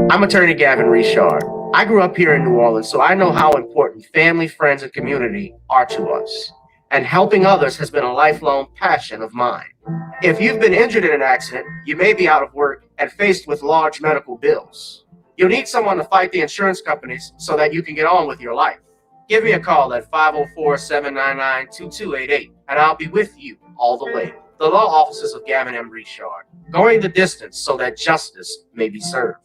I'm attorney Gavin Richard. I grew up here in New Orleans, so I know how important family, friends, and community are to us. And helping others has been a lifelong passion of mine. If you've been injured in an accident, you may be out of work and faced with large medical bills. You'll need someone to fight the insurance companies so that you can get on with your life. Give me a call at 504-799-2288, and I'll be with you all the way. The law offices of Gavin M. Richard, going the distance so that justice may be served.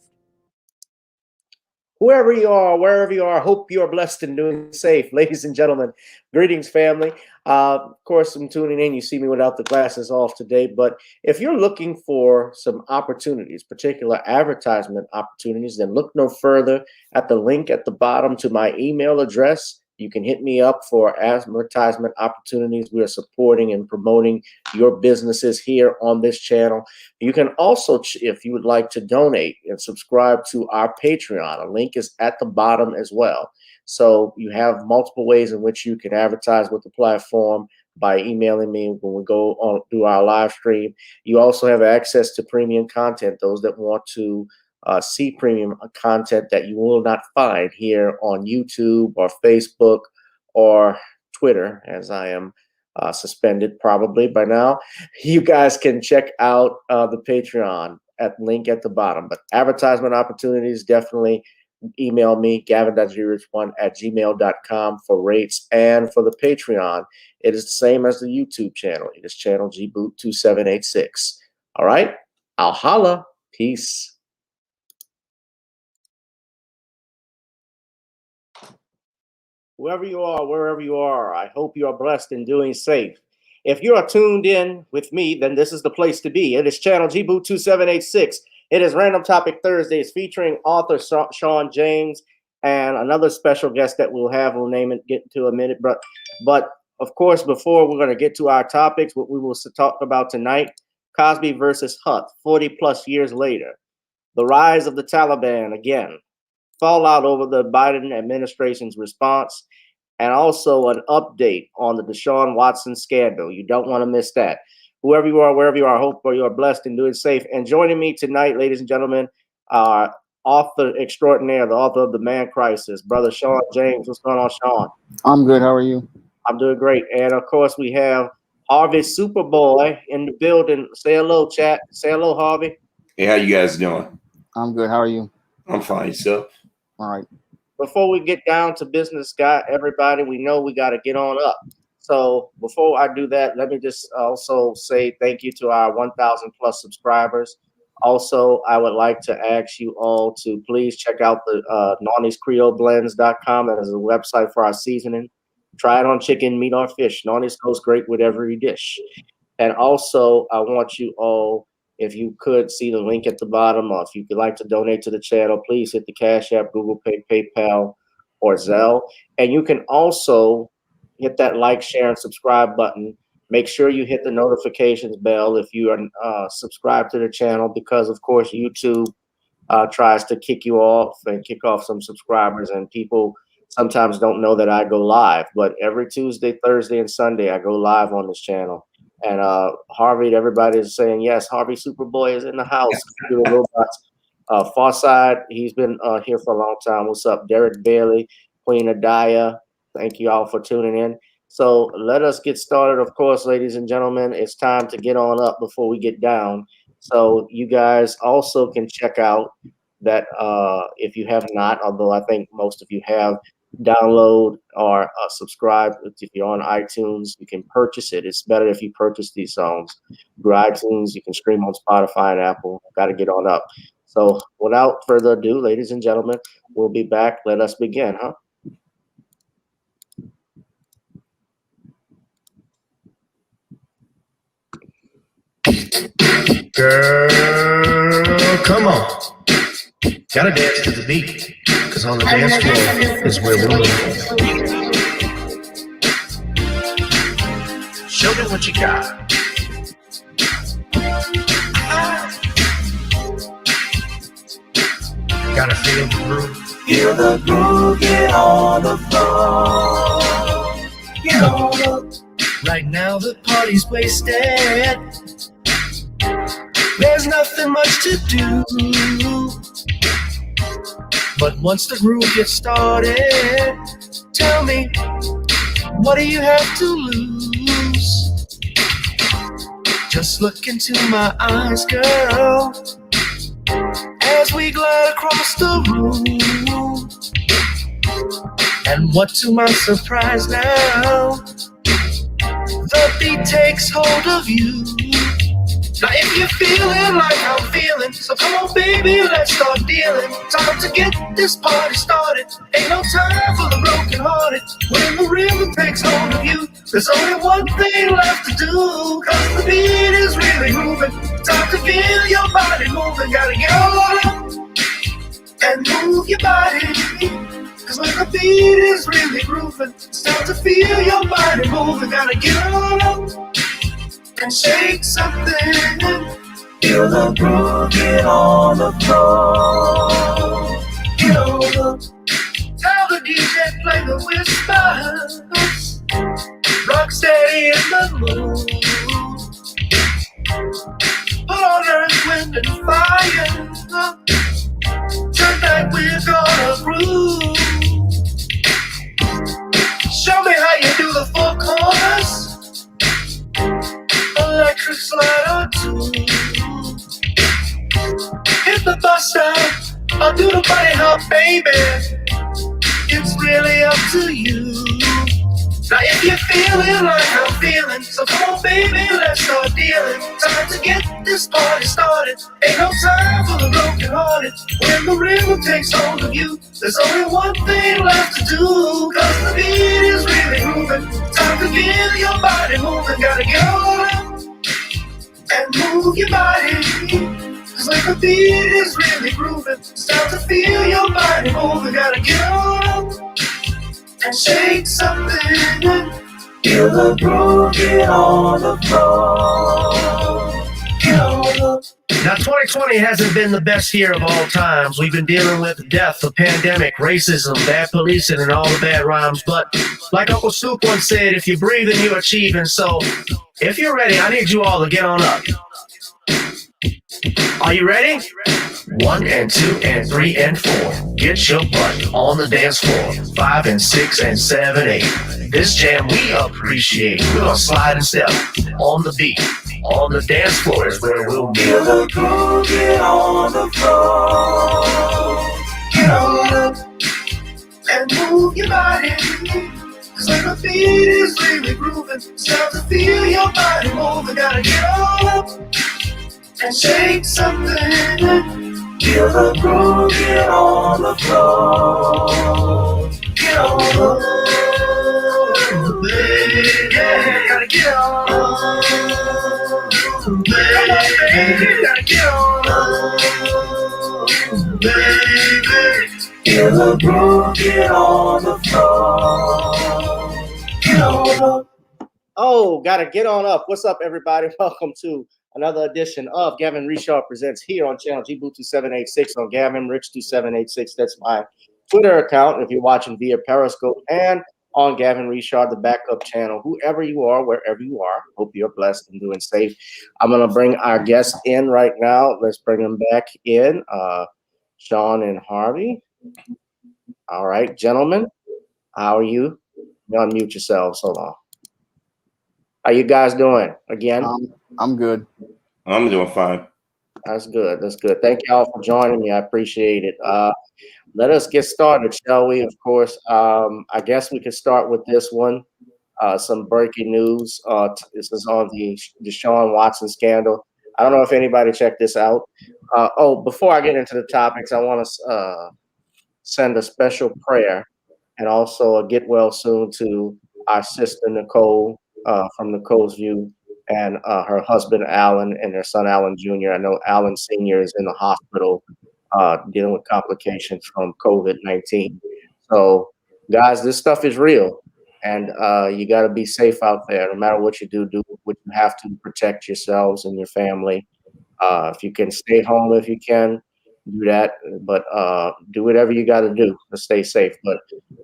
Whoever you are, wherever you are, hope you are blessed and doing safe. Ladies and gentlemen, greetings, family. Of course, I'm tuning in. You see me without the glasses off today. But if you're looking for some opportunities, particular advertisement opportunities, then look no further at the link at the bottom to my email address. You can hit me up for advertisement opportunities. We are supporting and promoting your businesses here on this channel. You can also, if you would like to donate and subscribe to our Patreon, a link is at the bottom as well. So you have multiple ways in which you can advertise with the platform by emailing me when we go on through our live stream. You also have access to premium content, those that want to see premium content that you will not find here on YouTube or Facebook or Twitter, as I am suspended probably by now. You guys can check out the Patreon at link at the bottom. But advertisement opportunities, definitely email me, gavin.grich1@gmail.com for rates. And for the Patreon, it is the same as the YouTube channel. It is channel gboot2786. All right, I'll holla. Peace. Whoever you are, wherever you are, I hope you are blessed and doing safe. If you are tuned in with me, then this is the place to be. It is channel gboot2786. It is Random Topic Thursdays featuring author Shawn James and another special guest that we'll have. We'll name it, get to a minute. But of course, before we're going to get to our topics, what we will talk about tonight, Cosby versus Huth, 40 plus years later. The rise of the Taliban again. Fallout over the Biden administration's response, and also an update on the Deshaun Watson scandal. You don't want to miss that. Whoever you are, wherever you are, I hope you are blessed and doing safe. And joining me tonight, ladies and gentlemen, author extraordinaire, the author of The Man Crisis, Brother Shawn James. What's going on, Shawn? I'm good. How are you? I'm doing great. And of course, we have Harvey SuperBoy in the building. Say hello, chat. Say hello, Harvey. Hey, how you guys doing? I'm good. How are you? I'm fine. Yourself? All right. Before we get down to business, everybody, we know we got to get on up. So before I do that, let me just also say thank you to our 1,000 plus subscribers. Also, I would like to ask you all to please check out the Nawny'sCreoleBlends.com. That is a website for our seasoning. Try it on chicken, meat, or fish. Nawny's goes great with every dish. And also, I want you all, if you could see the link at the bottom, or if you could like to donate to the channel, please hit the Cash App, Google Pay, PayPal, or Zelle. And you can also hit that like, share, and subscribe button. Make sure you hit the notifications bell if you are subscribed to the channel, because, of course, YouTube tries to kick you off and kick off some subscribers, and people sometimes don't know that I go live. But every Tuesday, Thursday, and Sunday, I go live on this channel. And Harvey, everybody is saying, yes, Harvey SuperBoy is in the house. Farside, he's been here for a long time. What's up? Derek Bailey, Queen Adaya. Thank you all for tuning in. So let us get started. Of course, ladies and gentlemen, it's time to get on up before we get down. So you guys also can check out that if you have not, although I think most of you have, download or subscribe. If you're on iTunes, you can purchase it. It's better if you purchase these songs through iTunes. You can stream on Spotify and Apple. Got to get on up. So without further ado, ladies and gentlemen, we'll be back. Let us begin, huh? Girl, come on. Gotta dance to the beat, because on the dance floor is where we live. Show me what you got. Gotta feel the groove. Feel the groove, get on the floor. Get on up. Right now the party's wasted. There's nothing much to do. But once the groove gets started, tell me, what do you have to lose? Just look into my eyes, girl, as we glide across the room. And what to my surprise now, the beat takes hold of you. Now if you're feeling like I'm feeling, so come on baby, let's start dealing. Time to get this party started. Ain't no time for the broken hearted. When the rhythm takes hold of you, there's only one thing left to do. Cause the beat is really moving. Time to feel your body moving. Gotta get on up and move your body. Cause when the beat is really grooving, it's time to feel your body moving. Gotta get on up and shake something. Feel the groove, get on the floor. Get on the. Tell the DJ play the whispers. Rock steady in the mood. Put on earth, wind, and fire. Tonight we're gonna groove. Show me how you do the four corners. Electric slide or two. Hit the bus stop, I'll do the bunny hop, baby. It's really up to you. Now if you're feeling like I'm feeling, so come on baby, let's start dealing. Time to get this party started. Ain't no time for the broken hearted. When the rhythm takes hold of you, there's only one thing left to do. Cause the beat is really moving. Time to feel your body moving. Gotta get on up and move your body. Cause when the beat is really grooving, it's time to feel your body moving. Gotta get on up and shake something. Feel the groove, get on the floor. Get on the. Now 2020 hasn't been the best year of all times. We've been dealing with death, the pandemic, racism, bad policing, and all the bad rhymes. But like Uncle Snoop once said, if you're breathing, you're achieving. So if you're ready, I need you all to get on up. Are you ready? 1 and 2 and 3 and 4. Get your butt on the dance floor. 5 and 6 and 7, 8. This jam we appreciate. We're gonna slide and step on the beat. On the dance floor is where we'll be. Feel the groove, get on the floor. Get on up and move your body. Cause when the beat is really grooving, it's time to feel your body moving. Gotta get on up and shake something. Feel the groove, get on the floor. Get on the baby, yeah, gotta get on. Baby, gotta get on. Baby, feel the groove, get on the floor. Get on up. Oh, gotta get on up. What's up, everybody? Welcome to another edition of Gavin Richard Presents here on channel GBoo2786 on Gavin Rich2786. That's my Twitter account if you're watching via Periscope, and on Gavin Richard, the backup channel. Whoever you are, wherever you are, hope you're blessed and doing safe. I'm going to bring our guests in right now. Let's bring them back in. Shawn and Harvey. All right, gentlemen, how are you? You unmute yourselves. Hold on. How you guys doing? Again? I'm good. I'm doing fine. That's good. That's good. Thank y'all for joining me. I appreciate it. Let us get started, shall we? Of course. I guess we could start with this one. Some breaking news. This is on the Deshaun Watson scandal. I don't know if anybody checked this out. Before I get into the topics, I want to send a special prayer and also a get well soon to our sister Nicole from Nicole's View, and her husband Alan and their son Alan Jr. I know Alan Sr. is in the hospital dealing with complications from COVID-19. So, guys, this stuff is real, and you got to be safe out there. No matter what you do what you have to protect yourselves and your family. If you can stay home, if you can, do that. But do whatever you got to do to stay safe. But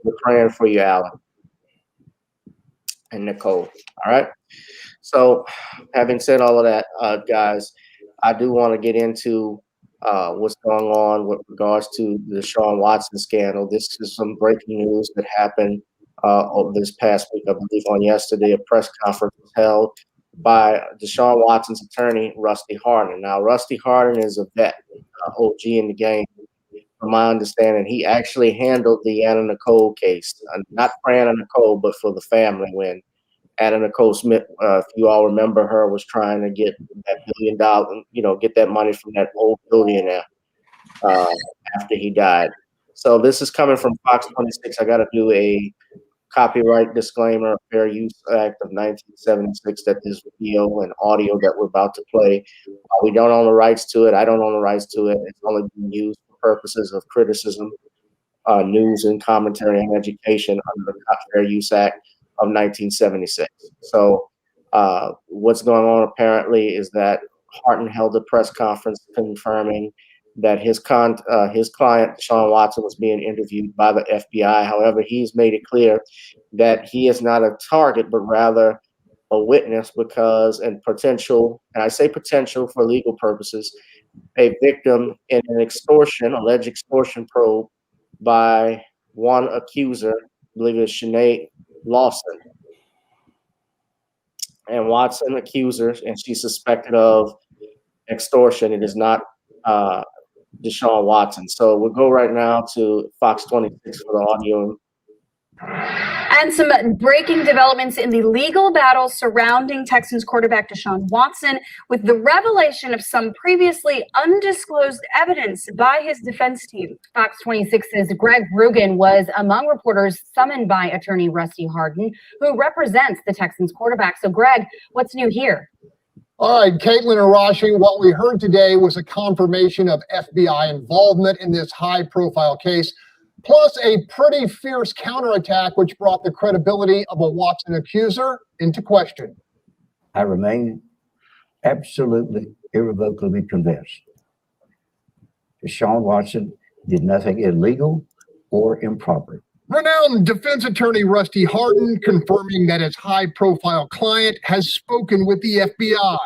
we're praying for you, Alan and Nicole. All right. So, having said all of that, guys, I do want to get into what's going on with regards to the Shawn Watson scandal. This is some breaking news that happened over this past week. I believe on yesterday, a press conference was held by Deshaun Watson's attorney, Rusty Hardin. Now, Rusty Hardin is a vet, OG in the game. From my understanding, he actually handled the Anna Nicole case, not for Anna Nicole, but for the family when Anna Nicole Smith, if you all remember her, was trying to get that $1 billion, get that money from that old billionaire after he died. So this is coming from Fox 26. I got to do a copyright disclaimer, Fair Use Act of 1976, that this video and audio that we're about to play, we don't own the rights to it. I don't own the rights to it. It's only being used for purposes of criticism, news and commentary and education under the Fair Use Act of 1976. So what's going on apparently is that Hardin held a press conference confirming that his client, Deshaun Watson, was being interviewed by the FBI. However, he's made it clear that he is not a target, but rather a witness because, and I say potential for legal purposes, a victim in an alleged extortion probe by one accuser, I believe it was Sinead Lawson. And Watson accused her, and she's suspected of extortion. It is not Deshaun Watson. So we'll go right now to Fox 26 for the audio. And some breaking developments in the legal battle surrounding Texans quarterback Deshaun Watson, with the revelation of some previously undisclosed evidence by his defense team. Fox 26 says Greg Rugen was among reporters summoned by attorney Rusty Hardin, who represents the Texans quarterback. So, Greg, what's new here? All right, Caitlin Arashi, what we heard today was a confirmation of FBI involvement in this high-profile case, plus a pretty fierce counterattack, which brought the credibility of a Watson accuser into question. I remain absolutely, irrevocably convinced Deshaun Watson did nothing illegal or improper. Renowned defense attorney Rusty Hardin confirming that his high-profile client has spoken with the FBI,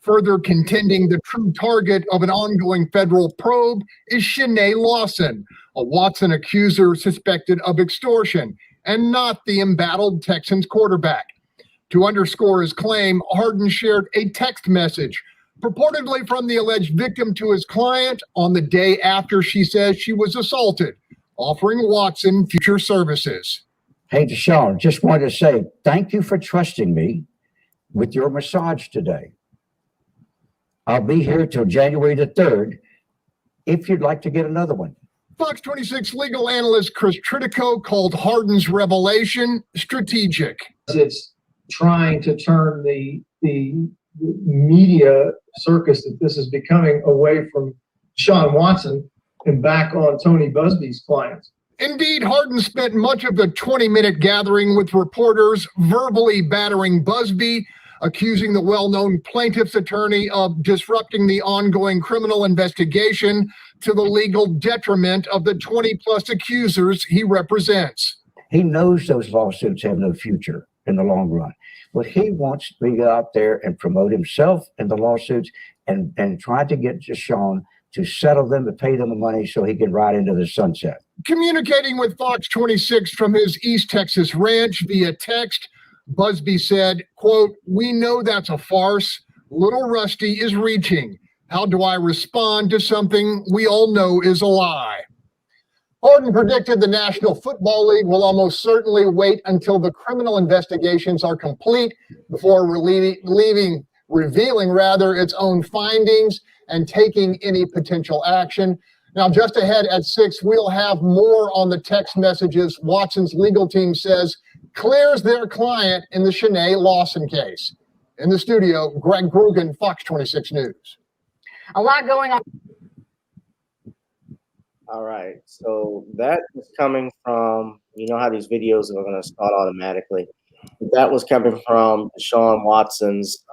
further contending the true target of an ongoing federal probe is Sinead Lawson, a Watson accuser suspected of extortion, and not the embattled Texans quarterback. To underscore his claim, Hardin shared a text message, purportedly from the alleged victim to his client on the day after she says she was assaulted, offering Watson future services. Hey, Deshaun, just wanted to say thank you for trusting me with your massage today. I'll be here till January the 3rd if you'd like to get another one. Fox 26 legal analyst Chris Tritico called Hardin's revelation strategic. It's trying to turn the media circus that this is becoming away from Shawn Watson and back on Tony Busby's clients. Indeed, Hardin spent much of the 20-minute gathering with reporters verbally battering Busby, accusing the well-known plaintiff's attorney of disrupting the ongoing criminal investigation to the legal detriment of the 20-plus accusers he represents. He knows those lawsuits have no future in the long run. But he wants to go out there and promote himself in the lawsuits and try to get Deshaun to settle them, to pay them the money so he can ride into the sunset. Communicating with Fox 26 from his East Texas ranch via text, Busby said, quote, "We know that's a farce. Little Rusty is reaching. How do I respond to something we all know is a lie?" Hardin predicted the National Football League will almost certainly wait until the criminal investigations are complete before revealing its own findings and taking any potential action. Now, just ahead at 6, we'll have more on the text messages Watson's legal team says clears their client in the Sinead Lawson case. In the studio, Greg Grugan, Fox 26 News. A lot going on. All right, so that is coming from, you know how these videos are going to start automatically. That was coming from Deshaun Watson's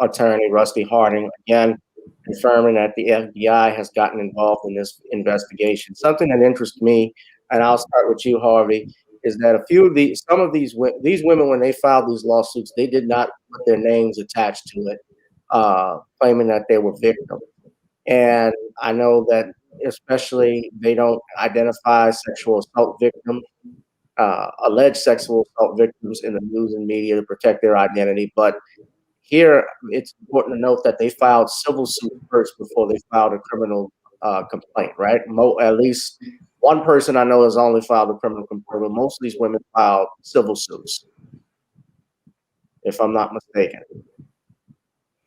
attorney, Rusty Hardin, again, confirming that the FBI has gotten involved in this investigation. Something that interests me, and I'll start with you, Harvey, is that some of these women, when they filed these lawsuits, they did not put their names attached to it, claiming that they were victims. And I know that especially they don't identify sexual assault victims, alleged sexual assault victims in the news and media to protect their identity. But here, it's important to note that they filed civil suit first before they filed a criminal complaint, right? At least one person I know has only filed a criminal complaint, but most of these women filed civil suits, if I'm not mistaken.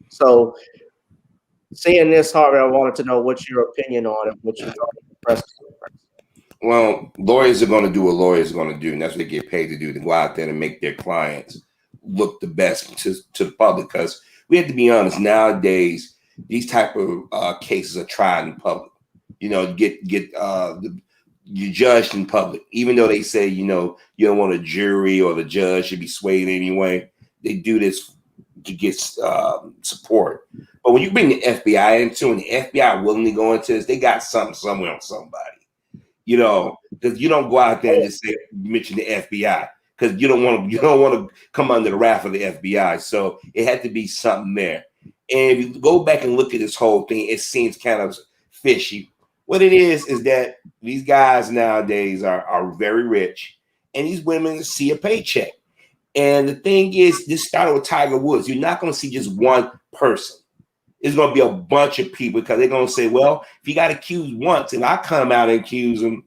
So, seeing this, Harvey, I wanted to know what's your opinion on it, what you thought of the press conference. Well, lawyers are going to do what lawyers are going to do, and that's what they get paid to do, to go out there and make their clients look the best to the public. Because we have to be honest, nowadays these type of cases are tried in public. You know, you judged in public, even though they say you don't want a jury or the judge should be swayed anyway. They do this to get support. But when you bring the FBI into, and the FBI willingly go into this, they got something somewhere on somebody. You know, because you don't go out there and just say mention the FBI, because you don't want to come under the wrath of the FBI. So it had to be something there. And if you go back and look at this whole thing, it seems kind of fishy. What it is that these guys nowadays are very rich, and these women see a paycheck. And the thing is, this started with Tiger Woods. You're not going to see just one person. It's going to be a bunch of people, because they're going to say, well, if he got accused once and I come out and accuse him,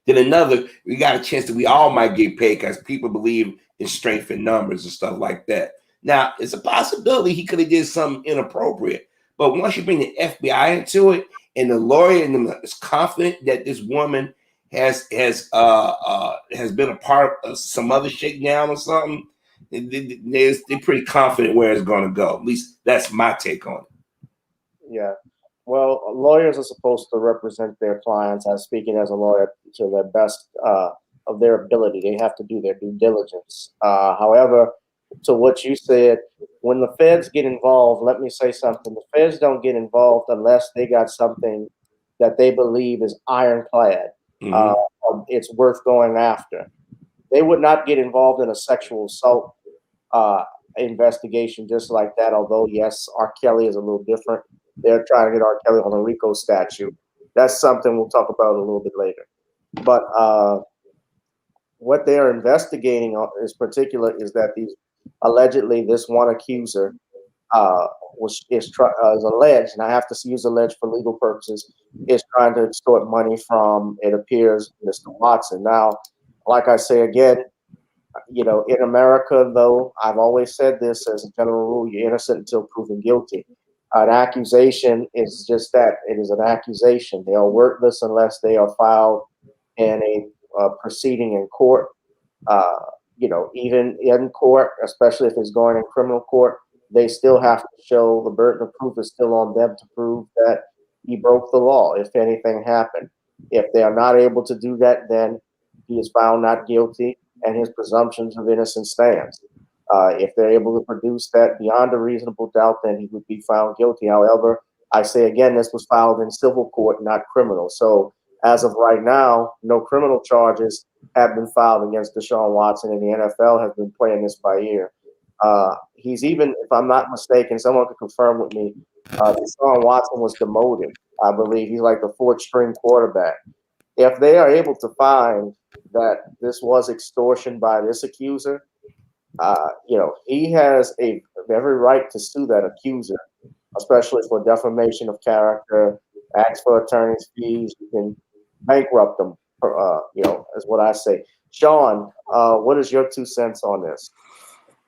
then another, we got a chance that we all might get paid, because people believe in strength in numbers and stuff like that. Now, it's a possibility he could have did something inappropriate. But once you bring the FBI into it, and the lawyer is confident that this woman has been a part of some other shakedown or something, they're pretty confident where it's going to go. At least that's my take on it. Yeah. Well, lawyers are supposed to represent their clients. I'm speaking as a lawyer to the best of their ability. They have to do their due diligence. However, to what you said, when the feds get involved, let me say something. The feds don't get involved unless they got something that they believe is ironclad. It's worth going after. They would not get involved in a sexual assault investigation just like that, although, yes, R. Kelly is a little different. They're trying to get R. Kelly on a RICO statute. That's something we'll talk about a little bit later. But what they are investigating is that allegedly this one accuser is alleged, and I have to use alleged for legal purposes, is trying to extort money from, it appears, Mr. Watson. Now, like I say again, in America, though, I've always said this as a general rule: you're innocent until proven guilty. An accusation is just that. It is an accusation. They are worthless unless they are filed in a proceeding in court. Even in court, especially if it's going in criminal court, they still have to show, the burden of proof is still on them to prove that he broke the law, if anything happened. If they are not able to do that, then he is found not guilty, and his presumptions of innocence stands. If they're able to produce that beyond a reasonable doubt, then he would be found guilty. However, I say again, this was filed in civil court, not criminal. So as of right now, no criminal charges have been filed against Deshaun Watson, and the NFL has been playing this by ear. He's even, if I'm not mistaken, someone could confirm with me, Deshaun Watson was demoted. I believe he's like the fourth string quarterback. If they are able to find that this was extortion by this accuser, he has every right to sue that accuser, especially for defamation of character, ask for attorney's fees, you can bankrupt them, is what I say. Shawn, what is your 2 cents on this?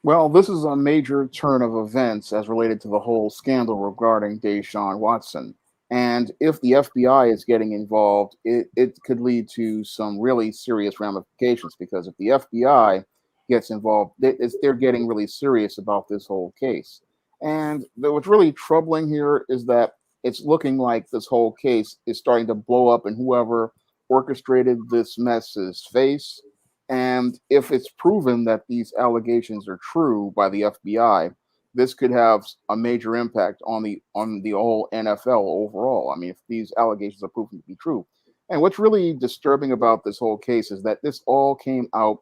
Well, this is a major turn of events as related to the whole scandal regarding Deshaun Watson. And if the FBI is getting involved, it could lead to some really serious ramifications, because if the FBI gets involved, they're getting really serious about this whole case. And what's really troubling here is that it's looking like this whole case is starting to blow up in whoever orchestrated this mess's face. And if it's proven that these allegations are true by the FBI, this could have a major impact on the whole NFL overall. I mean, if these allegations are proven to be true. And what's really disturbing about this whole case is that this all came out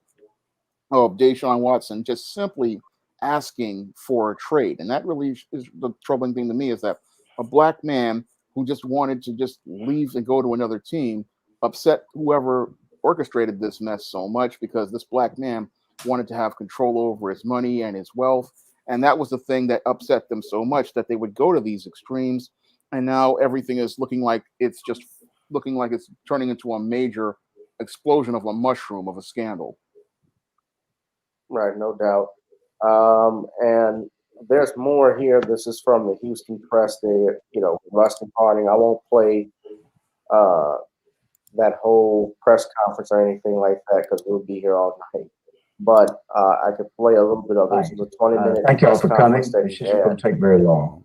of Deshaun Watson just simply asking for a trade. And that really is the troubling thing to me, is that a black man who just wanted to just leave and go to another team, upset whoever orchestrated this mess so much, because this black man wanted to have control over his money and his wealth. And that was the thing that upset them so much, that they would go to these extremes. And now everything is looking like it's turning into a major explosion of a mushroom of a scandal. Right, no doubt. And there's more here. This is from the Houston Press. Rustin Harding. I won't play that whole press conference or anything like that because we'll be here all night. But I could play a little bit of this. It's a 20-minute. Thank you all for coming. This isn't going to take very long.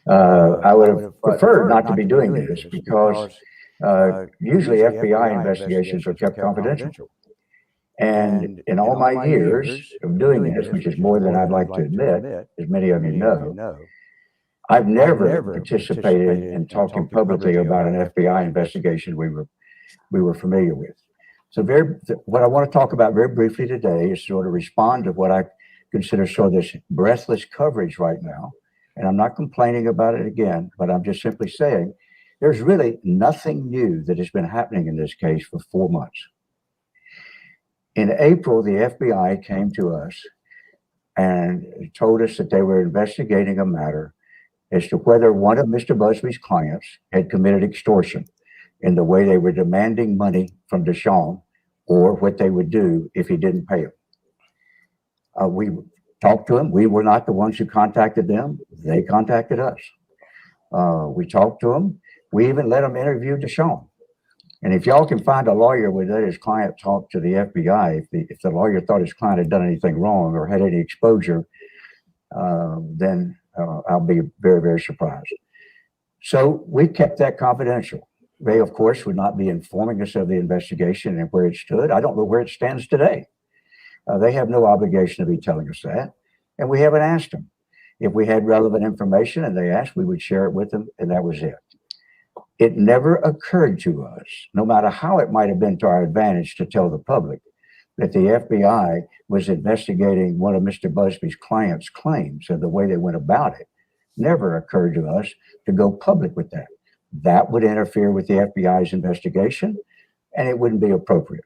I would have preferred not to be doing this because usually FBI investigations are kept confidential. And in all my years of doing this, which is more than I'd like to admit, as many of you know, I've never participated in talking publicly about an FBI investigation we were familiar with. So what I want to talk about very briefly today is sort of respond to what I consider sort of this breathless coverage right now. And I'm not complaining about it again, but I'm just simply saying there's really nothing new that has been happening in this case for 4 months. In April, the FBI came to us and told us that they were investigating a matter as to whether one of Mr. Busby's clients had committed extortion in the way they were demanding money from Shawn, or what they would do if he didn't pay them. We talked to him. We were not the ones who contacted them. They contacted us. We talked to him. We even let him interview Shawn. And if y'all can find a lawyer would let his client talk to the FBI, if the lawyer thought his client had done anything wrong or had any exposure, then I'll be very, very surprised. So we kept that confidential. They, of course, would not be informing us of the investigation and where it stood. I don't know where it stands today. They have no obligation to be telling us that. And we haven't asked them. If we had relevant information and they asked, we would share it with them, and that was it. It never occurred to us, no matter how it might have been to our advantage to tell the public, that the FBI was investigating one of Mr. Busby's clients' claims, and the way they went about it never occurred to us to go public with that. That would interfere with the FBI's investigation, and it wouldn't be appropriate.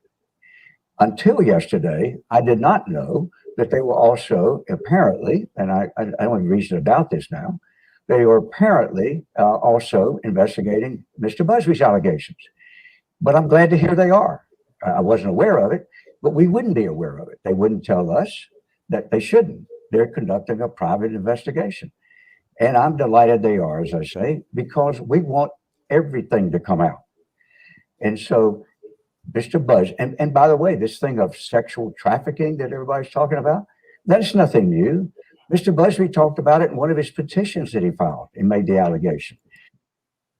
Until yesterday, I did not know that they were also apparently, and I don't have reason to doubt this now, they were apparently also investigating Mr. Busby's allegations. But I'm glad to hear they are. I wasn't aware of it, but we wouldn't be aware of it. They wouldn't tell us that they shouldn't. They're conducting a private investigation. And I'm delighted they are, as I say, because we want everything to come out. And so Mr. Buzz, and by the way, this thing of sexual trafficking that everybody's talking about, that's nothing new. Mr. Busby talked about it in one of his petitions that he filed and made the allegation.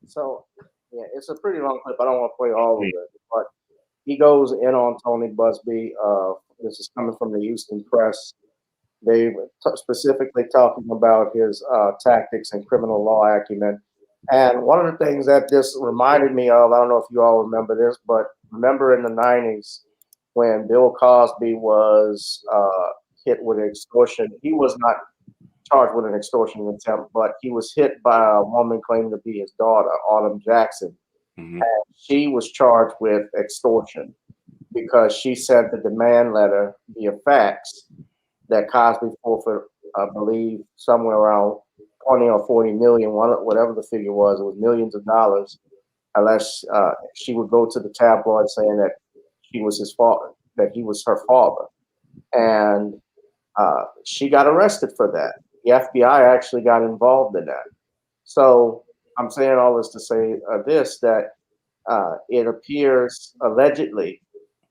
So, yeah, it's a pretty long clip. I don't want to play all of it, but he goes in on Tony Busby. This is coming from the Houston Press. They were specifically talking about his tactics and criminal law acumen. And one of the things that this reminded me of, I don't know if you all remember this, but remember in the 90s when Bill Cosby was hit with extortion. He was not charged with an extortion attempt, but he was hit by a woman claiming to be his daughter, Autumn Jackson. Mm-hmm. And she was charged with extortion because she sent the demand letter via fax that Cosby forfeit, I believe, somewhere around 20 or 40 million, whatever the figure was. It was millions of dollars, unless she would go to the tabloid saying that he was his father, that he was her father. And she got arrested for that. The FBI actually got involved in that. So I'm saying all this to say that it appears allegedly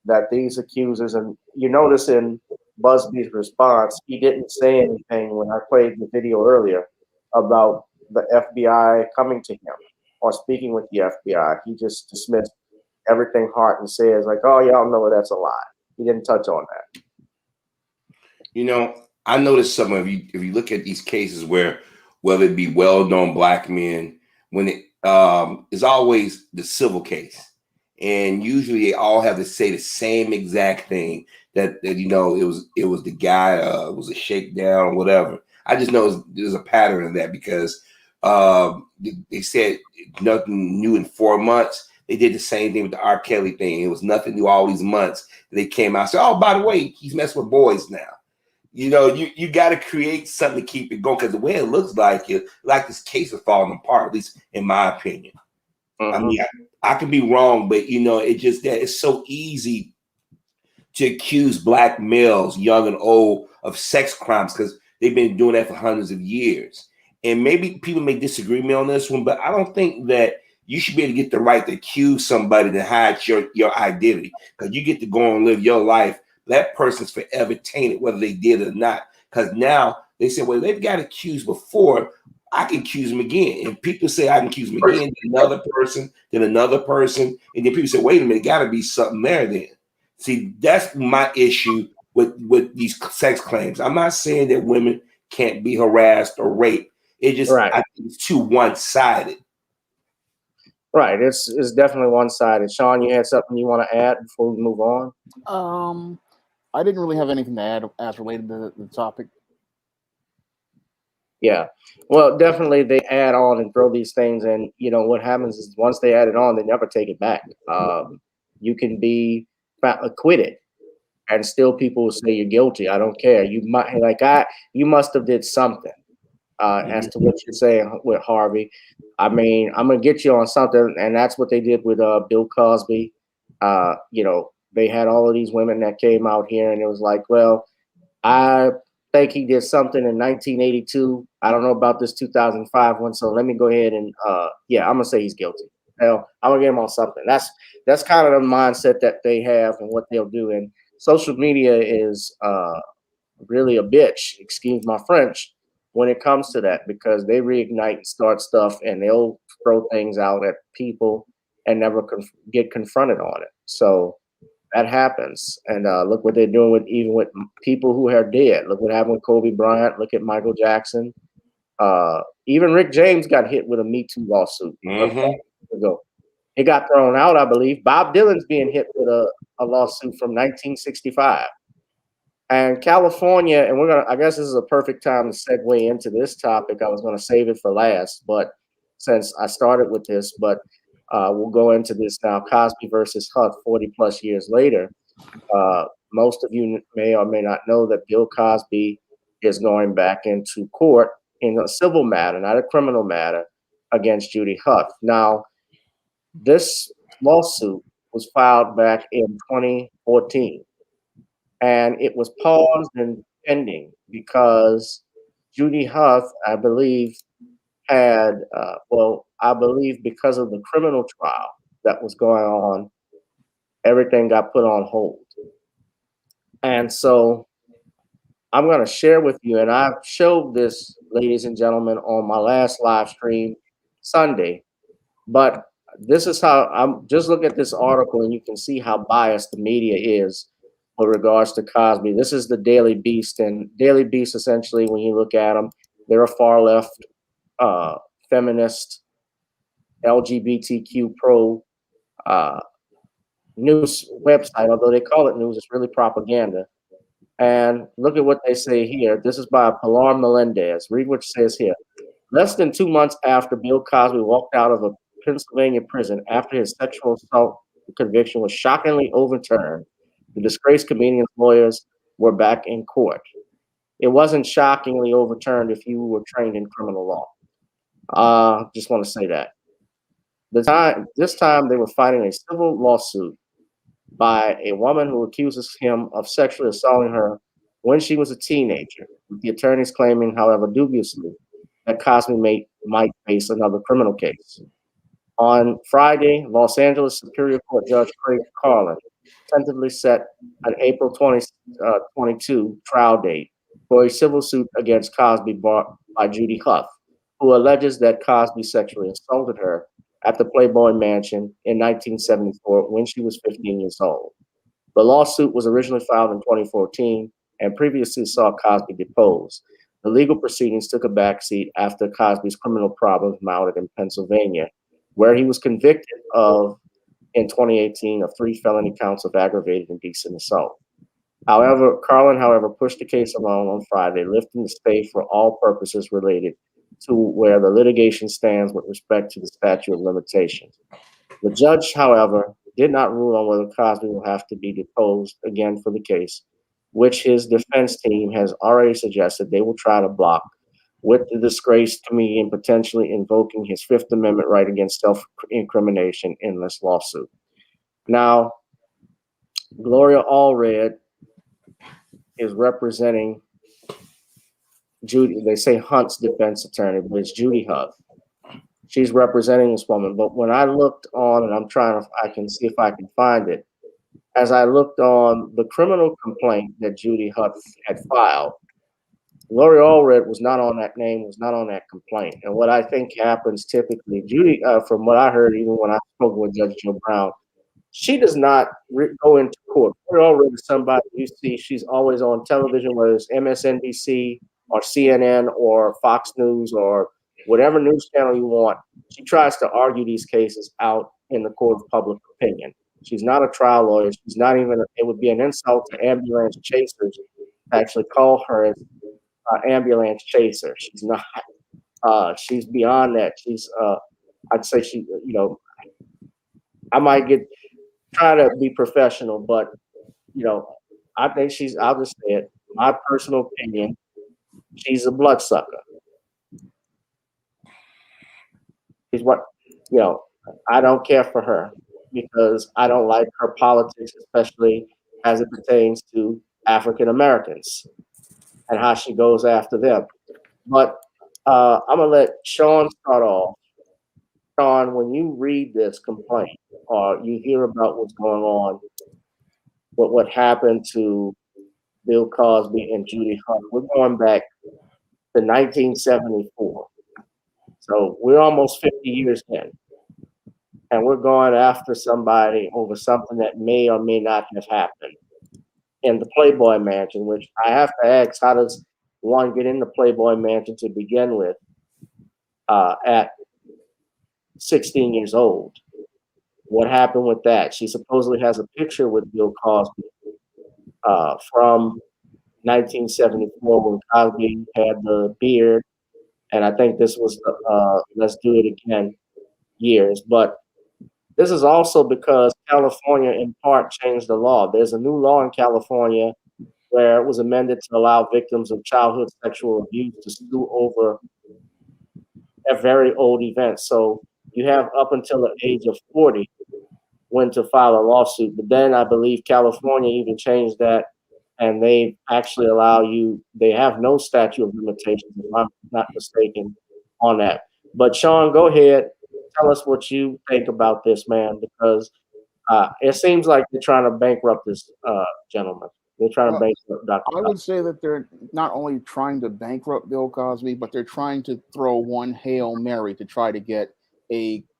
that these accusers, and you notice in Busby's response, he didn't say anything when I played the video earlier about the FBI coming to him or speaking with the FBI. He just dismissed everything Hart and says like, oh, y'all know that's a lie. He didn't touch on that. You know, I noticed something. If you look at these cases where, whether it be well-known black men, when it is always the civil case, and usually they all have to say the same exact thing that you know it was the guy, it was a shakedown or whatever. I just know there's a pattern of that because They said nothing new in 4 months. They did the same thing with the R. Kelly thing. It was nothing new all these months. They came out and said, oh, by the way, he's messing with boys now. You know, you got to create something to keep it going, because the way it looks like this case is falling apart, at least in my opinion. I mean, I can be wrong, but you know, it's so easy to accuse black males, young and old, of sex crimes because they've been doing that for hundreds of years. And maybe people may disagree with me on this one, but I don't think that you should be able to get the right to accuse somebody to hide your identity, because you get to go and live your life. That person's forever tainted, whether they did it or not. Because now they say, well, they've got accused before, I can accuse them again. And people say I can accuse them again, then another person, and then people say, wait a minute, got to be something there then. See, that's my issue with these sex claims. I'm not saying that women can't be harassed or raped. It just, I think it's too one-sided. Right. It's definitely one-sided. Shawn, you had something you want to add before we move on? I didn't really have anything to add as related to the topic. Yeah. Well, definitely they add on and throw these things, and you know what happens is once they add it on, they never take it back. You can be acquitted, and still people will say you're guilty. I don't care. You must have did something. As to what you're saying with Harvey, I mean, I'm gonna get you on something, and that's what they did with Bill Cosby. You know, they had all of these women that came out here, and it was like, well, I think he did something in 1982. I don't know about this 2005 one, so let me go ahead and yeah, I'm gonna say he's guilty. Hell, I'm gonna get him on something. That's kind of the mindset that they have and what they'll do. And social media is really a bitch, excuse my French, when it comes to that, because they reignite and start stuff, and they'll throw things out at people and never get confronted on it. So that happens. And look what they're doing even with people who are dead. Look what happened with Kobe Bryant. Look at Michael Jackson. Even Rick James got hit with a Me Too lawsuit. It got thrown out, I believe. Bob Dylan's being hit with a lawsuit from 1965. And California, and I guess this is a perfect time to segue into this topic. I was going to save it for last, but since I started with this, we'll go into this now. Cosby versus Huth, 40 plus years later. Most of you may or may not know that Bill Cosby is going back into court in a civil matter, not a criminal matter, against Judith Huth. Now, this lawsuit was filed back in 2014. And it was paused and pending because Judith Huth, I believe, had, because of the criminal trial that was going on, everything got put on hold. And so I'm going to share with you, and I showed this, ladies and gentlemen, on my last live stream Sunday, but this is how I'm just look at this article and you can see how biased the media is with regards to Cosby. This is the Daily Beast, and Daily Beast, essentially, when you look at them, they're a far left, feminist, LGBTQ pro news website. Although they call it news, it's really propaganda. And look at what they say here. This is by Pilar Melendez. Read what it says here. Less than 2 months after Bill Cosby walked out of a Pennsylvania prison after his sexual assault conviction was shockingly overturned, the disgraced comedian's lawyers were back in court. It wasn't shockingly overturned if you were trained in criminal law. Just want to say that. This time they were fighting a civil lawsuit by a woman who accuses him of sexually assaulting her when she was a teenager, with the attorneys claiming, however dubiously, that Cosby might face another criminal case. On Friday, Los Angeles Superior Court Judge Craig Carlin tentatively set an April 2022 trial date for a civil suit against Cosby brought by Judith Huth, who alleges that Cosby sexually assaulted her at the Playboy Mansion in 1974 when she was 15 years old. The lawsuit was originally filed in 2014 and previously saw Cosby deposed. The legal proceedings took a backseat after Cosby's criminal problems mounted in Pennsylvania, where he was convicted of, in 2018, of 3 felony counts of aggravated indecent assault. However, Carlin, pushed the case alone on Friday, lifting the stay for all purposes related to where the litigation stands with respect to the statute of limitations. The judge, however, did not rule on whether Cosby will have to be deposed again for the case, which his defense team has already suggested they will try to block, with the disgraced comedian potentially invoking his Fifth Amendment right against self-incrimination in this lawsuit. Now, Gloria Allred is representing Judy. They say Hunt's defense attorney, but it's Judith Huth. She's representing this woman. But when I looked on, and I can see if I can find it. As I looked on the criminal complaint that Judith Huth had filed, Gloria Allred was not on that name, was not on that complaint. And what I think happens typically, Judy, from what I heard, even when I spoke with Judge Joe Brown, she does not go into court. Gloria Allred is somebody you see, she's always on television, whether it's MSNBC or CNN or Fox News or whatever news channel you want. She tries to argue these cases out in the court of public opinion. She's not a trial lawyer. She's not even, it would be an insult to ambulance chasers to actually call her an ambulance chaser. She's not. She's beyond that. She's, I'd say she, I might try to be professional, but, I think I'll just say it, my personal opinion, she's a bloodsucker. She's what, I don't care for her because I don't like her politics, especially as it pertains to African Americans and how she goes after them. But I'm gonna let Shawn start off. Shawn, when you read this complaint or you hear about what's going on, what happened to Bill Cosby and Judith Huth, we're going back to 1974. So we're almost 50 years in, and we're going after somebody over something that may or may not have happened in the Playboy Mansion, which I have to ask, how does one get in the Playboy Mansion to begin with at 16 years old? What happened with that? She supposedly has a picture with Bill Cosby from 1974 when Cosby had the beard. And I think this was Let's Do It Again years. But this is also because California, in part, changed the law. There's a new law in California where it was amended to allow victims of childhood sexual abuse to sue over a very old event. So you have up until the age of 40 when to file a lawsuit. But then I believe California even changed that, and they actually allow you, they have no statute of limitations, if I'm not mistaken, on that. But Shawn, go ahead. Tell us what you think about this, man, because it seems like they're trying to bankrupt this gentleman. They're trying to bankrupt Dr. I would say that they're not only trying to bankrupt Bill Cosby, but they're trying to throw one Hail Mary to try to get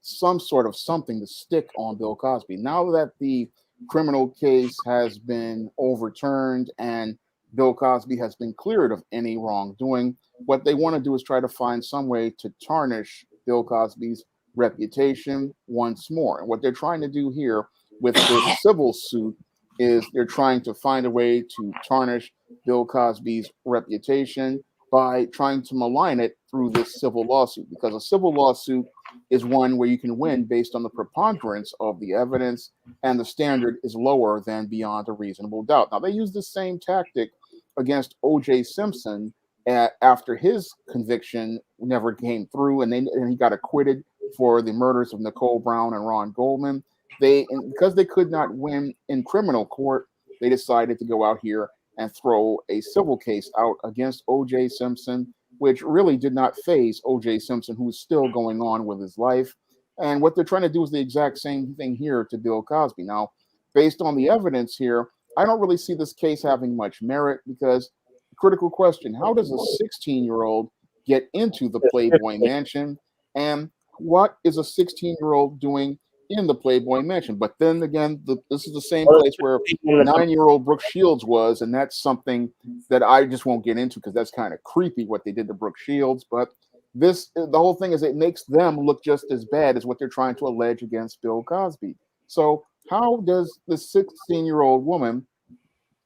some sort of something to stick on Bill Cosby. Now that the criminal case has been overturned and Bill Cosby has been cleared of any wrongdoing, what they want to do is try to find some way to tarnish Bill Cosby's reputation once more. And what they're trying to do here with this civil suit is they're trying to find a way to tarnish Bill Cosby's reputation by trying to malign it through this civil lawsuit, because a civil lawsuit is one where you can win based on the preponderance of the evidence, and the standard is lower than beyond a reasonable doubt. Now, they use the same tactic against O.J. Simpson after his conviction never came through, and he got acquitted for the murders of Nicole Brown and Ron Goldman. Because they could not win in criminal court, they decided to go out here and throw a civil case out against O.J. Simpson, which really did not faze O.J. Simpson, who is still going on with his life. And what they're trying to do is the exact same thing here to Bill Cosby. Now, based on the evidence here, I don't really see this case having much merit, because critical question, how does a 16-year-old get into the Playboy Mansion? And what is a 16-year-old doing in the Playboy Mansion? But then again, this is the same place where 9-year-old Brooke Shields was, and that's something that I just won't get into because that's kind of creepy what they did to Brooke Shields. But the whole thing is it makes them look just as bad as what they're trying to allege against Bill Cosby. So how does the 16-year-old woman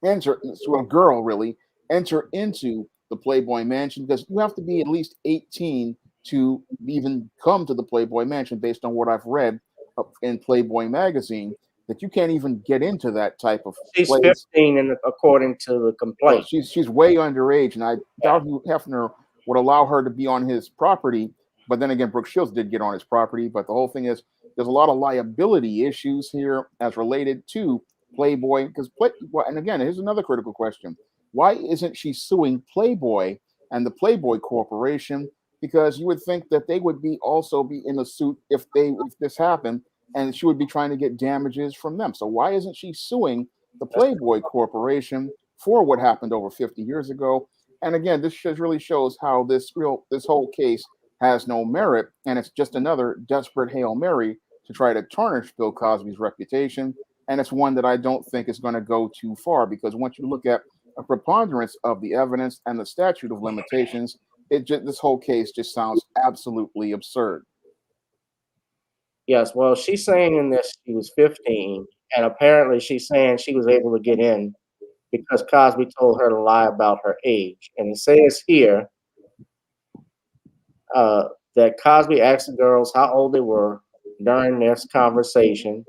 enter into the Playboy Mansion? Because you have to be at least 18 to even come to the Playboy Mansion based on what I've read in Playboy magazine, that you can't even get into that type of She's place. 15, according to the Well, complaint. she's way underage, and I doubt Hefner would allow her to be on his property. But then again, Brooke Shields did get on his property. But the whole thing is, there's a lot of liability issues here as related to Playboy. And again, here's another critical question: why isn't she suing Playboy and the Playboy Corporation? Because you would think that they would also be in a suit if this happened, and she would be trying to get damages from them. So why isn't she suing the Playboy Corporation for what happened over 50 years ago? And again, this really shows how this whole case has no merit, and it's just another desperate Hail Mary to try to tarnish Bill Cosby's reputation. And it's one that I don't think is going to go too far, because once you look at a preponderance of the evidence and the statute of limitations, this whole case just sounds absolutely absurd. Yes, well, she's saying in this she was 15, and apparently she's saying she was able to get in because Cosby told her to lie about her age. And it says here that Cosby asked the girls how old they were during this conversation,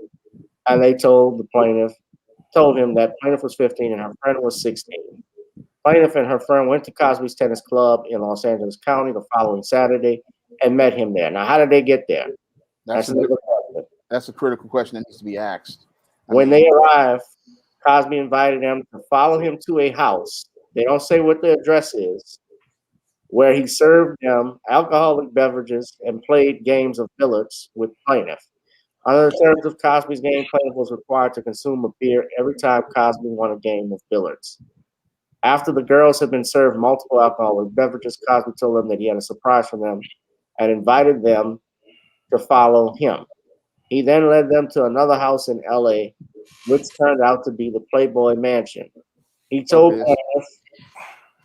and they told him that plaintiff was 15 and her friend was 16. Plaintiff and her friend went to Cosby's tennis club in Los Angeles County the following Saturday and met him there. Now, how did they get there? That's a critical question that needs to be asked. When they arrived, Cosby invited them to follow him to a house. They don't say what the address is, where he served them alcoholic beverages and played games of billiards with plaintiff. Under the terms of Cosby's game, plaintiff was required to consume a beer every time Cosby won a game of billiards. After the girls had been served multiple alcoholic beverages, Cosby told them that he had a surprise for them and invited them to follow him. He then led them to another house in LA, which turned out to be the Playboy Mansion. He told plaintiff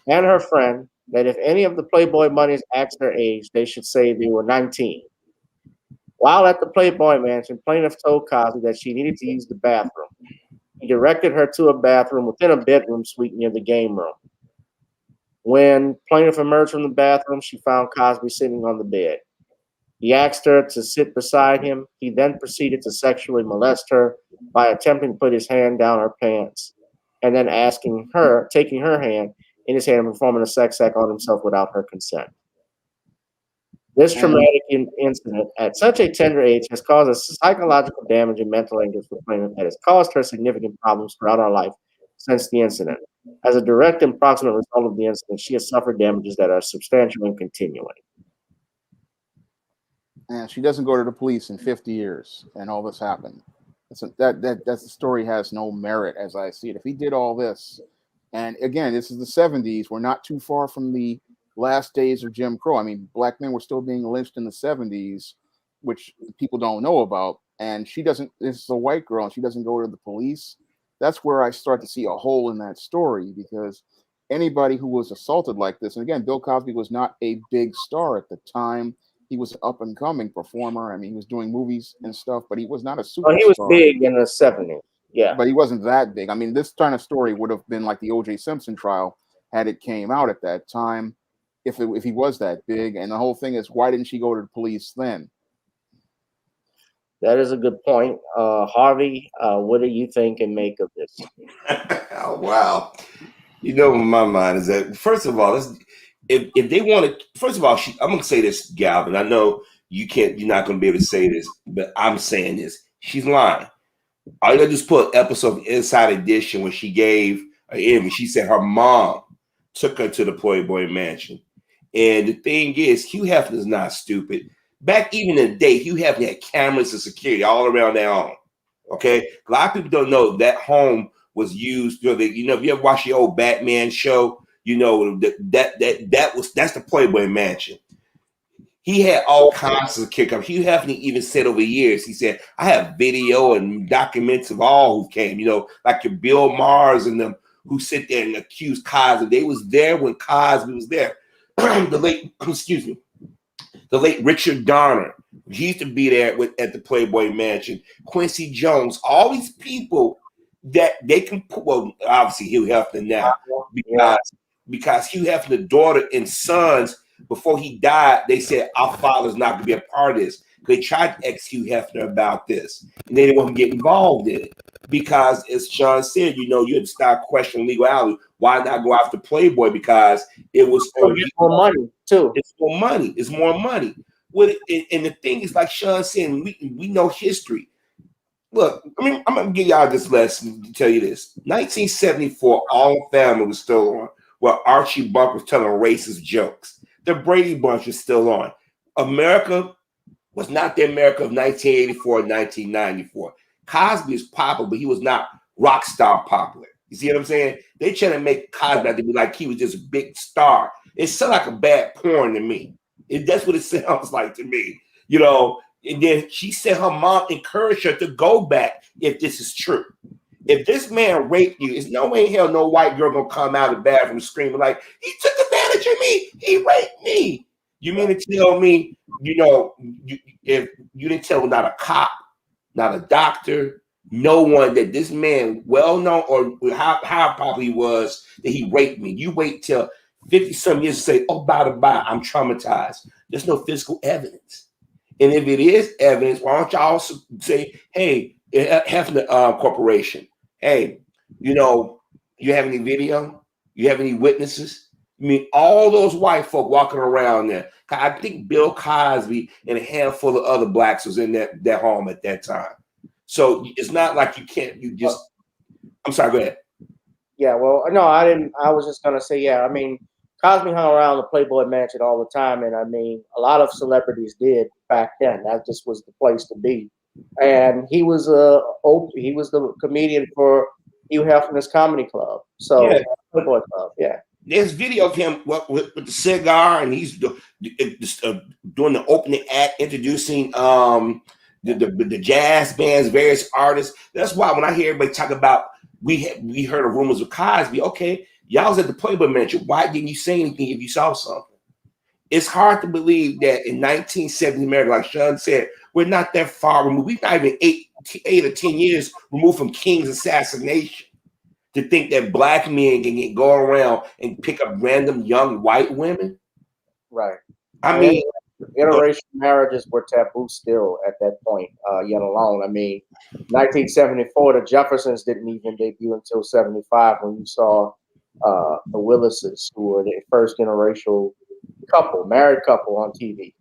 and her friend that if any of the Playboy bunnies asked their age, they should say they were 19. While at the Playboy Mansion, plaintiff told Cosby that she needed to use the bathroom. He directed her to a bathroom within a bedroom suite near the game room. When plaintiff emerged from the bathroom, she found Cosby sitting on the bed. He asked her to sit beside him. He then proceeded to sexually molest her by attempting to put his hand down her pants and then taking her hand in his hand and performing a sex act on himself without her consent. This traumatic incident at such a tender age has caused a psychological damage and mental anguish for plaintiff that has caused her significant problems throughout her life since the incident. As a direct and proximate result of the incident, she has suffered damages that are substantial and continuing. And she doesn't go to the police in 50 years, and all this happened. The story has no merit as I see it. If he did all this, and again, this is the 70s, we're not too far from the last days of Jim Crow. I mean, black men were still being lynched in the 70s, which people don't know about. And this is a white girl, and she doesn't go to the police. That's where I start to see a hole in that story, because anybody who was assaulted like this, and again, Bill Cosby was not a big star at the time. He was an up-and-coming performer. I mean, he was doing movies and stuff, but he was not a superstar. Well, he was big in the 70s, yeah. But he wasn't that big. I mean, this kind of story would have been like the O.J. Simpson trial had it came out at that time, if he was that big. And the whole thing is, why didn't she go to the police then? That is a good point. Harvey, what do you think and make of this? Oh, wow. You know, in my mind is that, first of all, if they want to, first of all, I'm going to say this, Galvin. I know you're not going to be able to say this, but I'm saying this. She's lying. All you got to do is put an episode of Inside Edition where she gave an interview. She said her mom took her to the Playboy Mansion. And the thing is, Hugh Hefner is not stupid. Back even in the day, Hugh Hefner had cameras and security all around their home. Okay? A lot of people don't know that home was used. If you ever watch the old Batman show, that's the Playboy Mansion. He had all kinds of kick up. Hugh Hefner even said over years, he said, I have video and documents of all who came, like your Bill Maher's and them who sit there and accuse Cosby. They was there when Cosby was there. The late Richard Donner, he used to be there at the Playboy Mansion. Quincy Jones, all these people that they can put, well, obviously Hugh Hefner now, because Hugh Hefner's daughter and sons before he died, they said our father's not going to be a part of this. They tried to execute Hefner about this, and they didn't want to get involved in it because, as Shawn said, you had to start questioning legality. Why not go after Playboy? Because it was more money too. It's more money. It's more money. And the thing is, like Shawn said, we know history. Look, I'm gonna give y'all this lesson to tell you this. 1974, All in Family was still on, where Archie Bunker was telling racist jokes. The Brady Bunch was still on. America was not the America of 1984 and 1994. Cosby is popular, but he was not rock star popular. You see what I'm saying? They trying to make Cosby out to be like he was just a big star. It sounds like a bad porn to me. That's what it sounds like to me. And then she said her mom encouraged her to go back if this is true. If this man raped you, there's no way in hell no white girl gonna come out of the bathroom screaming like, he took advantage of me, he raped me. You mean to tell me, if you didn't tell not a cop, not a doctor, no one that this man, well known or how popular he was, that he raped me. You wait till 50-some years to say, oh, by the by, I'm traumatized. There's no physical evidence. And if it is evidence, why don't y'all also say, hey, Hefner Corporation, hey, you have any video? You have any witnesses? I mean, all those white folk walking around there. I think Bill Cosby and a handful of other blacks was in that home at that time. So it's not like I'm sorry, go ahead. Yeah, well, no, I didn't. I was just going to say, yeah, I mean, Cosby hung around the Playboy Mansion all the time. And I mean, a lot of celebrities did back then. That just was the place to be. And he was the comedian for Hugh Hefner's Comedy Club. So, yeah. Playboy Club, yeah. There's video of him with the cigar, and he's doing the opening act, introducing the jazz bands, various artists. That's why when I hear everybody talk about we heard of rumors of Cosby, okay, y'all was at the Playboy Mansion. Why didn't you say anything if you saw something? It's hard to believe that in 1970 America, like Shawn said, we're not that far removed. We're not even 8 or 10 years removed from King's assassination. To think that black men can go around and pick up random young white women. Right. I mean, interracial marriages were taboo still at that point, yet alone. I mean, 1974, the Jeffersons didn't even debut until 75 when you saw the Willises, who were the first interracial married couple on TV.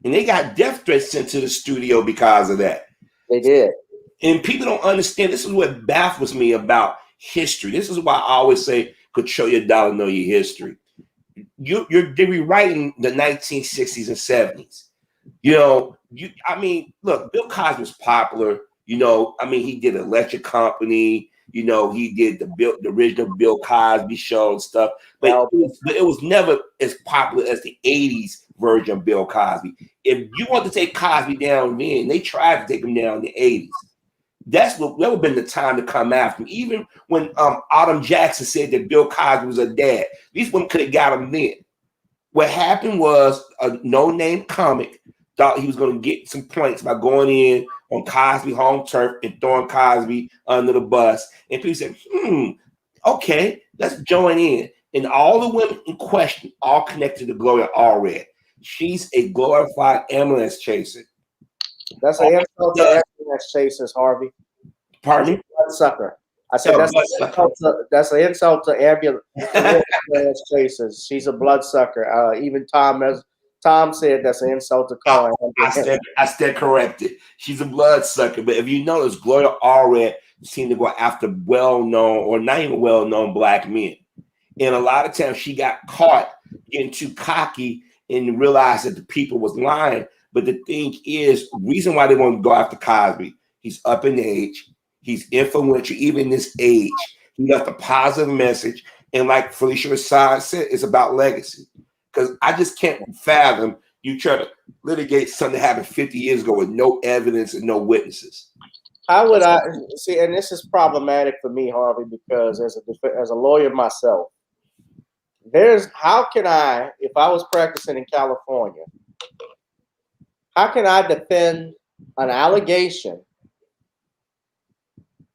And they got death threats sent to the studio because of that. They did. And people don't understand. This is what baffles me about history. This is why I always say, could show your dollar, know your history. You're rewriting the 1960s and 70s. I mean, look, Bill Cosby was popular. I mean, he did Electric Company. He did the original Bill Cosby show and stuff. But it was never as popular as the 80s version of Bill Cosby. If you want to take Cosby down then, they tried to take him down in the 80s. That would have been the time to come after him. Even when Autumn Jackson said that Bill Cosby was a dad, these women could have got him then. What happened was a no-name comic thought he was going to get some points by going in on Cosby home turf and throwing Cosby under the bus. And people said, okay, let's join in. And all the women in question all connected to Gloria Allred. She's a glorified ambulance chaser. That's an insult to ambulance chasers, Harvey. Pardon me? Bloodsucker. I said that's an insult to ambulance chasers. She's a bloodsucker. Even Tom said that's an insult to call her. I stand corrected. She's a bloodsucker. But if you notice, Gloria Allred seemed to go after well-known or not even well-known black men. And a lot of times she got caught getting too cocky and realized that the people was lying. But the thing is, reason why they want to go after Cosby, he's up in age, he's influential, even in this age. He left a positive message. And like Felicia Rashad said, it's about legacy. Because I just can't fathom you try to litigate something that happened 50 years ago with no evidence and no witnesses. How would I see? And this is problematic for me, Harvey, because as a lawyer myself, how can I, if I was practicing in California, how can I defend an allegation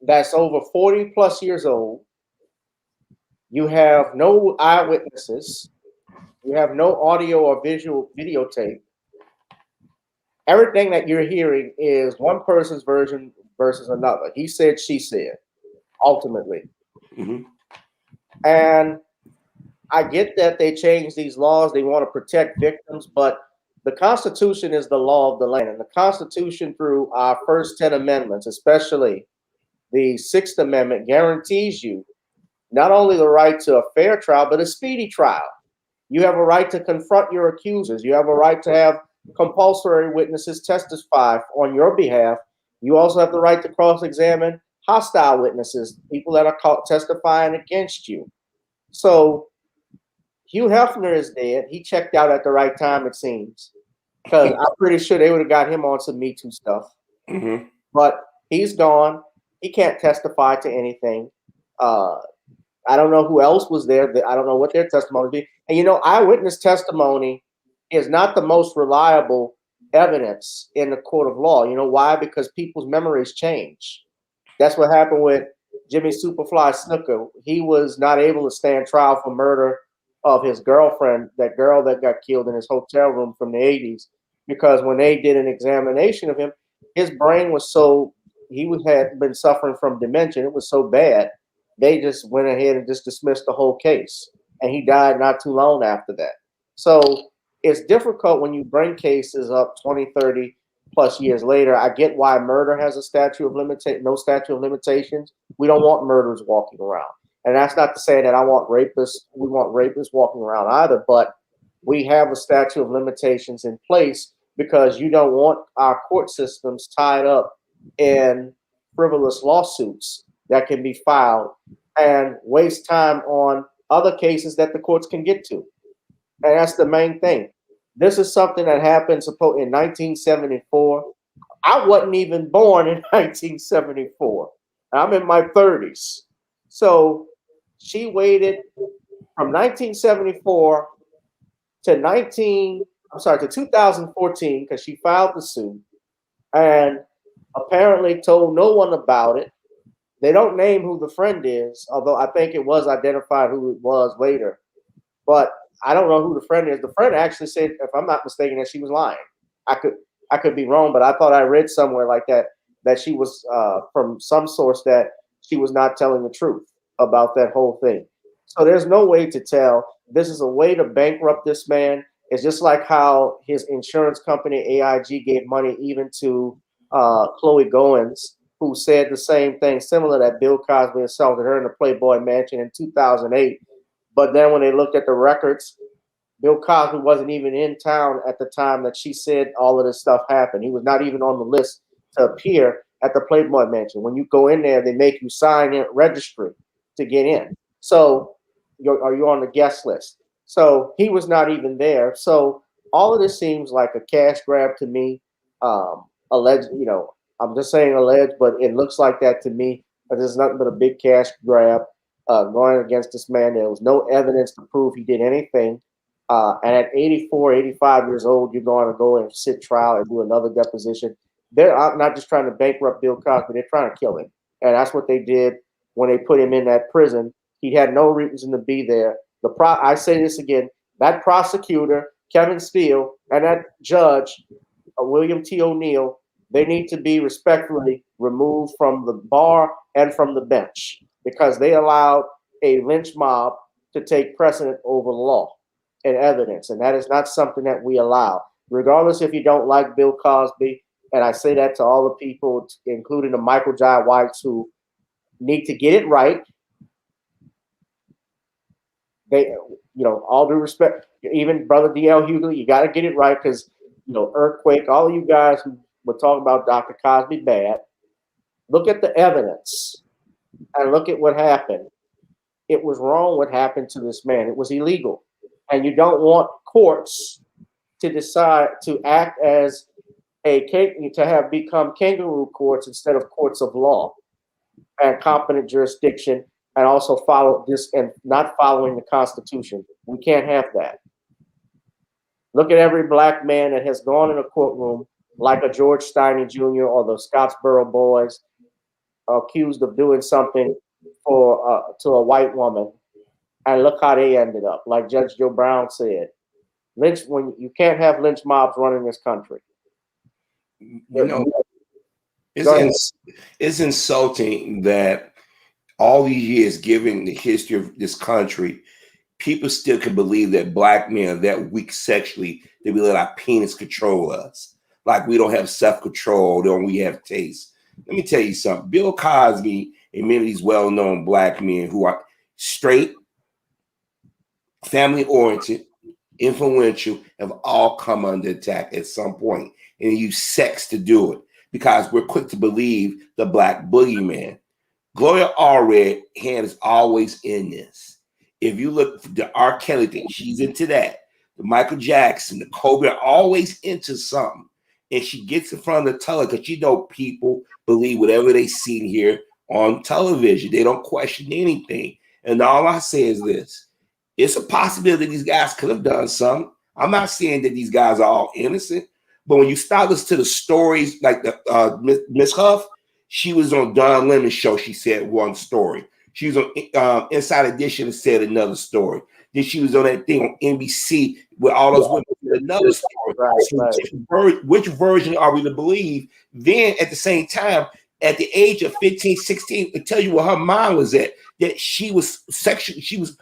that's over 40 plus years old? You have no eyewitnesses. You have no audio or visual videotape. Everything that you're hearing is one person's version versus another. He said, she said, ultimately. Mhm. And I get that they changed these laws. They want to protect victims, but the Constitution is the law of the land. And the Constitution, through our first 10 amendments, especially the Sixth Amendment, guarantees you not only the right to a fair trial, but a speedy trial. You have a right to confront your accusers. You have a right to have compulsory witnesses testify on your behalf. You also have the right to cross-examine hostile witnesses, people that are testifying against you. So Hugh Hefner is dead. He checked out at the right time, it seems, because I'm pretty sure they would have got him on some Me Too stuff. Mhm. But he's gone. He can't testify to anything. I don't know who else was there. I don't know what their testimony would be. And you know, eyewitness testimony is not the most reliable evidence in the court of law. You know why? Because people's memories change. That's what happened with Jimmy Superfly Snooker. He was not able to stand trial for murder of his girlfriend, that girl that got killed in his hotel room from the 80s, because when they did an examination of him, his brain was so, had been suffering from dementia. It was so bad, they just went ahead and just dismissed the whole case. And he died not too long after that. So it's difficult when you bring cases up 20, 30 plus years later. I get why murder has a no statute of limitations. We don't want murderers walking around. And that's not to say that we want rapists walking around either, but we have a statute of limitations in place because you don't want our court systems tied up in frivolous lawsuits that can be filed and waste time on other cases that the courts can get to. And that's the main thing. This is something that happened in 1974. I wasn't even born in 1974. I'm in my 30s. So she waited from 1974 to 2014, because she filed the suit and apparently told no one about it. They don't name who the friend is, although I think it was identified who it was later. But I don't know who the friend is. The friend actually said, if I'm not mistaken, that she was lying. I could be wrong, but I thought I read somewhere like that she was from some source that she was not telling the truth about that whole thing. So there's no way to tell. This is a way to bankrupt this man. It's just like how his insurance company, AIG, gave money even to Chloe Goins, who said the same thing, similar, that Bill Cosby assaulted her in the Playboy Mansion in 2008. But then when they looked at the records, Bill Cosby wasn't even in town at the time that she said all of this stuff happened. He was not even on the list to appear at the Playboy Mansion. When you go in there, they make you sign in registry to get in. So are you on the guest list? So he was not even there. So all of this seems like a cash grab to me. Alleged, I'm just saying alleged, but it looks like that to me. But there's nothing but a big cash grab going against this man. There was no evidence to prove he did anything. And at 84, 85 years old, you're going to go and sit trial and do another deposition. They're not just trying to bankrupt Bill Cosby, they're trying to kill him. And that's what they did when they put him in that prison. He had no reason to be there. I say this again, that prosecutor, Kevin Steele, and that judge, William T. O'Neill, they need to be respectfully removed from the bar and from the bench, because they allowed a lynch mob to take precedent over the law and evidence. And that is not something that we allow, regardless if you don't like Bill Cosby. And I say that to all the people, including the Michael Jai Whites, who need to get it right. They, all due respect, even Brother D.L. Hughley, you got to get it right, because, Earthquake, all of you guys who were talking about Dr. Cosby bad, look at the evidence and look at what happened. It was wrong what happened to this man. It was illegal. And you don't want courts to decide to act as to have become kangaroo courts instead of courts of law and competent jurisdiction, and also follow this and not following the Constitution. We can't have that. Look at every black man that has gone in a courtroom, like a George Steiny Jr. or the Scottsboro Boys, accused of doing something to a white woman, and look how they ended up. Like Judge Joe Brown said, when you can't have lynch mobs running this country. You know, Go ahead. it's insulting that all these years, given the history of this country, people still can believe that black men are that weak sexually that we let our penis control us. Like we don't have self-control, don't we have taste. Let me tell you something. Bill Cosby and many of these well-known black men who are straight, family-oriented, influential, have all come under attack at some point and use sex to do it because we're quick to believe the black boogeyman. Gloria Allred hand is always in this. If you look for the R. Kelly thing, she's into that. The Michael Jackson, the Kobe are always into something. And she gets in front of the television because you know people believe whatever they see here on television. They don't question anything. And all I say is this. It's a possibility these guys could have done something. I'm not saying that these guys are all innocent. But when you start listening to the stories, like the Miss Huth, she was on Don Lemon's show. She said one story. She was on Inside Edition and said another story. Then she was on that thing on NBC with all those women with another story. Which version are we to believe? Then at the same time, at the age of 15, 16, to tell you where her mind was at, that she was sexual. She was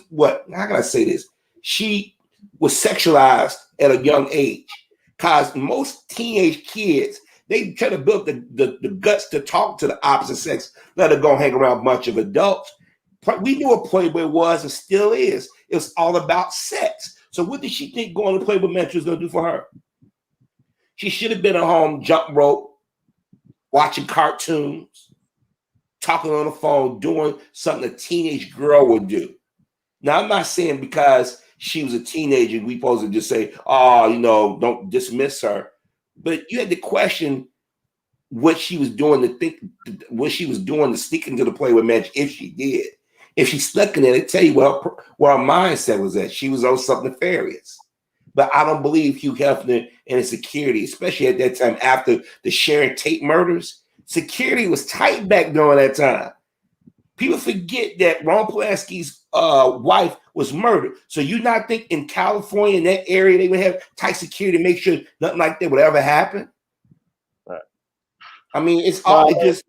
what? How can I say this? She was sexualized at a young age. Because most teenage kids, they try to build the guts to talk to the opposite sex, let her go hang around a bunch of adults. We knew what Playboy was and still is. It was all about sex. So what did she think going to Playboy Mansion was going to do for her? She should have been at home, jump rope, watching cartoons, talking on the phone, doing something a teenage girl would do. Now, I'm not saying because she was a teenager, we supposed to just say, oh, you know, don't dismiss her. But you had to question what she was doing to sneak into the Playboy Mansion if she did. If she stuck in there, they tell you where her mindset was at. She was on something nefarious. But I don't believe Hugh Hefner and his security, especially at that time after the Sharon Tate murders, security was tight back during that time. People forget that Ron Polanski's wife was murdered. So you not think in California, in that area, they would have tight security to make sure nothing like that would ever happen? Right. I mean, it's all it just.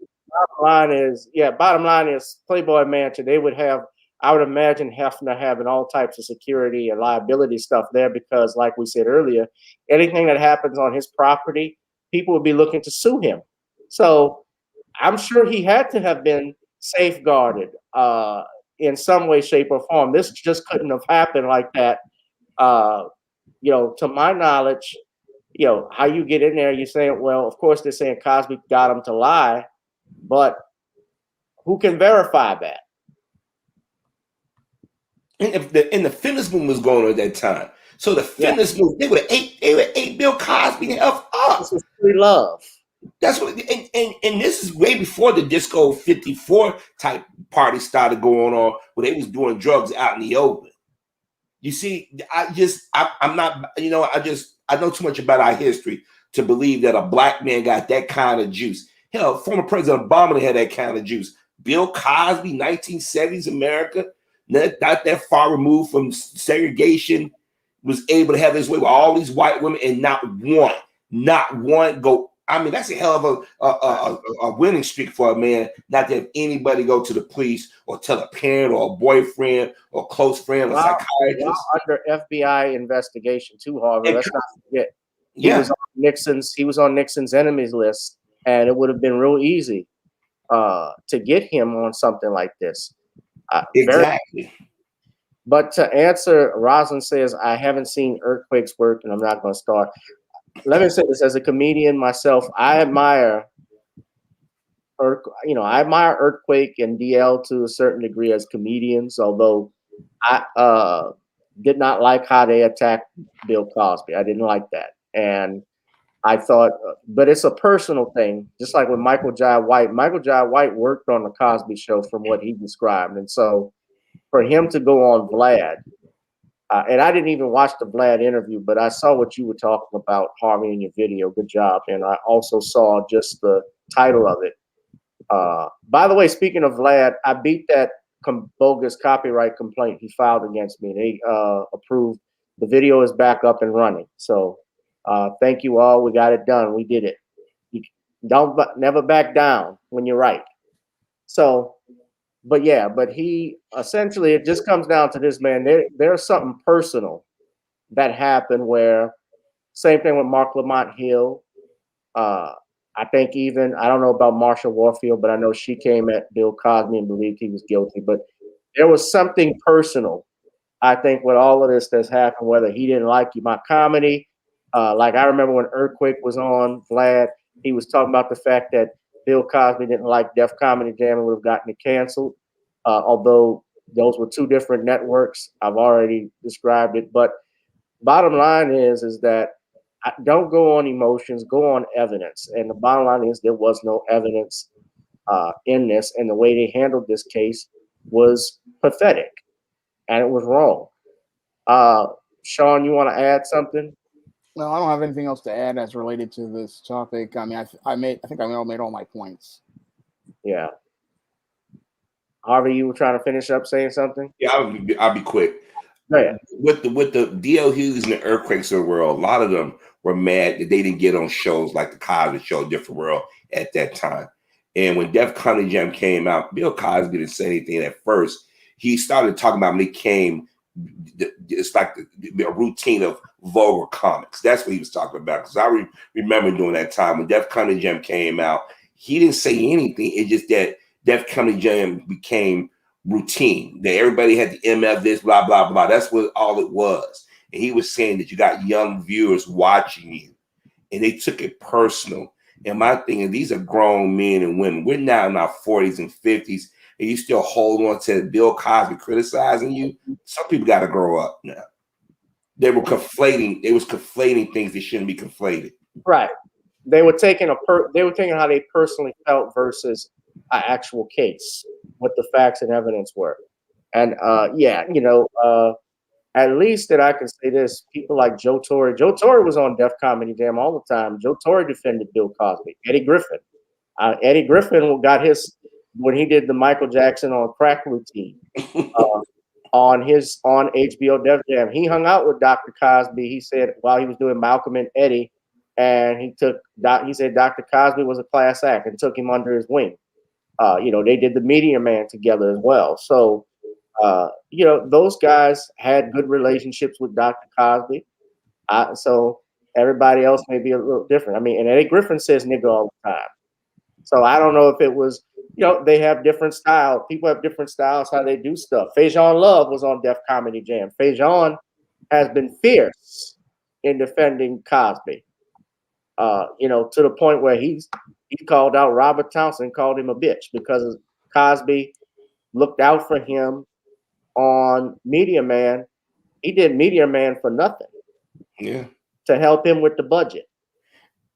Bottom line is Playboy Mansion. They would have, I would imagine, Hefner having all types of security and liability stuff there because, like we said earlier, anything that happens on his property, people would be looking to sue him. So I'm sure he had to have been safeguarded in some way, shape, or form. This just couldn't have happened like that. To my knowledge, how you get in there, you're saying, well, of course they're saying Cosby got him to lie, but who can verify that? And the feminist movement was going on at that time. So the feminist movement, they would have ate Bill Cosby and up. This was free love. That's what, and this is way before the Disco 54 type party started going on, where they was doing drugs out in the open. You see, I'm not, I know too much about our history to believe that a black man got that kind of juice. Hell, former President Obama had that kind of juice. Bill Cosby, 1970s America, not that far removed from segregation, was able to have his way with all these white women and not one go. I mean, that's a hell of a winning streak for a man, not to have anybody go to the police or tell a parent or a boyfriend or close friend or psychiatrist. Under FBI investigation too, Harvey. Let's not forget. He was on Nixon's enemies list, and it would have been real easy to get him on something like this. Exactly. But to answer, Rosalind says, I haven't seen Earthquake's work, and I'm not going to start. Let me say this as a comedian myself. I admire Earthquake and DL to a certain degree as comedians, although I did not like how they attacked Bill Cosby. I didn't like that. And I thought, but it's a personal thing, just like with Michael Jai White. Michael Jai White worked on the Cosby Show from what he described. And so for him to go on Vlad, and I didn't even watch the Vlad interview, but I saw what you were talking about, Harvey, in your video. Good job. And I also saw just the title of it. By the way, speaking of Vlad, I beat that bogus copyright complaint he filed against me. They approved The video is back up and running. So thank you all. We got it done. We did it. You never back down when you're right. So, but he essentially, it just comes down to this, man. There's something personal that happened where, same thing with Mark Lamont Hill. I think even, I don't know about Marsha Warfield, but I know she came at Bill Cosby and believed he was guilty. But there was something personal, I think, with all of this that's happened, whether he didn't like my comedy. Like I remember when Earthquake was on, Vlad, he was talking about the fact that Bill Cosby didn't like Def Comedy Jam and would have gotten it canceled. Although those were two different networks. I've already described it. But bottom line is that don't go on emotions, go on evidence. And the bottom line is there was no evidence in this, and the way they handled this case was pathetic, and it was wrong. Shawn, you want to add something? No, I don't have anything else to add as related to this topic. I mean, I think I made all my points. Yeah. Harvey, you were trying to finish up saying something? Yeah, I'll be quick. Yeah. With the D.L. Hughes and the Earthquakes of the world, a lot of them were mad that they didn't get on shows like the Cosby Show, Different World at that time. And when Def Comedy Jam came out, Bill Cosby didn't say anything at first. He started talking about when it came, it's like a routine of vulgar comics. That's what he was talking about. Because I remember during that time when Def Comedy Jam came out, he didn't say anything. It's just that Def Comedy Jam became routine, that everybody had to MF this, blah, blah, blah. That's what all it was. And he was saying that you got young viewers watching you, and they took it personal. And my thing is, these are grown men and women. We're now in our 40s and 50s, and you still hold on to Bill Cosby criticizing you. Some people got to grow up now. They were conflating things that shouldn't be conflated. Right. They were taking how they personally felt versus an actual case, what the facts and evidence were. And at least that I can say this, people like Joe Torre. Joe Torre was on Def Comedy Jam all the time. Joe Torre defended Bill Cosby. Eddie Griffin got his when he did the Michael Jackson on crack routine on HBO Def Jam. He hung out with Dr. Cosby. He said while he was doing Malcolm and Eddie, and he said Dr. Cosby was a class act and took him under his wing. They did the Media Man together as well. So, those guys had good relationships with Dr. Cosby. So everybody else may be a little different. I mean, and Eddie Griffin says nigga all the time. So I don't know if it was, they have different styles. People have different styles how they do stuff. Faison Love was on Def Comedy Jam. Faison has been fierce in defending Cosby. To the point where he called out Robert Townsend, called him a bitch because Cosby looked out for him on Media Man. He did Media Man for nothing. Yeah. To help him with the budget.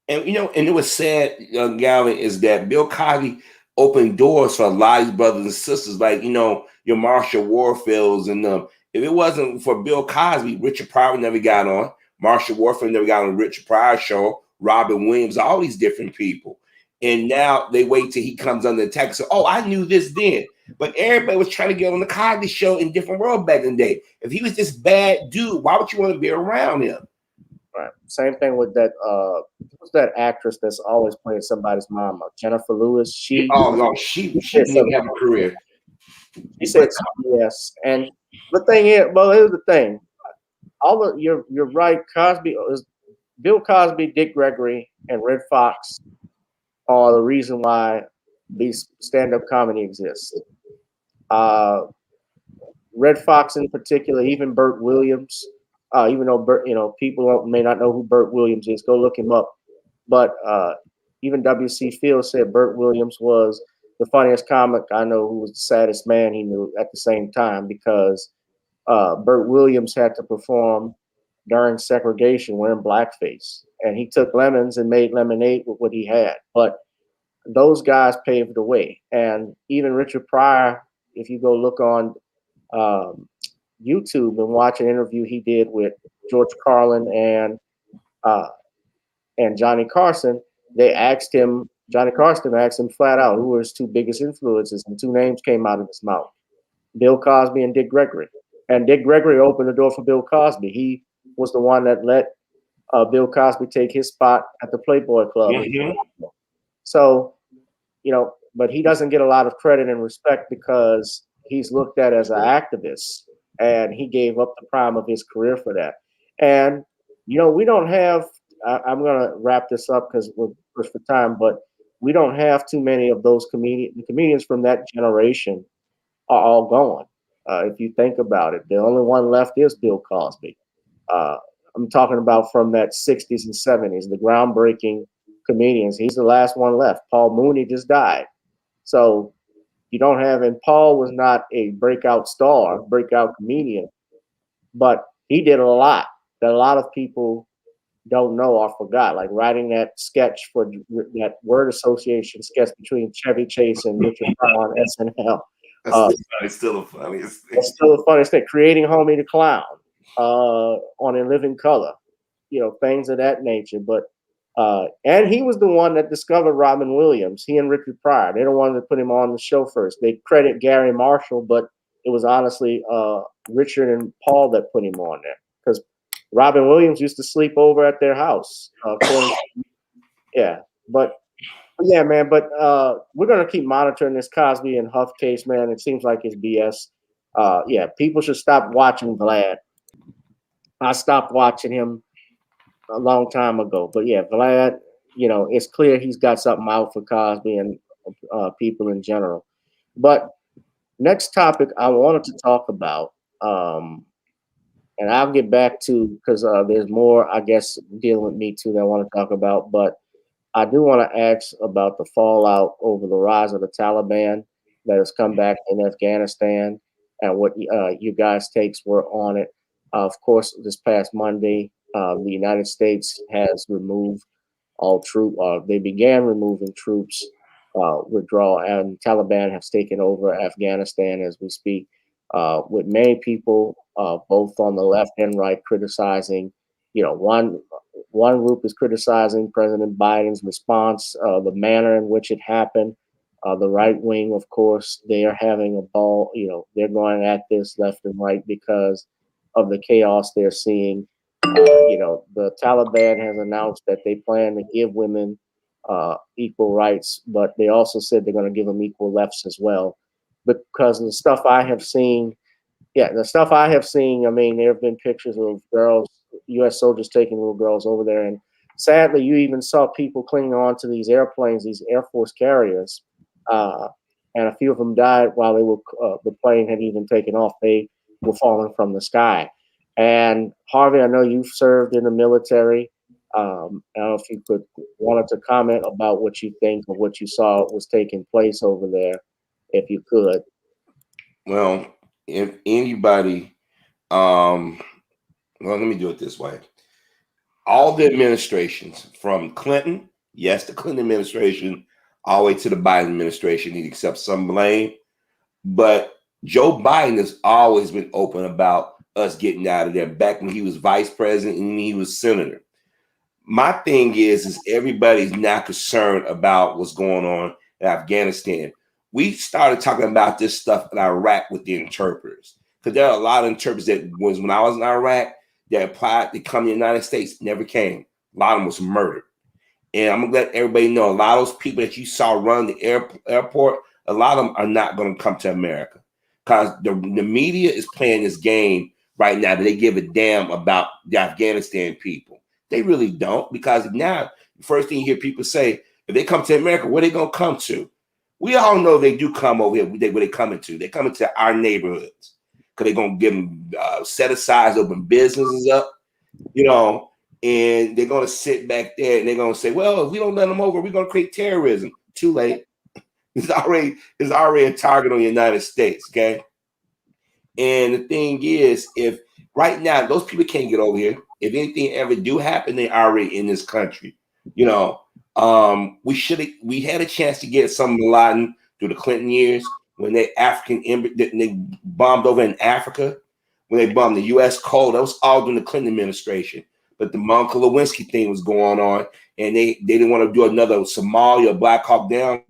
And and it was sad, Gavin, is that Bill Cosby opened doors for a lot of his brothers and sisters, like your Marsha Warfields and them. If it wasn't for Bill Cosby, Richard Pryor never got on. Marsha Warfield never got on the Richard Pryor show. Robin Williams, all these different people. And now they wait till he comes under attack. So, I knew this then. But everybody was trying to get on the Cosby Show in Different World back in the day. If he was this bad dude, why would you want to be around him? Right. Same thing with that. Who's that actress that's always playing somebody's mama? Jennifer Lewis. She didn't have a career. She said yes. And the thing is, here's the thing. You're right. Bill Cosby, Dick Gregory, and Red Fox are the reason why these stand-up comedy exists. Red Fox in particular, even Burt Williams. Even though people may not know who Burt Williams is, go look him up. But even W.C. Fields said Burt Williams was the funniest comic I know who was the saddest man he knew at the same time, because Burt Williams had to perform during segregation wearing blackface, and he took lemons and made lemonade with what he had. But those guys paved the way. And even Richard Pryor, if you go look on YouTube and watch an interview he did with George Carlin and Johnny Carson, Johnny Carson asked him flat out who were his two biggest influences, and two names came out of his mouth: Bill Cosby and Dick Gregory. And Dick Gregory opened the door for Bill Cosby. He was the one that let Bill Cosby take his spot at the Playboy Club. Mm-hmm. So, but he doesn't get a lot of credit and respect because he's looked at as an activist, and he gave up the prime of his career for that. And, we don't have, I'm going to wrap this up because we're pushed for time, but we don't have too many of those comedians from that generation are all gone. If you think about it, the only one left is Bill Cosby. I'm talking about from that 60s and 70s, the groundbreaking comedians. He's the last one left. Paul Mooney just died. So you don't have, and Paul was not a breakout star, breakout comedian, but he did a lot that a lot of people don't know or forgot, like writing that sketch for that word association sketch between Chevy Chase and Richard Pryor on SNL. It's still the funniest thing. It's still the funniest thing. Creating Homie the Clown on In Living Color, things of that nature. But and he was the one that discovered Robin Williams. He and Richard Pryor. They're the ones that put him on the show first. They credit Gary Marshall, but it was honestly Richard and Paul that put him on there because Robin Williams used to sleep over at their house. Yeah, but man. But we're gonna keep monitoring this Cosby and Huth case, man. It seems like it's BS. People should stop watching Vlad. I stopped watching him a long time ago. But yeah, Vlad, it's clear he's got something out for Cosby and people in general. But next topic I wanted to talk about, and I'll get back to because there's more, I guess, dealing with Me Too that I want to talk about. But I do want to ask about the fallout over the rise of the Taliban that has come back in Afghanistan and what you guys' takes were on it. Of course, this past Monday, the United States has removed all troops. They began removing troops withdrawal, and Taliban has taken over Afghanistan as we speak, with many people, both on the left and right, criticizing. One group is criticizing President Biden's response, the manner in which it happened. The right wing, of course, they are having a ball. They're going at this left and right because of the chaos they're seeing. The Taliban has announced that they plan to give women equal rights, but they also said they're going to give them equal lefts as well. Because of the stuff I have seen, I mean, there have been pictures of girls, U.S. soldiers taking little girls over there. And sadly, you even saw people clinging on to these airplanes, these Air Force carriers. And a few of them died while they were, the plane had even taken off. They were falling from the sky. And Harvey, I know you've served in the military. I don't know if you wanted to comment about what you think of what you saw was taking place over there, if you could. Well, if anybody, well, let me do it this way. All the administrations from Clinton, yes, the Clinton administration, all the way to the Biden administration, he accepts some blame. But Joe Biden has always been open about us getting out of there back when he was vice president and he was senator. My thing is everybody's now concerned about what's going on in Afghanistan. We started talking about this stuff in Iraq with the interpreters, because there are a lot of interpreters that was when I was in Iraq that applied to come to the United States, never came. A lot of them was murdered. And I'm gonna let everybody know a lot of those people that you saw run the airport, a lot of them are not going to come to America because the media is playing this game right now that they give a damn about the Afghanistan people. They really don't, because now the first thing you hear people say, if they come to America, where they going to come to? We all know they do come over here. Where they coming to? They coming to our neighborhoods because they're going to give them set aside, open businesses up, and they're going to sit back there and they're going to say, well, if we don't let them over, we're going to create terrorism. Too late. It's already a target on the United States, okay? And the thing is, if right now those people can't get over here, if anything ever do happen, they're already in this country. We had a chance to get some Bin Laden through the Clinton years when they bombed over in Africa, when they bombed the U.S. Cole. That was all during the Clinton administration. But the Monica Lewinsky thing was going on, and they didn't want to do another Somalia Black Hawk Down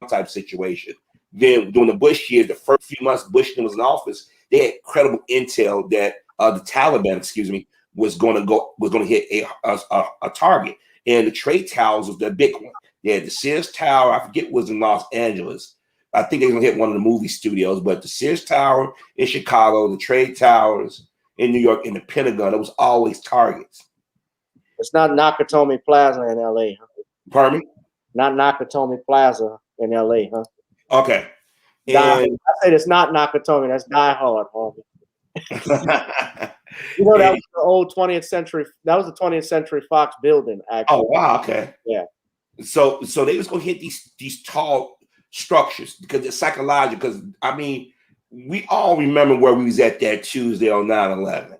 type situation. Then during the Bush years, the first few months Bush was in office, they had credible intel that the Taliban, excuse me, was going to hit a target. And the trade towers was the big one. They had the Sears Tower. I forget what was in Los Angeles. I think they were going to hit one of the movie studios, but the Sears Tower in Chicago, the trade towers in New York, and the Pentagon, it was always targets. It's not Nakatomi Plaza in LA, huh? Pardon me? Not Nakatomi Plaza in LA, huh? Okay. I And said it's not Nakatomi. That's Die Hard, Harvey. You know, that was the old 20th century. That was the 20th Century Fox building, actually. oh wow, okay. Yeah. So they was gonna hit these tall structures because it's psychological. Because I mean, we all remember where we was at that Tuesday on 9/11.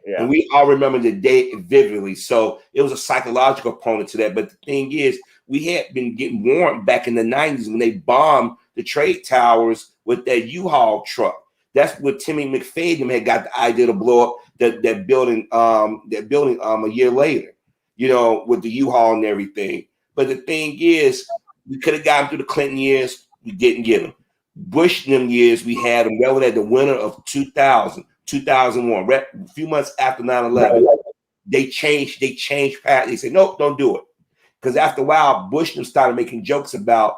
Yeah. And we all remember the day vividly. So it was a psychological component to that. But the thing is, we had been getting warned back in the 90s when they bombed the trade towers with that U-Haul truck. That's what Timmy McFadden had got the idea to blow up that building a year later, you know, with the U-Haul and everything. But the thing is, we could have gotten through the Clinton years. We didn't get them. Bush in them years, we had them well at the winter of 2000. 2001, a few months after 9/11, they changed path. They said, nope, don't do it. Because after a while, Bush started making jokes about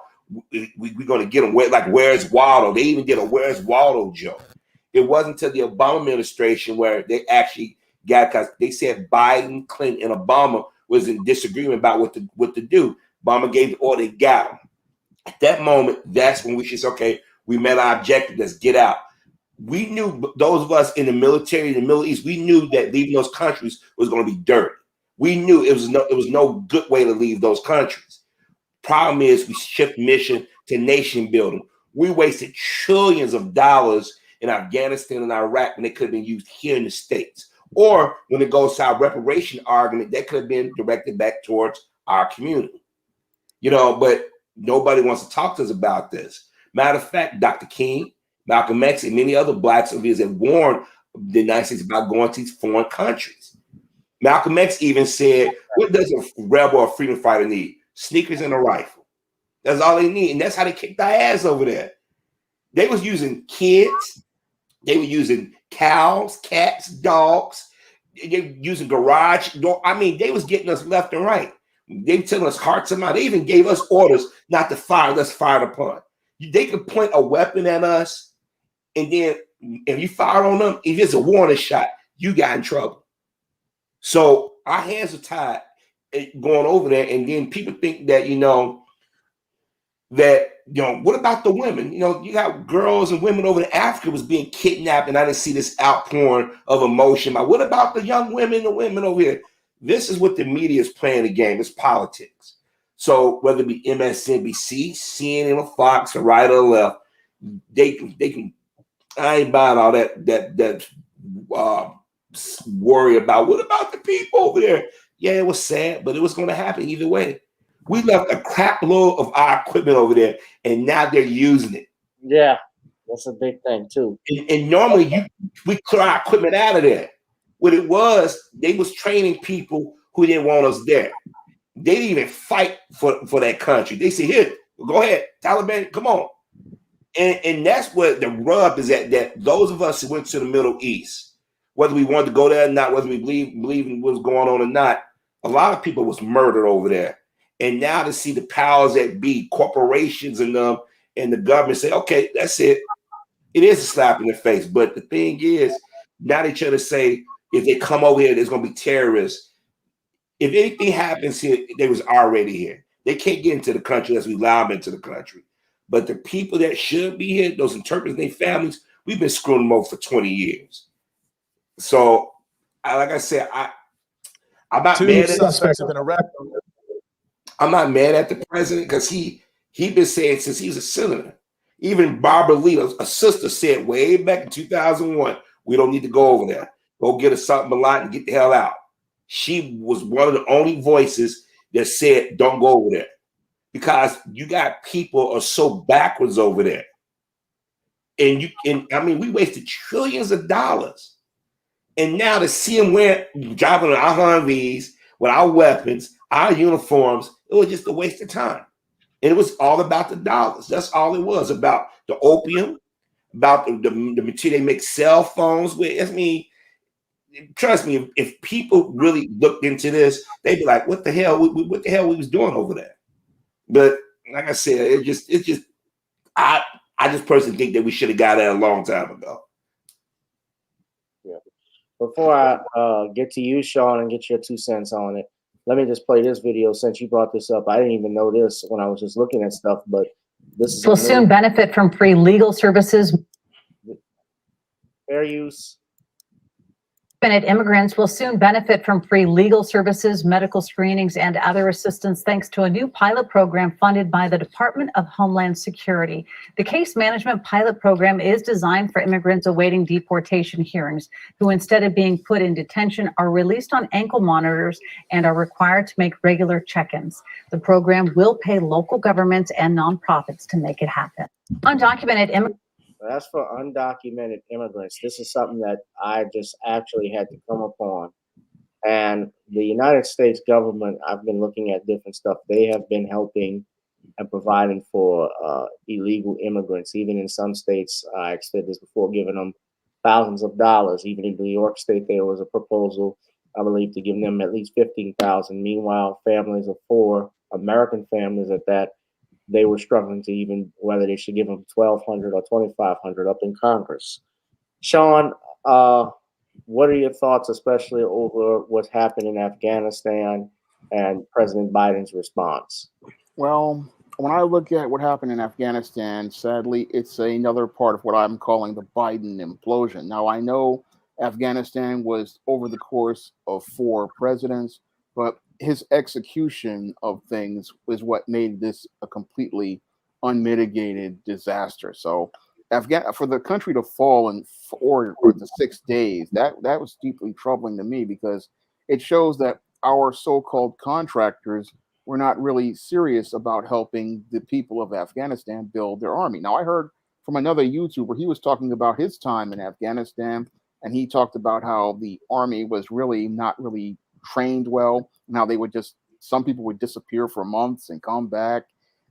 we're going to get them. Like, where's Waldo? They even did a where's Waldo joke. It wasn't until the Obama administration where they actually got, because they said Biden, Clinton, and Obama was in disagreement about what to do. Obama gave the order, they got them. At that moment, that's when we should say, okay, we met our objective, let's get out. We knew, those of us in the military, in the Middle East, we knew that leaving those countries was going to be dirty. We knew it was no good way to leave those countries. Problem is, we shift mission to nation building. We wasted trillions of dollars in Afghanistan and Iraq when they could have been used here in the States. Or when it goes to our reparation argument, that could have been directed back towards our community. You know, but nobody wants to talk to us about this. Matter of fact, Dr. King, Malcolm X, and many other blacks of his have warned the United States about going to these foreign countries. Malcolm X even said, what does a rebel or freedom fighter need? Sneakers and a rifle. That's all they need. And that's how they kicked our ass over there. They was using kids. They were using cows, cats, dogs. They were using garage door. I mean, they was getting us left and right. They were telling us hearts and minds. They even gave us orders not to fire. Let's fire upon. They could point a weapon at us, and then if you fire on them, if it's a warning shot, you got in trouble. So our hands are tied going over there, and then people think that, what about the women? You got girls and women over in Africa was being kidnapped, and I didn't see this outpouring of emotion. But what about the young women, the women over here? This is what the media is playing the game. It's politics. So whether it be MSNBC, CNN, or Fox, or right or left, they can. I ain't buying all that worry about what about the people over there. Yeah, it was sad, but it was going to happen either way. We left a crap load of our equipment over there, and now they're using it. Yeah, that's a big thing too. And normally we clear our equipment out of there. What it was, they was training people who didn't want us there. They didn't even fight for that country. They said, here, go ahead, Taliban, come on. And that's what the rub is at, that those of us who went to the Middle East, whether we wanted to go there or not, whether we believe in what's going on or not, a lot of people was murdered over there. And now to see the powers that be, corporations and the government say, okay, that's it. It is a slap in the face. But the thing is, now they try to say, if they come over here, there's going to be terrorists. If anything happens here, they was already here. They can't get into the country unless we allow them into the country. But the people that should be here, those interpreters and their families, we've been screwing them over for 20 years. So, like I said, I'm not mad at suspects have been arrested. I'm not mad at the president because he been saying since he was a senator. Even Barbara Lee, a sister, said way back in 2001, we don't need to go over there. Go get us something a lot and get the hell out. She was one of the only voices that said, don't go over there. Because you got people are so backwards over there. And we wasted trillions of dollars. And now to see them driving our Harveys with our weapons, our uniforms, it was just a waste of time. And it was all about the dollars. That's all it was, about the opium, about the material they make cell phones with. I mean, trust me, if people really looked into this, they'd be like, "What the hell? What the hell we was doing over there?" But like I said, I just personally think that we should have got that a long time ago. Yeah. Before I get to you, Shawn, and get your 2 cents on it, let me just play this video since you brought this up. I didn't even know this when I was just looking at stuff, but this is will soon benefit from free legal services. fair use. Immigrants will soon benefit from free legal services, medical screenings, and other assistance thanks to a new pilot program funded by the Department of Homeland Security. The case management pilot program is designed for immigrants awaiting deportation hearings who, instead of being put in detention, are released on ankle monitors and are required to make regular check-ins. The program will pay local governments and nonprofits to make it happen. Undocumented immigrants. That's for undocumented immigrants. This is something that I just actually had to come upon. And the United States government, I've been looking at different stuff. They have been helping and providing for illegal immigrants. Even in some states, I've said this before, giving them thousands of dollars. Even in New York State, there was a proposal, I believe, to give them at least $15,000. Meanwhile, families of 4, American families at that, they were struggling to even whether they should give them $1,200 or $2,500 up in Congress. Shawn, what are your thoughts, especially over what's happened in Afghanistan and President Biden's response? Well, when I look at what happened in Afghanistan, sadly, it's another part of what I'm calling the Biden implosion. Now, I know Afghanistan was over the course of 4 presidents, but his execution of things is what made this a completely unmitigated disaster. So for the country to fall in 4 or 6 days, that was deeply troubling to me, because it shows that our so-called contractors were not really serious about helping the people of Afghanistan build their army. Now, I heard from another YouTuber, he was talking about his time in Afghanistan, and he talked about how the army was really not really trained well, and how they would some people would disappear for months and come back.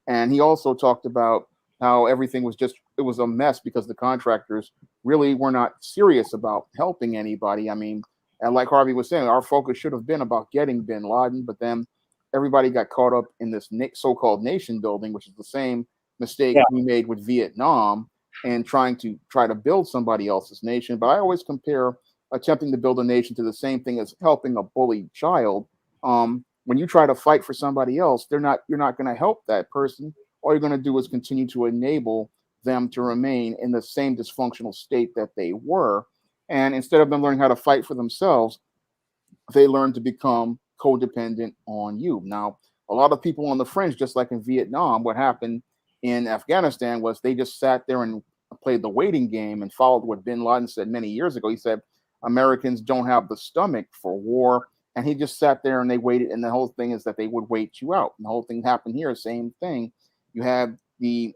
And he also talked about how everything was it was a mess because the contractors really were not serious about helping anybody. I mean, and like Harvey was saying, our focus should have been about getting bin Laden, but then everybody got caught up in this so-called nation building, which is the same mistake we made with Vietnam and trying to build somebody else's nation. But I always compare attempting to build a nation to the same thing as helping a bullied child. When you try to fight for somebody else, you're not going to help that person. All you're going to do is continue to enable them to remain in the same dysfunctional state that they were. And instead of them learning how to fight for themselves, they learn to become codependent on you. Now, a lot of people on the fringe, just like in Vietnam, what happened in Afghanistan was they just sat there and played the waiting game and followed what bin Laden said many years ago. He said, Americans don't have the stomach for war. And he just sat there and they waited. And the whole thing is that they would wait you out. And the whole thing happened here, same thing. You have the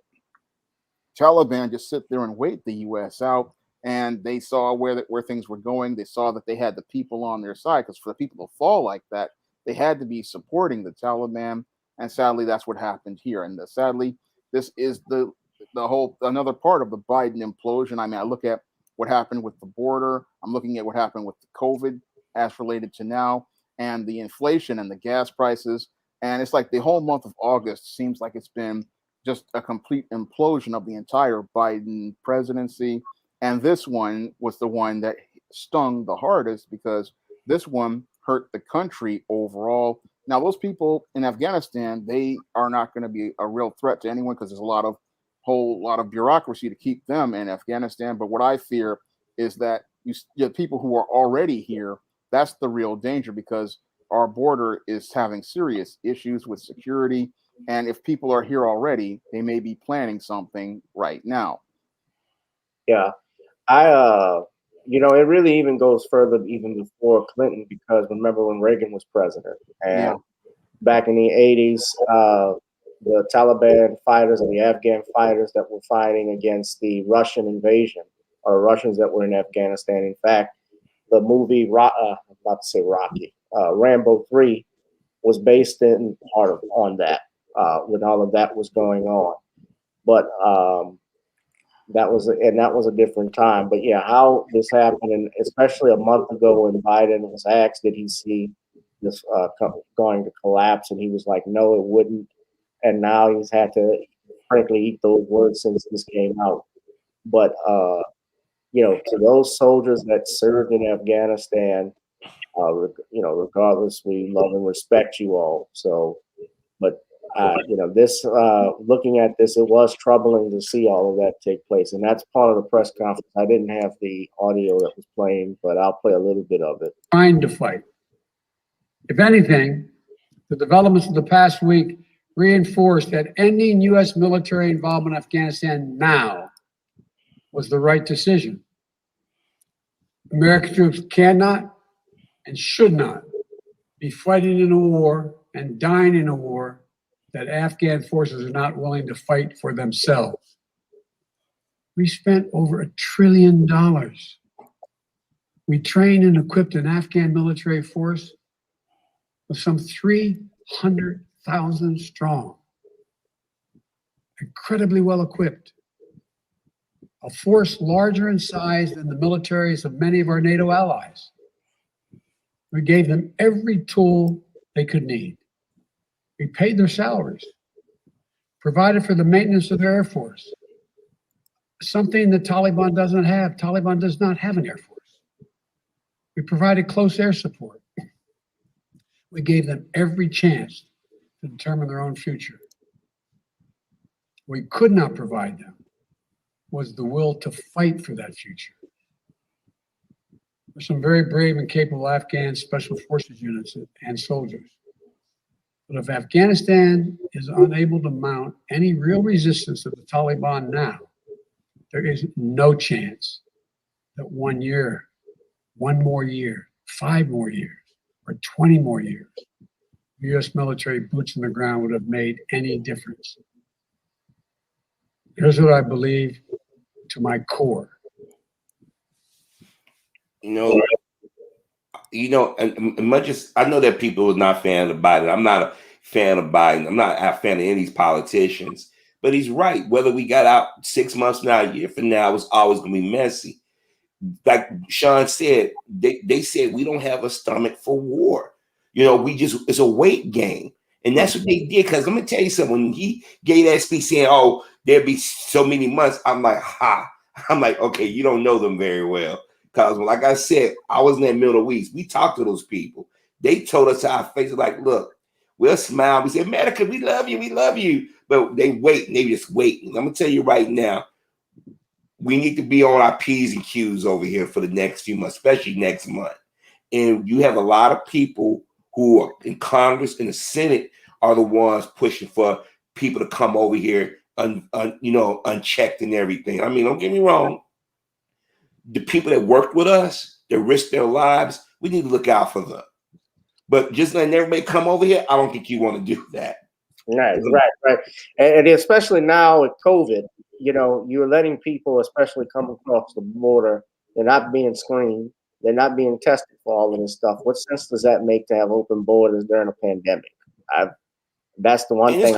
Taliban just sit there and wait the U.S. out. And they saw where things were going. They saw that they had the people on their side, because for the people to fall like that, they had to be supporting the Taliban. And sadly, that's what happened here. And sadly, this is the whole another part of the Biden implosion. I mean, I look at what happened with the border. I'm looking at what happened with the COVID as related to now, and the inflation and the gas prices. And it's like the whole month of August seems like it's been just a complete implosion of the entire Biden presidency. And this one was the one that stung the hardest, because this one hurt the country overall. Now, those people in Afghanistan, they are not going to be a real threat to anyone, because there's a whole lot of bureaucracy to keep them in Afghanistan. But what I fear is that you people who are already here, that's the real danger, because our border is having serious issues with security. And if people are here already, they may be planning something right now. Yeah. It really even goes further even before Clinton, because remember when Reagan was president, and back in the 80s, the Taliban fighters and the Afghan fighters that were fighting against the Russian invasion, or Russians that were in Afghanistan. In fact, the movie, I'm about to say Rocky, Rambo 3 was based in part on that, when all of that was going on. But that was a different time. But yeah, how this happened, and especially a month ago when Biden was asked, did he see this going to collapse, and he was like, no, it wouldn't. And now he's had to, frankly, eat those words since this came out. But to those soldiers that served in Afghanistan, regardless, we love and respect you all. So, but this looking at this, it was troubling to see all of that take place, and that's part of the press conference. I didn't have the audio that was playing, but I'll play a little bit of it. Trying to fight. If anything, the developments of the past week reinforced that ending U.S. military involvement in Afghanistan now was the right decision. American troops cannot and should not be fighting in a war and dying in a war that Afghan forces are not willing to fight for themselves. We spent over $1 trillion. We trained and equipped an Afghan military force with some 300,000 strong, incredibly well equipped, a force larger in size than the militaries of many of our NATO allies. We gave them every tool they could need. We paid their salaries, provided for the maintenance of their Air Force, something the Taliban doesn't have. Taliban does not have an Air Force. We provided close air support. We gave them every chance to determine their own future. We could not provide them was the will to fight for that future. There's some very brave and capable Afghan special forces units and soldiers. But if Afghanistan is unable to mount any real resistance to the Taliban now, there is no chance that 1 year, 1 more year, 5 more years, or 20 more years, U.S. military boots on the ground would have made any difference. Here's what I believe to my core. And much as I know that people are not a fan of Biden, I'm not a fan of Biden. I'm not a fan of any of these politicians. But he's right. Whether we got out 6 months from now, a year from now, it's always going to be messy. Like Shawn said, they said we don't have a stomach for war. It's a weight game. And that's what they did. Because let me tell you something. When he gave that speech saying, oh, there'll be so many months, I'm like, I'm like, okay, you don't know them very well. Because like I said, I was in that Middle East. We talked to those people. They told us to our faces, like, look, we'll smile. We said, America, we love you. We love you. But they wait. And they just wait. And I'm going to tell you right now, we need to be on our P's and Q's over here for the next few months, especially next month. And you have a lot of people who are in Congress and the Senate are the ones pushing for people to come over here, unchecked and everything. I mean, don't get me wrong. The people that worked with us, that risked their lives, we need to look out for them. But just letting everybody come over here, I don't think you want to do that. Right. And especially now with COVID, you're letting people, especially come across the border, they're not being screened, they're not being tested for all of this stuff. What sense does that make to have open borders during a pandemic? That's the one thing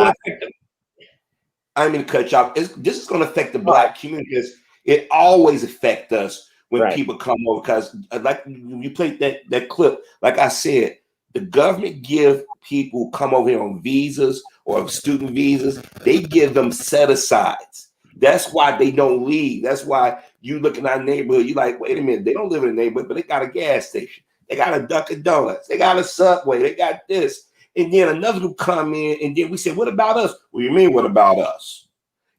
I'm going to cut you off. This is going to affect the Black community because it always affects us when people come over. Because like you played that clip, like I said, the government give people who come over here on visas or student visas, they give them set-asides. That's why they don't leave. That's why you look in our neighborhood, you're like, wait a minute, they don't live in a neighborhood, but they got a gas station. They got a Dunkin' Donuts. They got a Subway. They got this. And then another group come in, and then we say, what about us? What do you mean, what about us?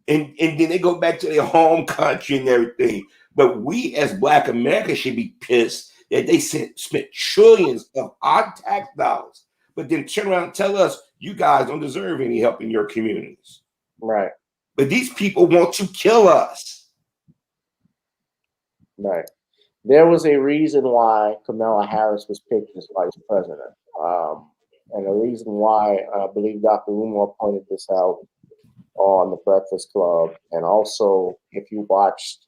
And then they go back to their home country and everything. But we as Black Americans should be pissed that they spent trillions of our tax dollars, but then turn around and tell us, you guys don't deserve any help in your communities. Right. But these people want to kill us. Right. There was a reason why Kamala Harris was picked as vice president. And the reason why, I believe Dr. Umar pointed this out on the Breakfast Club. And also, if you watched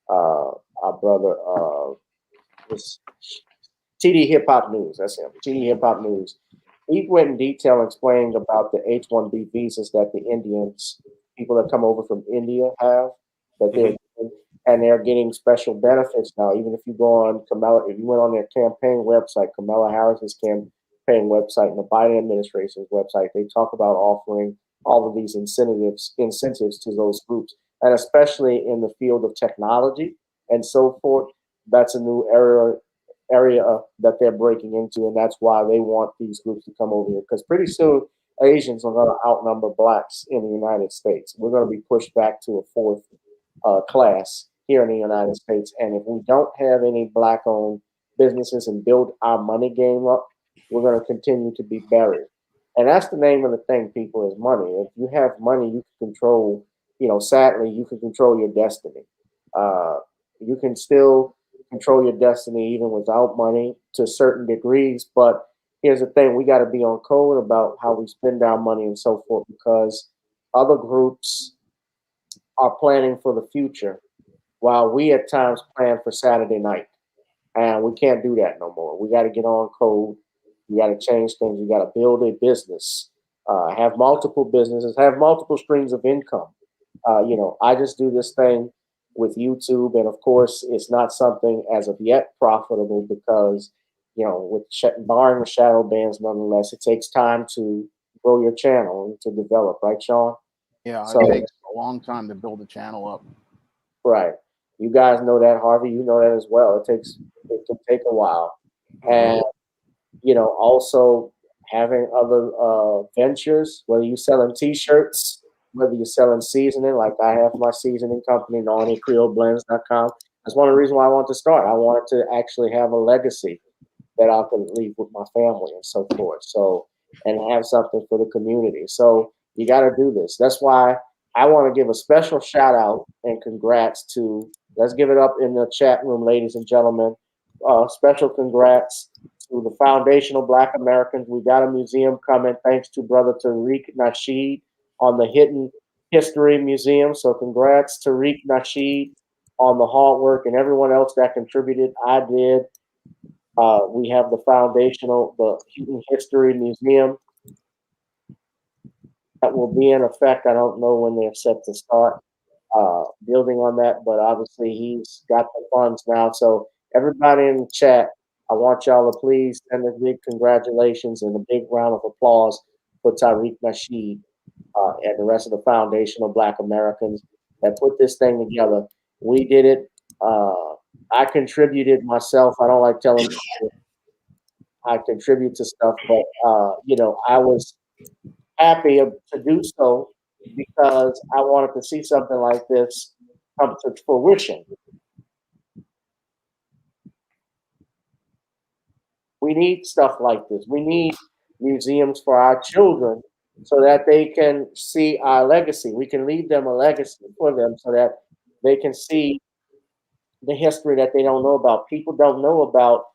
our brother, was TD Hip Hop News, that's him, TD Hip Hop News. He went in detail explaining about the H-1B visas that the Indians, people that come over from India have, that they're and they're getting special benefits now. Even if you go on if you went on their campaign website, Kamala Harris's campaign website and the Biden administration's website, they talk about offering all of these incentives to those groups, and especially in the field of technology and so forth. That's a new area that they're breaking into, and that's why they want these groups to come over here, because pretty soon Asians are going to outnumber blacks in the United States. We're going to be pushed back to a fourth class here in the United States. And if we don't have any black-owned businesses and build our money game up, we're going to continue to be buried. And that's the name of the thing, people, is money. If you have money, you can control, sadly, you can control your destiny. You can still control your destiny even without money to certain degrees. But here's the thing, we got to be on code about how we spend our money and so forth, because other groups are planning for the future while we at times plan for Saturday night. And we can't do that no more. We got to get on code. We got to change things. We got to build a business, have multiple businesses, have multiple streams of income. I just do this thing with YouTube. And of course, it's not something as of yet profitable because, barring the shadow bans, nonetheless, it takes time to grow your channel and to develop, right, Shawn? Yeah, So, it takes a long time to build a channel up. Right. You guys know that, Harvey. You know that as well. It can take a while. And, also having other ventures, whether you're selling T-shirts, whether you're selling seasoning, like I have my seasoning company, NawnyCreoleBlends.com. That's one of the reasons why I want to start. I wanted to actually have a legacy that I can leave with my family and so forth. So, and have something for the community. So you got to do this. That's why I want to give a special shout out and congrats to, let's give it up in the chat room, ladies and gentlemen. Special congrats to the Foundational Black Americans. We got a museum coming thanks to Brother Tariq Nasheed on the Hidden History Museum. So congrats Tariq Nasheed on the hard work and everyone else that contributed. I did. We have the Hidden History Museum that will be in effect. I don't know when they're set to start building on that, but obviously he's got the funds now. So everybody in the chat, I want y'all to please send a big congratulations and a big round of applause for Tariq Nasheed and the rest of the Foundational Black Americans that put this thing together. We did it. I contributed myself. I don't like telling people I contribute to stuff, but I was happy to do so because I wanted to see something like this come to fruition. We need stuff like this. We need museums for our children so that they can see our legacy. We can leave them a legacy for them so that they can see the history that they don't know about. People don't know about,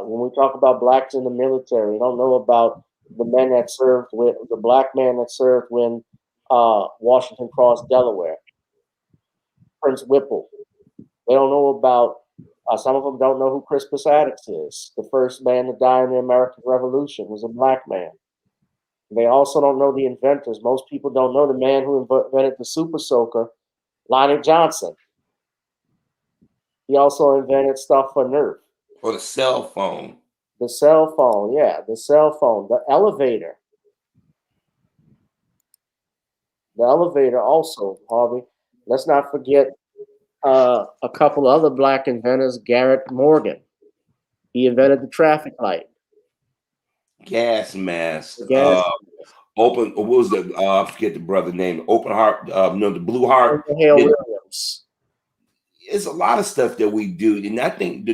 when we talk about blacks in the military, they don't know about the men that served with, the black man that served when Washington crossed Delaware, Prince Whipple. They don't know about, some of them don't know who Crispus Attucks is. The first man to die in the American Revolution was a black man. They also don't know the inventors. Most people don't know the man who invented the Super Soaker, Lonnie Johnson. He also invented stuff for Nerf. Or the cell phone. The cell phone, yeah, the cell phone, the elevator. The elevator also, Harvey. Let's not forget a couple other black inventors, Garrett Morgan. He invented the traffic light. Gas mask. Gas. What was the, I forget the brother name, Open Heart, the Blue Heart. Hale Williams. It's a lot of stuff that we do. And I think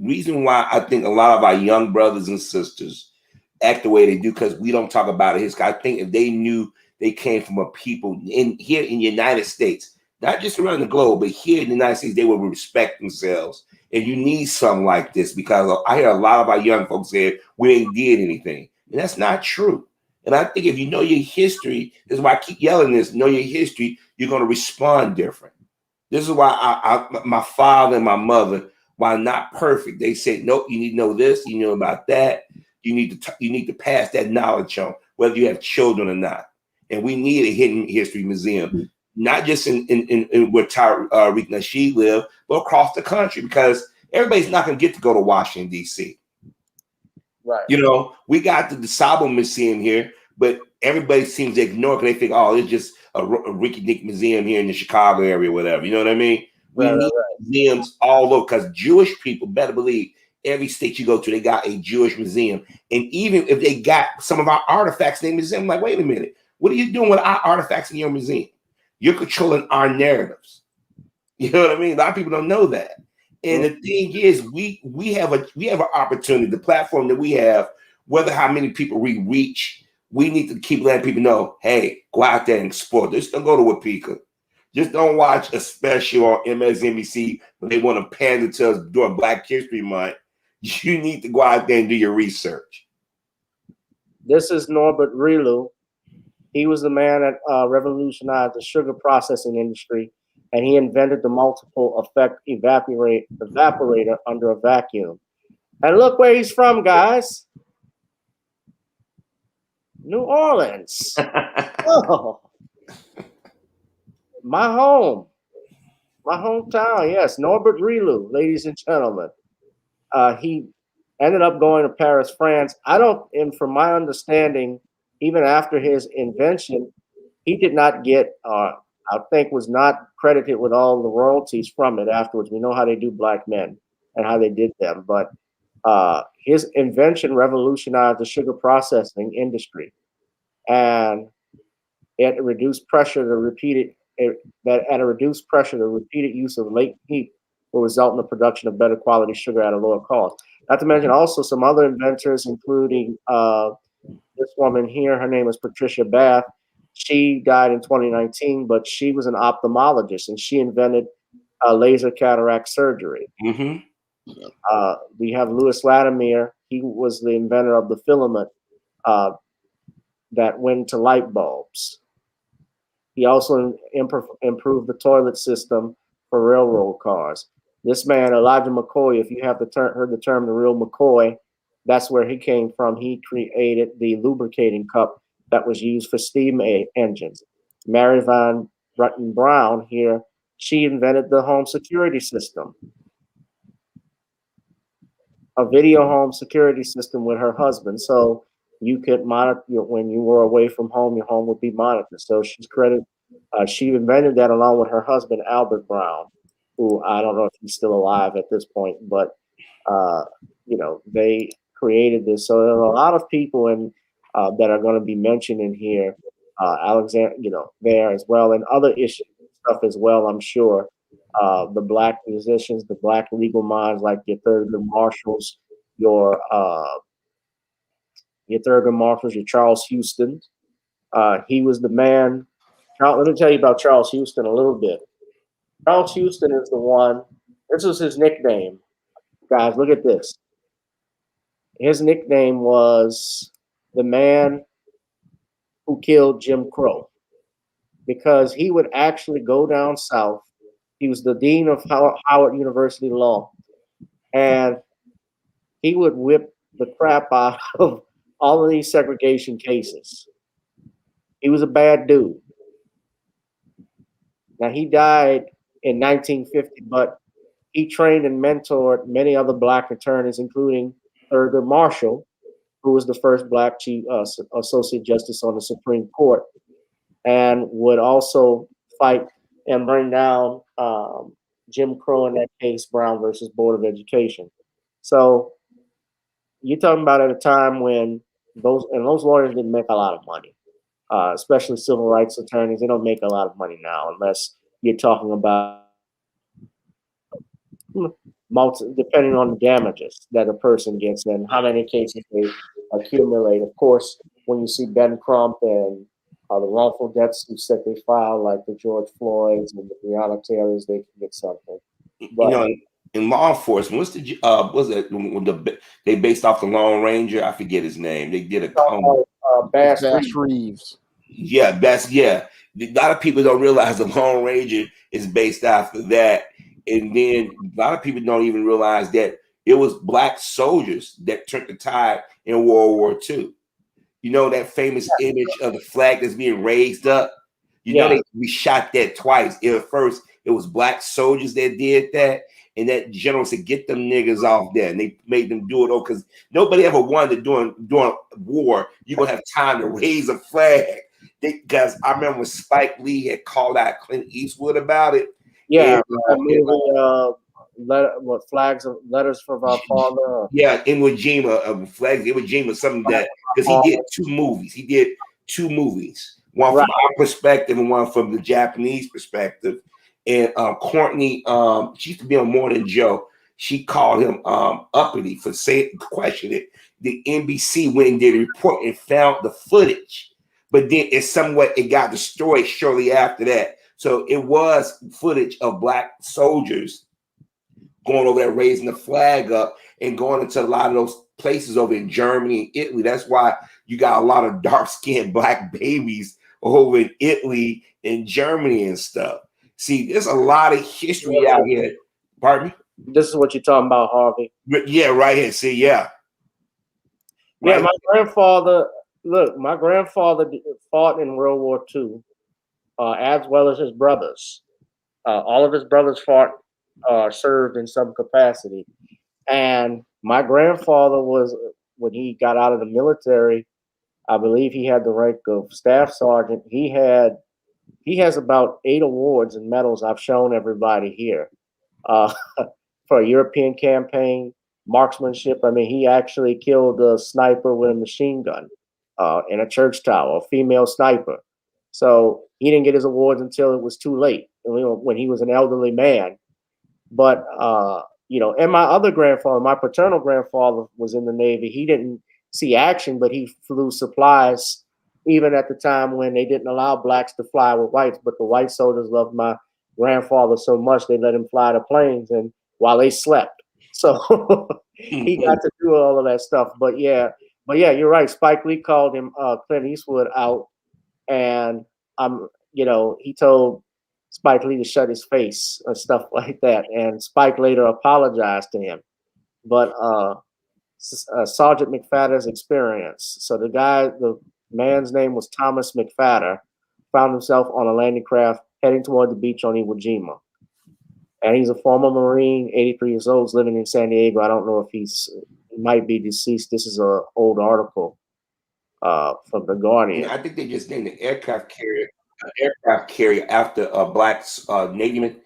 reason why I think a lot of our young brothers and sisters act the way they do, because we don't talk about it. I think if they knew they came from a people here in the United States, not just around the globe, but here in the United States, they would respect themselves. And you need something like this, because I hear a lot of our young folks say we ain't did anything. And that's not true. And I think if you know your history, this is why I keep yelling this, know your history, you're going to respond different. This is why my father and my mother, while not perfect, they said, nope, you need to know this, you know about that. You need to pass that knowledge on, whether you have children or not. And we need a Hidden History Museum. not just in where Tariq Nasheed live, but across the country, because everybody's not going to get to go to Washington, D.C. Right. You know, we got the Sabo Museum here, but everybody seems to ignore it because they think, oh, it's just a rinky-dink museum here in the Chicago area, whatever. You know what I mean? We need museums all over, because Jewish people, better believe, every state you go to, they got a Jewish museum. And even if they got some of our artifacts in the museum, I'm like, wait a minute, what are you doing with our artifacts in your museum? You're controlling our narratives. You know what I mean? A lot of people don't know that. And the thing is, we have an opportunity, the platform that we have, whether how many people we reach, we need to keep letting people know, hey, go out there and explore. Just don't go to Wapika. Just don't watch a special on MSNBC when they want to pander to us during Black History Month. You need to go out there and do your research. This is Norbert Rielu. He was the man that revolutionized the sugar processing industry, and he invented the multiple effect evaporator under a vacuum. And look where he's from, guys. New Orleans. Oh, my home. My hometown, yes. Norbert Rielu, ladies and gentlemen. He ended up going to Paris, France. And from my understanding, even after his invention, he did not get, I think was not credited with all the royalties from it afterwards. We know how they do black men and how they did them. But his invention revolutionized the sugar processing industry. And at a reduced pressure, the repeated use of latent heat will result in the production of better quality sugar at a lower cost. Not to mention also some other inventors, including this woman here. Her name is Patricia Bath. She died in 2019, but she was an ophthalmologist, and she invented laser cataract surgery. Mm-hmm. We have Louis Latimer. He was the inventor of the filament that went to light bulbs. He also improved the toilet system for railroad cars. This man, Elijah McCoy, if you have heard the term the real McCoy, that's where he came from. He created the lubricating cup that was used for steam engines. Mary Van Britten Brown here, she invented the home security system. A video home security system with her husband. So you could monitor when you were away from home, your home would be monitored. So she invented that along with her husband, Albert Brown, who I don't know if he's still alive at this point, but they created this. So there are a lot of people that are going to be mentioned in here. Alexander, there as well, and other issues stuff as well, I'm sure. The black musicians, the black legal minds like your Thurgood Marshalls, your Charles Houston. He was the man. Let me tell you about Charles Houston a little bit. Charles Houston is the one. This was his nickname. Guys, look at this. His nickname was the man who killed Jim Crow, because he would actually go down south. He was the dean of Howard University Law, and he would whip the crap out of all of these segregation cases. He was a bad dude. Now, he died in 1950, but he trained and mentored many other black attorneys, including Thurgood Marshall, who was the first black chief associate justice on the Supreme Court, and would also fight and bring down Jim Crow in that case, Brown versus Board of Education. So you're talking about at a time when those lawyers didn't make a lot of money, especially civil rights attorneys. They don't make a lot of money now unless you're talking about depending on the damages that a person gets and how many cases they accumulate. Of course, when you see Ben Crump and the wrongful death suits that they file, like the George Floyds and the Breonna Taylors, they can get something. But, in law enforcement, what's they based off the Lone Ranger? I forget his name. They did a Bass Reeves. Yeah. A lot of people don't realize the Lone Ranger is based off of that. And then a lot of people don't even realize that it was black soldiers that turned the tide in World War II. You know that famous image of the flag that's being raised up? You know, we shot that twice. First, it was black soldiers that did that. And that general said, get them niggas off there. And they made them do it because nobody ever wanted to during war, you're going to have time to raise a flag. Because I remember when Spike Lee had called out Clint Eastwood about it. Yeah, letters from our father. Yeah, Iwo Jima, flags, Iwo Jima, something that, because he did two movies. He did two movies, one from our perspective and one from the Japanese perspective. And Courtney, she used to be on Morning Joe. She called him uppity for questioning it. The NBC went and did a report and found the footage, but then it got destroyed shortly after that. So it was footage of black soldiers going over there, raising the flag up and going into a lot of those places over in Germany and Italy. That's why you got a lot of dark-skinned black babies over in Italy and Germany and stuff. See, there's a lot of history out here. Pardon me? This is what you're talking about, Harvey. Yeah, right here. See, yeah. Right. Yeah, my grandfather fought in World War II, as well as his brothers. All of his brothers served in some capacity. And my grandfather when he got out of the military, I believe he had the rank of staff sergeant. He has about 8 awards and medals I've shown everybody here for a European campaign, marksmanship. I mean, he actually killed a sniper with a machine gun in a church tower, a female sniper. So he didn't get his awards until it was too late, when he was an elderly man. But, and my other grandfather, my paternal grandfather, was in the Navy. He didn't see action, but he flew supplies even at the time when they didn't allow blacks to fly with whites. But the white soldiers loved my grandfather so much they let him fly the planes and while they slept. So he got to do all of that stuff. But yeah, you're right. Spike Lee called him Clint Eastwood out, and he told Spike Lee to shut his face and stuff like that. And Spike later apologized to him. But Sergeant McFadder's experience. So the man's name was Thomas McFadder, found himself on a landing craft heading toward the beach on Iwo Jima. And he's a former Marine, 83 years old, living in San Diego. I don't know if he might be deceased. This is an old article from The Guardian. I think they just named the aircraft carrier after a black Navyman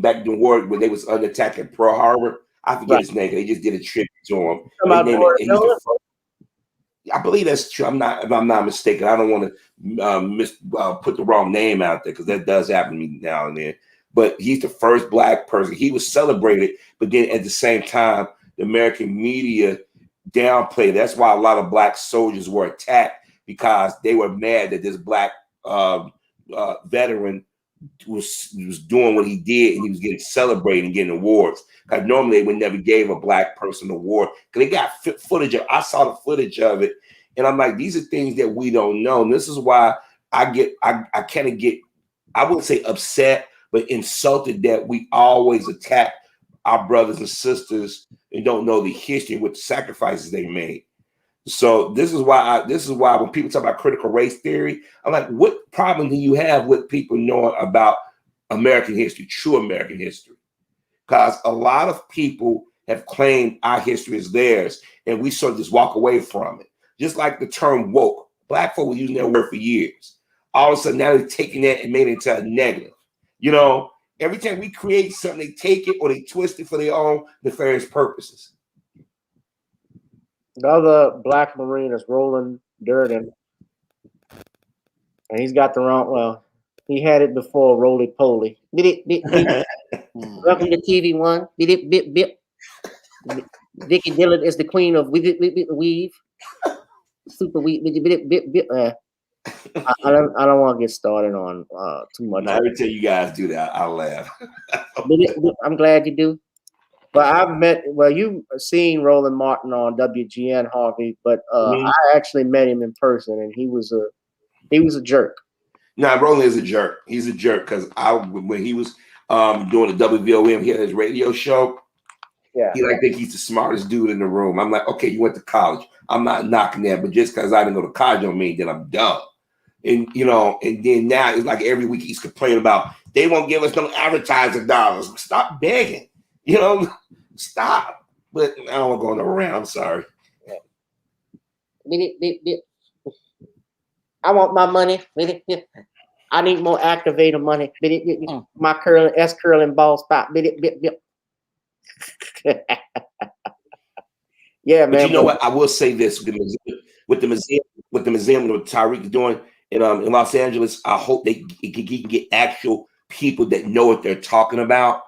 back in the war when they was under attack at Pearl Harbor. I forget his name. They just did a tribute to him. I believe that's true. If I'm not mistaken. I don't want to put the wrong name out there because that does happen to me now and then. But he's the first black person. He was celebrated, but then at the same time, the American media downplayed. That's why a lot of black soldiers were attacked, because they were mad that this black veteran was doing what he did, and he was getting celebrated and getting awards. Because normally they would never give a black person an award. Because they got footage of. I saw the footage of it, and I'm like, these are things that we don't know. And this is why I kind of get, I wouldn't say upset, but insulted that we always attack our brothers and sisters and don't know the history with the sacrifices they made. So this is why when people talk about critical race theory, I'm like, what problem do you have with people knowing about American history, true American history? Because a lot of people have claimed our history is theirs, and we sort of just walk away from it. Just like the term woke. Black folk were using that word for years. All of a sudden, now they're taking that and made it into a negative. Every time we create something, they take it or they twist it for their own nefarious purposes. The other black Marine is Roland Durden. And he's got the wrong, he had it before roly-poly. Welcome to TV One. Vicky Dillon is the queen of weave. Super weave. I don't want to get started on too much. Every time you guys do that, I'll laugh. I'm glad you do. But you've seen Roland Martin on WGN, Harvey, but I actually met him in person, and he was a jerk. No, Roland is a jerk. He's a jerk because when he was doing the WVOM, he had his radio show. Yeah, he think he's the smartest dude in the room. I'm like, okay, you went to college. I'm not knocking that, but just because I didn't go to college don't mean that I'm dumb. And and then now it's like every week he's complaining about they won't give us no advertising dollars. Stop begging, stop. But I don't want to go on around. I'm sorry. I want my money. I need more activator money. My curling ball spot. Yeah, man. But you know what? I will say this with the museum, what Tyreek is doing in Los Angeles. I hope he can get actual people that know what they're talking about.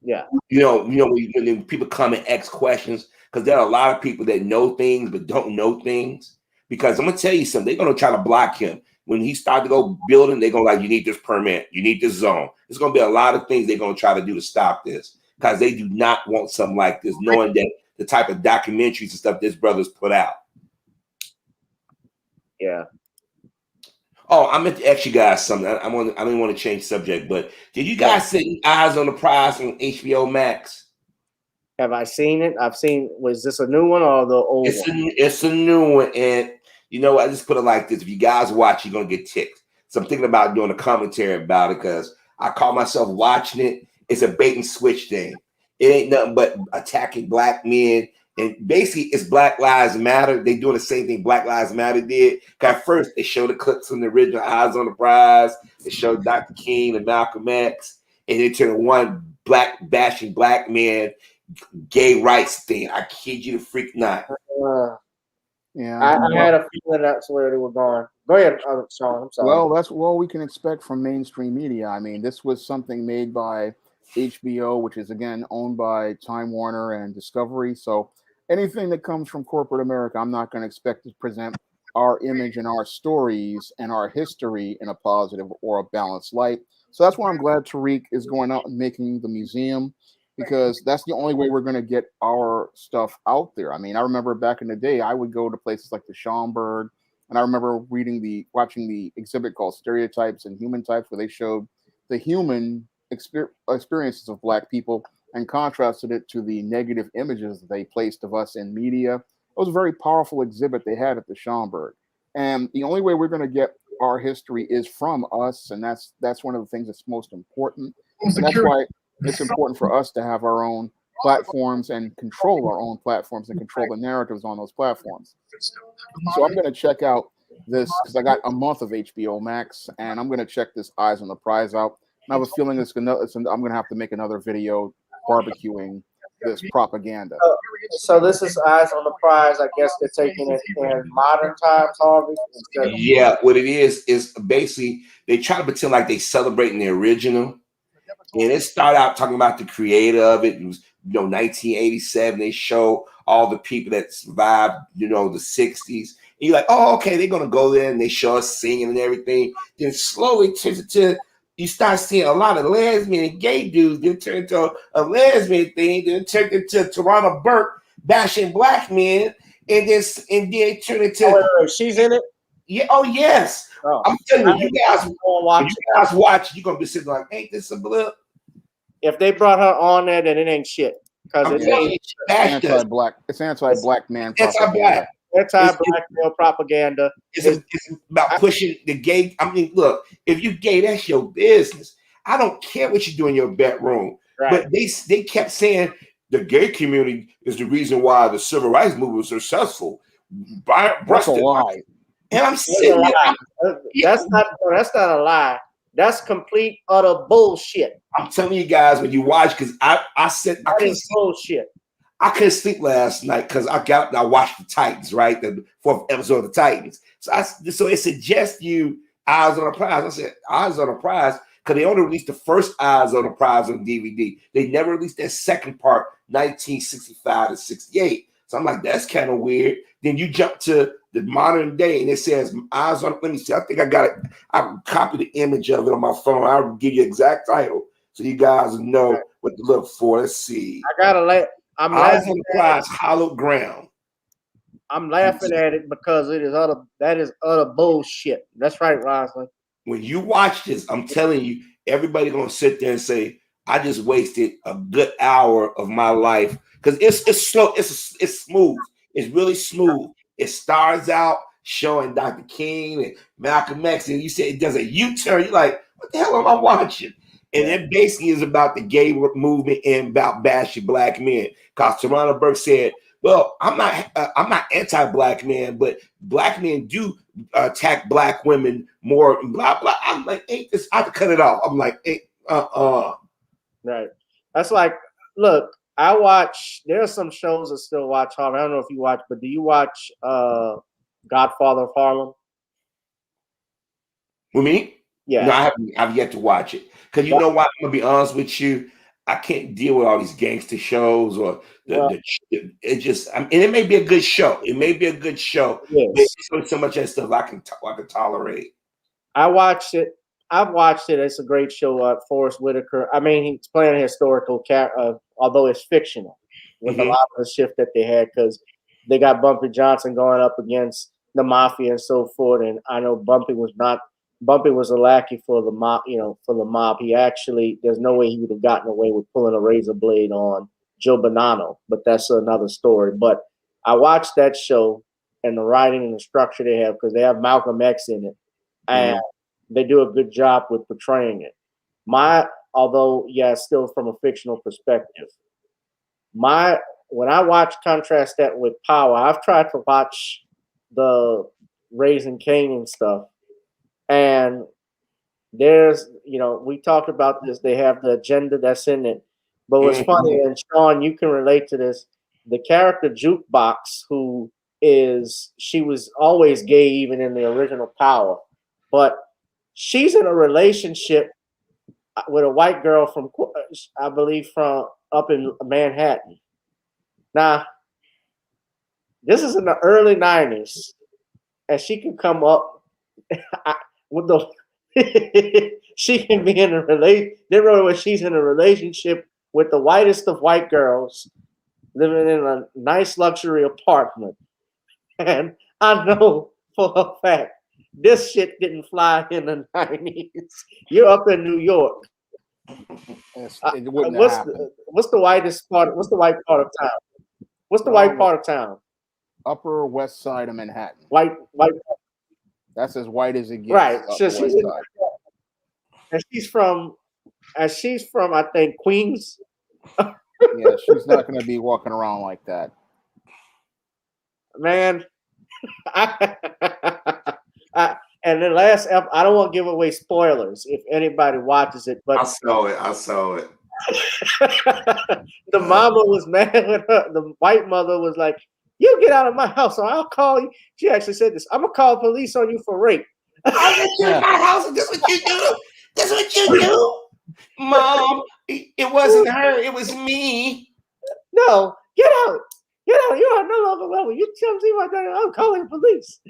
Yeah. When people come and ask questions, because there are a lot of people that know things but don't know things. Because I'm gonna tell you something, they're gonna try to block him when he starts to go building. They're gonna you need this permit, you need this zone. There's gonna be a lot of things they're gonna try to do to stop this because they do not want something like this, knowing that the type of documentaries and stuff this brother's put out. Yeah. Oh, I meant to ask you guys something. I didn't want to change subject, but did you guys see Eyes on the Prize on HBO Max? Have I seen it? I've seen. Was this a new one or the old one? It's a new one, and I just put it like this: if you guys watch, you're gonna get ticked. So I'm thinking about doing a commentary about it because I call myself watching it. It's a bait and switch thing. It ain't nothing but attacking black men. And basically, it's Black Lives Matter. They doing the same thing Black Lives Matter did. At first, they showed the clips from the original Eyes on the Prize. They showed Dr. King and Malcolm X. And they turned one bashing black man gay rights thing. I kid you the freak not. Yeah, I had a feeling that's where they were going. Go ahead, Shawn. I'm sorry. Well, that's what we can expect from mainstream media. I mean, this was something made by HBO, which is again owned by Time Warner and Discovery. So anything that comes from corporate America, I'm not going to expect to present our image and our stories and our history in a positive or a balanced light. So that's why I'm glad Tariq is going out and making the museum, because that's the only way we're going to get our stuff out there. I mean, I remember back in the day, I would go to places like the Schomburg, and I remember watching the exhibit called Stereotypes and Human Types, where they showed the human experiences of Black people and contrasted it to the negative images that they placed of us in media. It was a very powerful exhibit they had at the Schomburg. And the only way we're going to get our history is from us, and that's one of the things that's most important. And that's why it's important for us to have our own platforms and control our own platforms and control the narratives on those platforms. So I'm going to check out this because I got a month of HBO Max, and I'm going to check this Eyes on the Prize out. And I have a feeling I'm going to have to make another video barbecuing this propaganda. So this is Eyes on the Prize. I guess they're taking it in modern times, Harvey. Yeah, what it is basically they try to pretend like they celebrating the original. And it started out talking about the creator of it. It was, 1987. They show all the people that survived, the 60s. And you're like, oh, okay, they're going to go there and they show us singing and everything. Then slowly you start seeing a lot of lesbian and gay dudes. Then turn into a lesbian thing. Then turn into Toronto Burke bashing black men. And then turn into. She's in it? Yeah. Oh, yes. Oh. I'm telling you, you guys watch, you're going to be sitting like, ain't this a blip? If they brought her on there, then it ain't shit. Because it's anti-black. It's anti-black man propaganda. Anti-black male propaganda. It's about pushing the gay. I mean, look, if you gay, that's your business. I don't care what you do in your bedroom. Right. But they kept saying the gay community is the reason why the civil rights movement was successful. That's a lie. And I'm saying that's not a lie. That's complete utter bullshit. I'm telling you guys when you watch, because I said I couldn't bullshit. I couldn't sleep last night because I got up and I watched the Titans, right? The 4th episode of the Titans. So it suggests you Eyes on the Prize. I said Eyes on the Prize because they only released the first Eyes on the Prize on DVD. They never released that second part, 1965 to 68. So I'm like, that's kind of weird. Then you jump to the modern day and it says Eyes on. Let me see. I think I got it. I copied the image of it on my phone. I'll give you the exact title so you guys know what to look for. Let's see. Eyes on the Prize, Hallowed Ground. I'm laughing at it because that is utter bullshit. That's right, Roslyn. When you watch this, I'm telling you, everybody gonna sit there and say, I just wasted a good hour of my life. Because it's slow, it's smooth. It's really smooth. It starts out showing Dr. King and Malcolm X, and you say it does a U-turn. You're like, what the hell am I watching? And it basically is about the gay movement and about bashing black men. Because Toronto Burke said, well, I'm not anti-black men, but black men do attack black women more, blah, blah. I'm like, ain't this, I have to cut it off. I'm like, Right. That's like, look, there are some shows I still watch, Harvey. I don't know if you watch, but do you watch Godfather of Harlem? With me? Yeah. No, I've yet to watch it. Because you know what? I'm going to be honest with you. I can't deal with all these gangster shows or it just, and it may be a good show. It may be a good show. Yes. But so much of that stuff I can tolerate. I watched it. I've watched it. It's a great show. Forrest Whitaker. I mean, he's playing a historical character, although it's fictional, with a lot of the shift that they had because they got Bumpy Johnson going up against the mafia and so forth. And I know Bumpy was a lackey for the mob. For the mob, he actually there's no way he would have gotten away with pulling a razor blade on Joe Bonanno. But that's another story. But I watched that show and the writing and the structure they have because they have Malcolm X in it, and they do a good job with portraying it. Although still from a fictional perspective. When I contrast that with Power, I've tried to watch the Raising Cain and stuff, and there's we talked about this. They have the agenda that's in it, but what's funny, and Shawn, you can relate to this. The character Jukebox, she was always gay even in the original Power, but she's in a relationship with a white girl from, I believe, from up in Manhattan. Now, this is in the early 90s, and she can come up with she can be in a she's in a relationship with the whitest of white girls living in a nice luxury apartment. And I know for a fact this shit didn't fly in the 90s. You're up in New York. What's the whitest part? What's the white part of town? What's the white part of town? Upper West Side of Manhattan. White. That's as white as it gets. Right. So she's from, I think, Queens. Yeah, she's not going to be walking around like that. Man, and the last I don't want to give away spoilers if anybody watches it, but I saw it. The mama was mad with her. The white mother was like, "You get out of my house, or I'll call you." She actually said this: "I'm gonna call police on you for rape." I'll get you in my house, and this is what you do. This is what you do, Mom. It wasn't her. It was me. No, get out. Get out. You are no longer welcome. You tell me what I'm calling the police.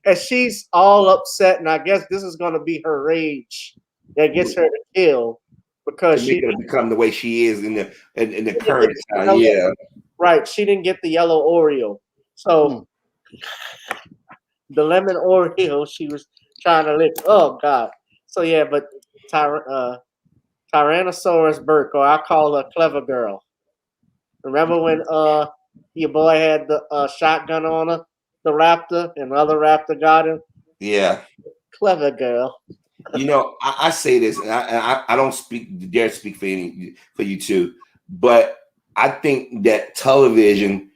And she's all upset, and I guess this is going to be her rage that gets her to kill because she's going to become the way she is in the current time. Yeah, right. She didn't get the yellow Oreo, so the lemon Oreo she was trying to lick. Oh God. So yeah, but Tyrannosaurus Burke, or I call her Clever Girl. Remember when your boy had the shotgun on her, the raptor, and the other raptor got him? Yeah. Clever girl. I say this, and I don't dare speak for you two, but I think that television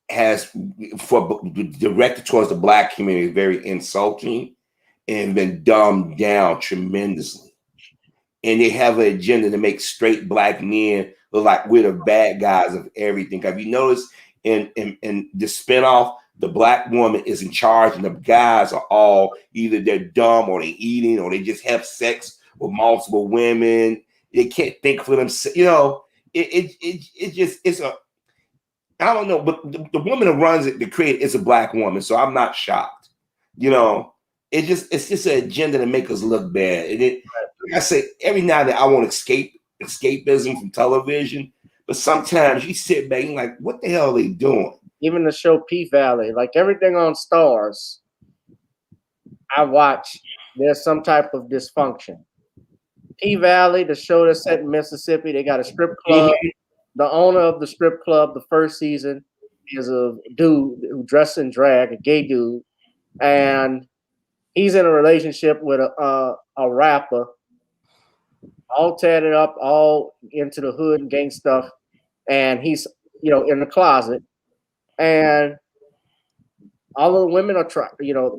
has, directed towards the black community, very insulting and been dumbed down tremendously. And they have an agenda to make straight black men look like we're the bad guys of everything. Have you noticed in the spinoff, the black woman is in charge and the guys are all either they're dumb or they're eating or they just have sex with multiple women. They can't think for themselves. It's a, I don't know, but the woman who runs it, the creator, is a black woman. So I'm not shocked. It's just an agenda to make us look bad. And like I say, every now and then I want escapism from television, but sometimes you sit back and you're like, what the hell are they doing? Even the show P-Valley, like everything on Stars, I watch, there's some type of dysfunction. P-Valley, the show that's set in Mississippi, they got a strip club. The owner of the strip club, the first season, is a dude who dressed in drag, a gay dude, and he's in a relationship with a rapper, all tatted up, all into the hood and gang stuff, and he's in the closet, and all of the women are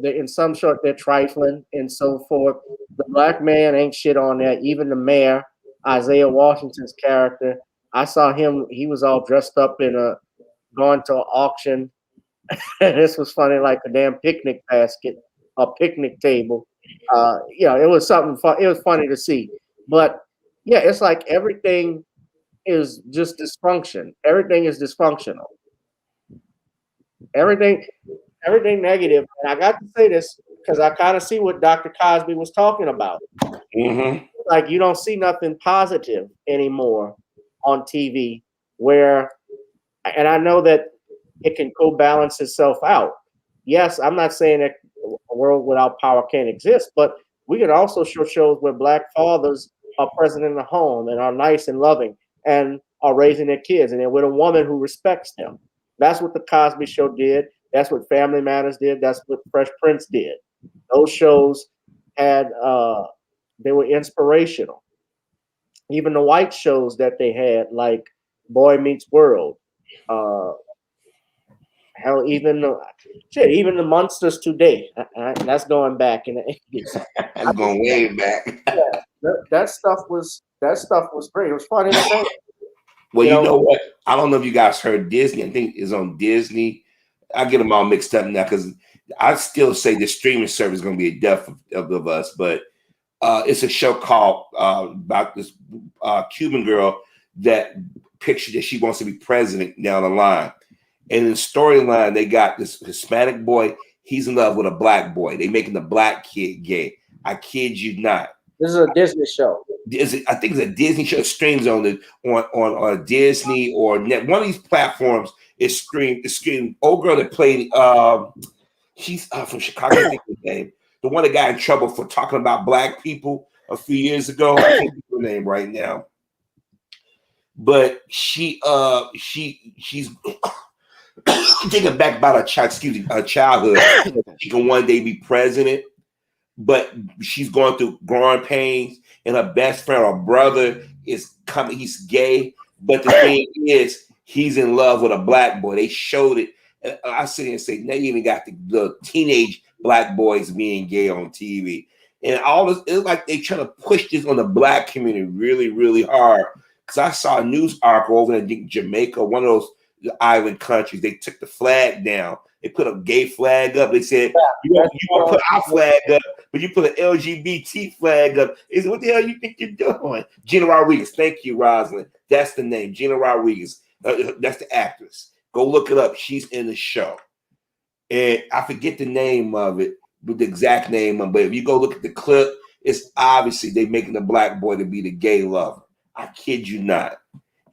they're in some sort, they're trifling and so forth. The black man ain't shit on that. Even the mayor, Isaiah Washington's character, I saw him. He was all dressed up in going to an auction. This was funny, like a damn picnic basket, a picnic table. It was something fun. It was funny to see. But yeah, it's like everything is just dysfunction. Everything is dysfunctional. Everything negative. And I got to say this because I kind of see what Dr. Cosby was talking about. Mm-hmm. Like you don't see nothing positive anymore on TV and I know that it can co-balance itself out. Yes, I'm not saying that a world without power can't exist, but we can also show shows where black fathers are present in the home and are nice and loving and are raising their kids, and they're with a woman who respects them. That's what the Cosby Show did. That's what Family Matters did. That's what Fresh Prince did. Those shows they were inspirational. Even the white shows that they had, like Boy Meets World, hell, even the Monsters Today. That's going back in the 80s. That's going way back. Yeah, that stuff was great. It was funny to say. Well, you know what? I don't know if you guys heard Disney. I think it's on Disney. I get them all mixed up now because I still say the streaming service is going to be a death of us. But it's a show called about this Cuban girl that pictured that she wants to be president down the line. And in the storyline, they got this Hispanic boy. He's in love with a black boy. They making the black kid gay. I kid you not. This is a Disney show. I think it's a Disney show. It streams on Disney or net. One of these platforms is streamed. Old girl that played. She's from Chicago. I think her name. The one that got in trouble for talking about black people a few years ago. I can't think of her name right now. But she's thinking back about her childhood. She can one day be president, but she's going through growing pains, and her best friend or brother is coming. He's gay, but the thing is, he's in love with a black boy. They showed it. And I sit here and say, they even got the teenage black boys being gay on TV. And all this, it's like they trying to push this on the black community really, really hard. Because I saw a news article over in Jamaica, one of those island countries. They took the flag down. They put a gay flag up. They said, you want to put our flag up, but you put an LGBT flag up. They said, what the hell you think you're doing? Gina Rodriguez. Thank you, Rosalind. That's the name. Gina Rodriguez. That's the actress. Go look it up. She's in the show. And I forget the name of it, with the exact name of it. But if you go look at the clip, it's obviously they making the black boy to be the gay lover. I kid you not.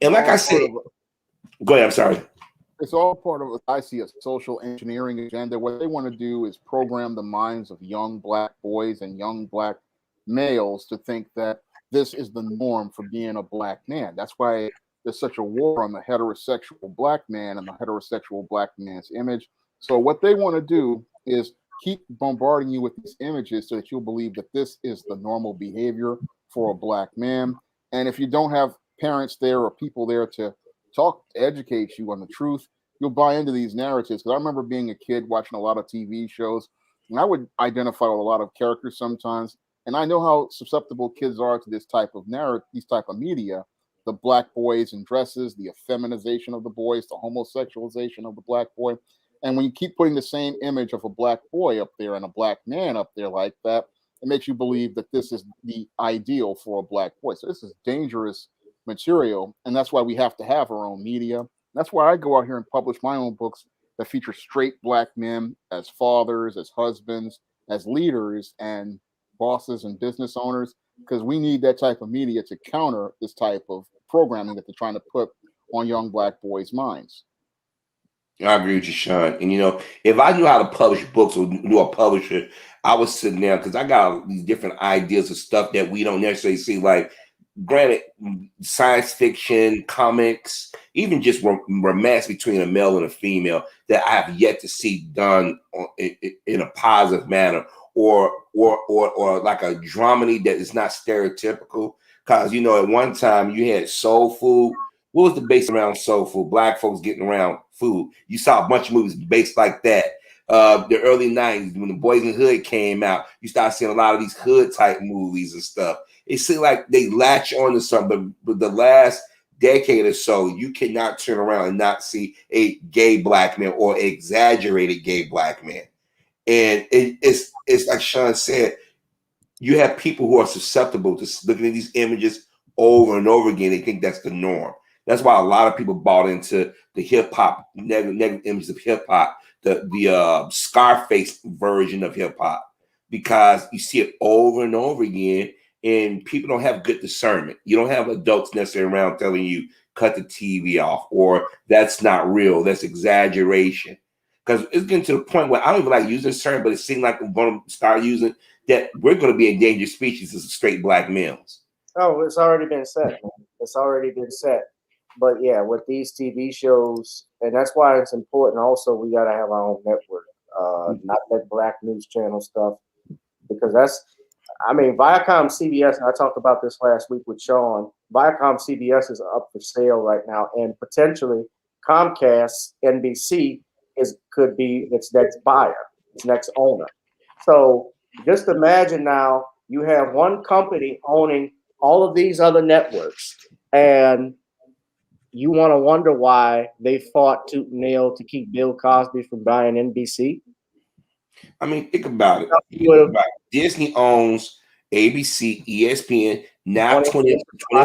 And like I said, go ahead, I'm sorry. It's all part of what I see a social engineering agenda. What they want to do is program the minds of young black boys and young black males to think that this is the norm for being a black man. That's why there's such a war on the heterosexual black man and the heterosexual black man's image. So what they want to do is keep bombarding you with these images so that you'll believe that this is the normal behavior for a black man. And if you don't have parents there or people there to educate you on the truth, you'll buy into these narratives. Because I remember being a kid watching a lot of TV shows, and I would identify with a lot of characters sometimes. And I know how susceptible kids are to this type of narrative, these type of media, the black boys in dresses, the effeminization of the boys, the homosexualization of the black boy. And when you keep putting the same image of a black boy up there and a black man up there like that, it makes you believe that this is the ideal for a black boy. So this is dangerous material, and that's why we have to have our own media. That's why I go out here and publish my own books that feature straight black men as fathers, as husbands, as leaders, and bosses and business owners, because we need that type of media to counter this type of programming that they're trying to put on young black boys' minds. I agree with you, Shawn. And if I knew how to publish books or knew a publisher, I was sitting there because I got these different ideas of stuff that we don't necessarily see. Like granted, science fiction, comics, even just romance between a male and a female that I have yet to see done in a positive manner, or like a dramedy that is not stereotypical. Because you know, at one time you had soul food. What was the base around soul food? Black folks getting around food. You saw a bunch of movies based like that. The early 90s, when the Boys in the Hood came out, you start seeing a lot of these hood type movies and stuff. It seems like they latch on to something, but the last decade or so, you cannot turn around and not see a gay black man or exaggerated gay black man. And it's like Shawn said, you have people who are susceptible to looking at these images over and over again. They think that's the norm. That's why a lot of people bought into the hip hop, negative images of hip hop, the Scarface version of hip hop, because you see it over and over again, and people don't have good discernment. You don't have adults necessarily around telling you cut the TV off, or that's not real, that's exaggeration. Because it's getting to the point where I don't even like using this term, but it seems like we're going to start using that we're going to be a endangered species as straight black males. Oh, it's already been said. It's already been said. But yeah, with these TV shows, and that's why it's important. Also, we got to have our own network, not that black news channel stuff, because Viacom CBS, and I talked about this last week with Shawn, Viacom CBS is up for sale right now, and potentially Comcast NBC could be its next buyer, its next owner. So just imagine now you have one company owning all of these other networks, and you want to wonder why they fought tooth and nail to keep Bill Cosby from buying NBC. I mean, think about it. Disney owns ABC, ESPN, now 20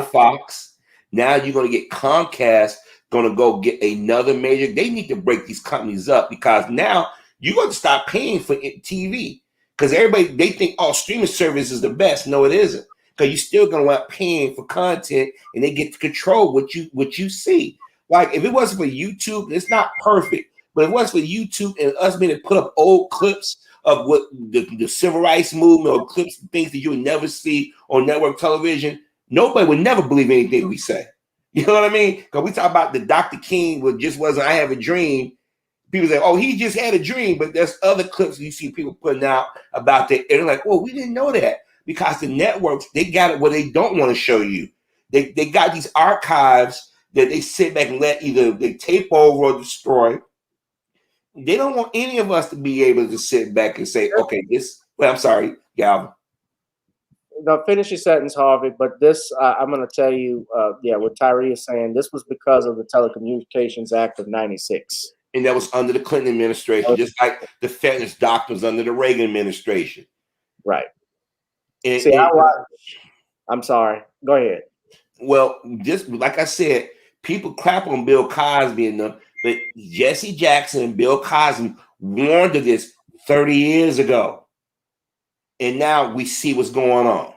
Fox. Now you're going to get Comcast, going to go get another major. They need to break these companies up, because now you're going to stop paying for TV, because everybody, they think, oh, streaming service is the best. No, it isn't. Because you're still going to want paying for content, and they get to control what you see. Like, if it wasn't for YouTube, it's not perfect, but if it wasn't for YouTube and us being able to put up old clips of what the civil rights movement, or clips of things that you would never see on network television, nobody would never believe anything we say. You know what I mean? Because we talk about the Dr. King, what just wasn't I Have a Dream. People say, oh, he just had a dream, but there's other clips you see people putting out about that, and they're like, well, we didn't know that. Because the networks, they got it where they don't want to show you. They got these archives that they sit back and let either they tape over or destroy. They don't want any of us to be able to sit back and say, okay, I'm sorry, Galvin. No, finish your sentence, Harvey. But this, I'm going to tell you, what Tyree is saying, this was because of the Telecommunications Act of 96. And that was under the Clinton administration, just like the fairness doctrine was under the Reagan administration. Right. And, I'm sorry. Go ahead. Well, just like I said, people crap on Bill Cosby and them, but Jesse Jackson and Bill Cosby warned of this 30 years ago. And now we see what's going on.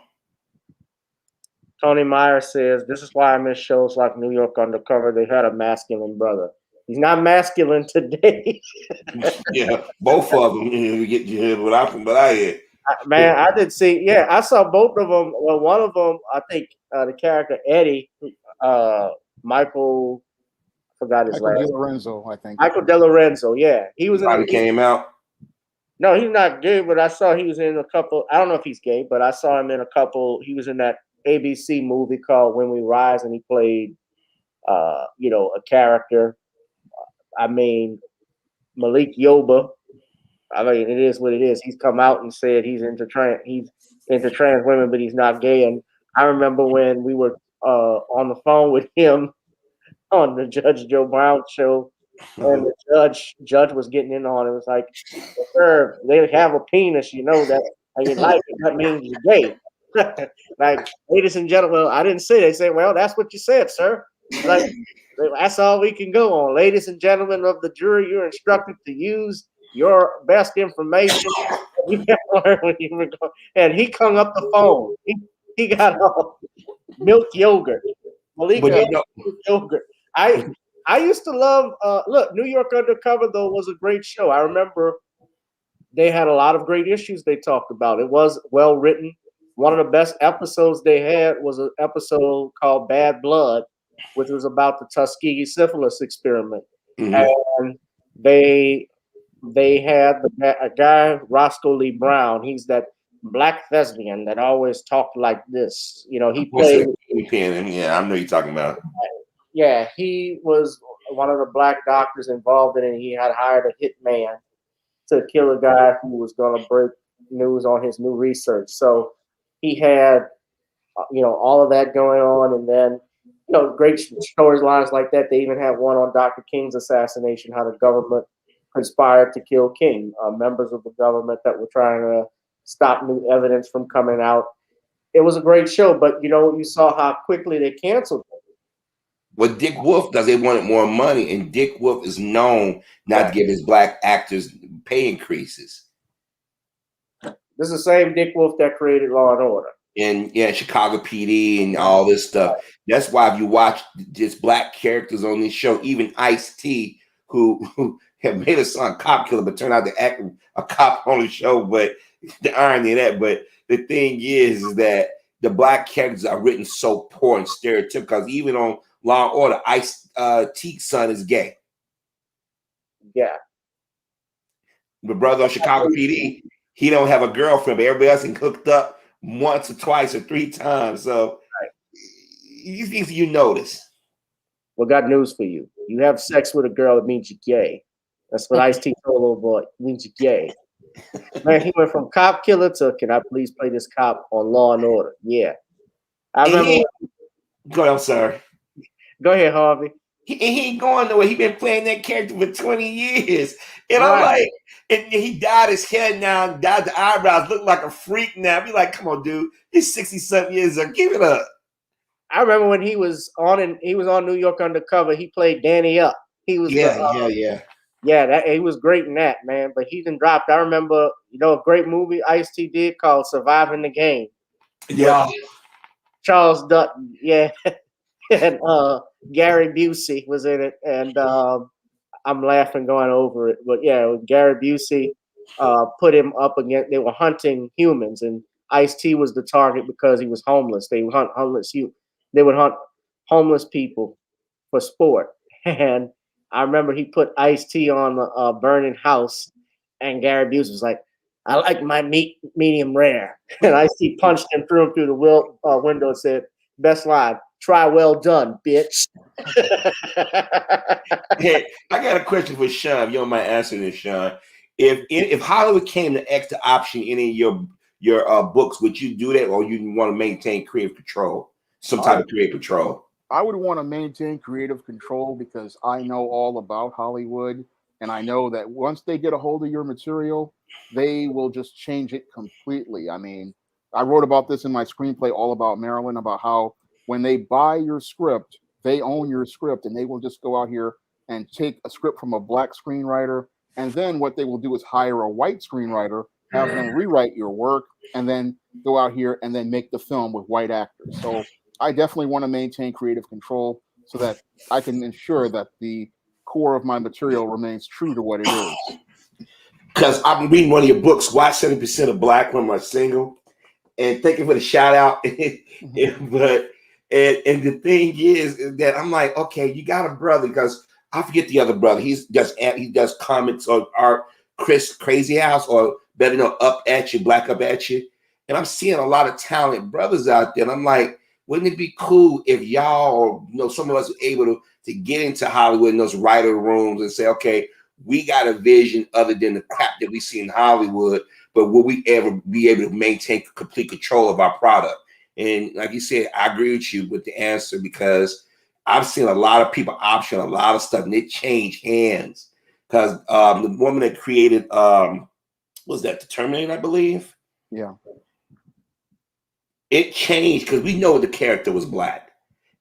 Tony Meyer says, this is why I miss shows like New York Undercover. They had a masculine brother. He's not masculine today. Yeah, both of them. You get what I hear. Man, I did see. Yeah, I saw both of them. Well, one of them, I think, the character Eddie, Michael, forgot his last name. DeLorenzo, I think. Michael DeLorenzo. Yeah, he was. Came out. No, he's not gay, but I saw he was in a couple. I don't know if he's gay, but I saw him in a couple. He was in that ABC movie called When We Rise, and he played, a character. Malik Yoba. It is what it is. He's come out and said he's into trans women, but he's not gay. And I remember when we were on the phone with him on the Judge Joe Brown show, and the judge was getting in on it. It was like, sir, they have a penis, that, and you like it, that means you're gay. Like, ladies and gentlemen, I didn't say. They say, well, that's what you said, sir. Like, that's all we can go on. Ladies and gentlemen of the jury, you're instructed to use your best information. You can't learn when you were going. And he hung up the phone. He got off milk yogurt. Malika yogurt. I used to love. Look, New York Undercover though was a great show. I remember they had a lot of great issues they talked about. It was well written. One of the best episodes they had was an episode called Bad Blood, which was about the Tuskegee syphilis experiment. And they had a guy, Roscoe Lee Brown. He's that black thespian that always talked like this. You know, he played. Yeah, I know you're talking about. Yeah, he was one of the black doctors involved in it. He had hired a hitman to kill a guy who was going to break news on his new research. So he had, all of that going on, and then, great storylines like that. They even had one on Dr. King's assassination, how the government conspired to kill King, members of the government that were trying to stop new evidence from coming out. It was a great show, but you saw how quickly they canceled it. What Dick Wolf does, they wanted more money, and Dick Wolf is known not to give his black actors pay increases. This is the same Dick Wolf that created Law and Order. And Chicago PD and all this stuff. That's why if you watch just black characters on this show, even Ice-T, who have made a son cop killer, but turned out to act a cop on the show. But the irony of that, but the thing is that the black characters are written so poor and stereotypical, because even on Law and Order, Ice-T's son is gay. Yeah. The brother on Chicago PD, he don't have a girlfriend, but everybody else is hooked up once or twice or three times. So these things you notice. Well, got news for you. You have sex with a girl, it means you're gay. That's what Ice-T told little boy. It means you're gay. Man, he went from cop killer to, can I please play this cop on Law and Order? Yeah. I remember. Go ahead, I'm sorry. Go ahead, Harvey. He ain't going nowhere. He been playing that character for 20 years. And I'm like, and he dyed his hair now, dyed the eyebrows, look like a freak now. Be like, come on, dude. He's 60-something years old. Give it up. I remember when he was on New York Undercover, he played Danny Up. He was Yeah, he was great in that, man. But he done dropped. I remember, a great movie Ice-T did called Surviving the Game. Yeah. Charles Dutton, yeah. And Gary Busey was in it, and I'm laughing going over it. But yeah, Gary Busey put him up against. They were hunting humans, and Ice-T was the target because he was homeless. They would hunt homeless people for sport. And I remember he put Ice-T on a burning house, and Gary Busey was like, "I like my meat medium rare." And Ice-T punched him, threw him through the window, and said, "Best line. Try well done, bitch." Hey, I got a question for Shawn. You don't mind answering this, Shawn. If Hollywood came to X the option in any of your books, would you do that, or you want to maintain creative control? Some type of creative control? I would want to maintain creative control because I know all about Hollywood, and I know that once they get a hold of your material, they will just change it completely. I mean, I wrote about this in my screenplay, All About Maryland, about how when they buy your script, they own your script, and they will just go out here and take a script from a black screenwriter, and then what they will do is hire a white screenwriter, have them rewrite your work, and then go out here and then make the film with white actors. So I definitely want to maintain creative control so that I can ensure that the core of my material remains true to what it is. Because I've been reading one of your books, Why 70% of Black Women Are Single, and thank you for the shout out. But the thing is that I'm like, okay, you got a brother, because I forget the other brother. He does comics on Art Chris Crazy House, or better known, Up At You, Black Up At You. And I'm seeing a lot of talented brothers out there. And I'm like, wouldn't it be cool if y'all, or some of us were able to get into Hollywood in those writer rooms and say, okay, we got a vision other than the crap that we see in Hollywood, but will we ever be able to maintain complete control of our product? And like you said, I agree with you with the answer, because I've seen a lot of people option a lot of stuff, and it changed hands. Because the woman that created, was that the Terminator, I believe? Yeah. It changed because we know the character was black,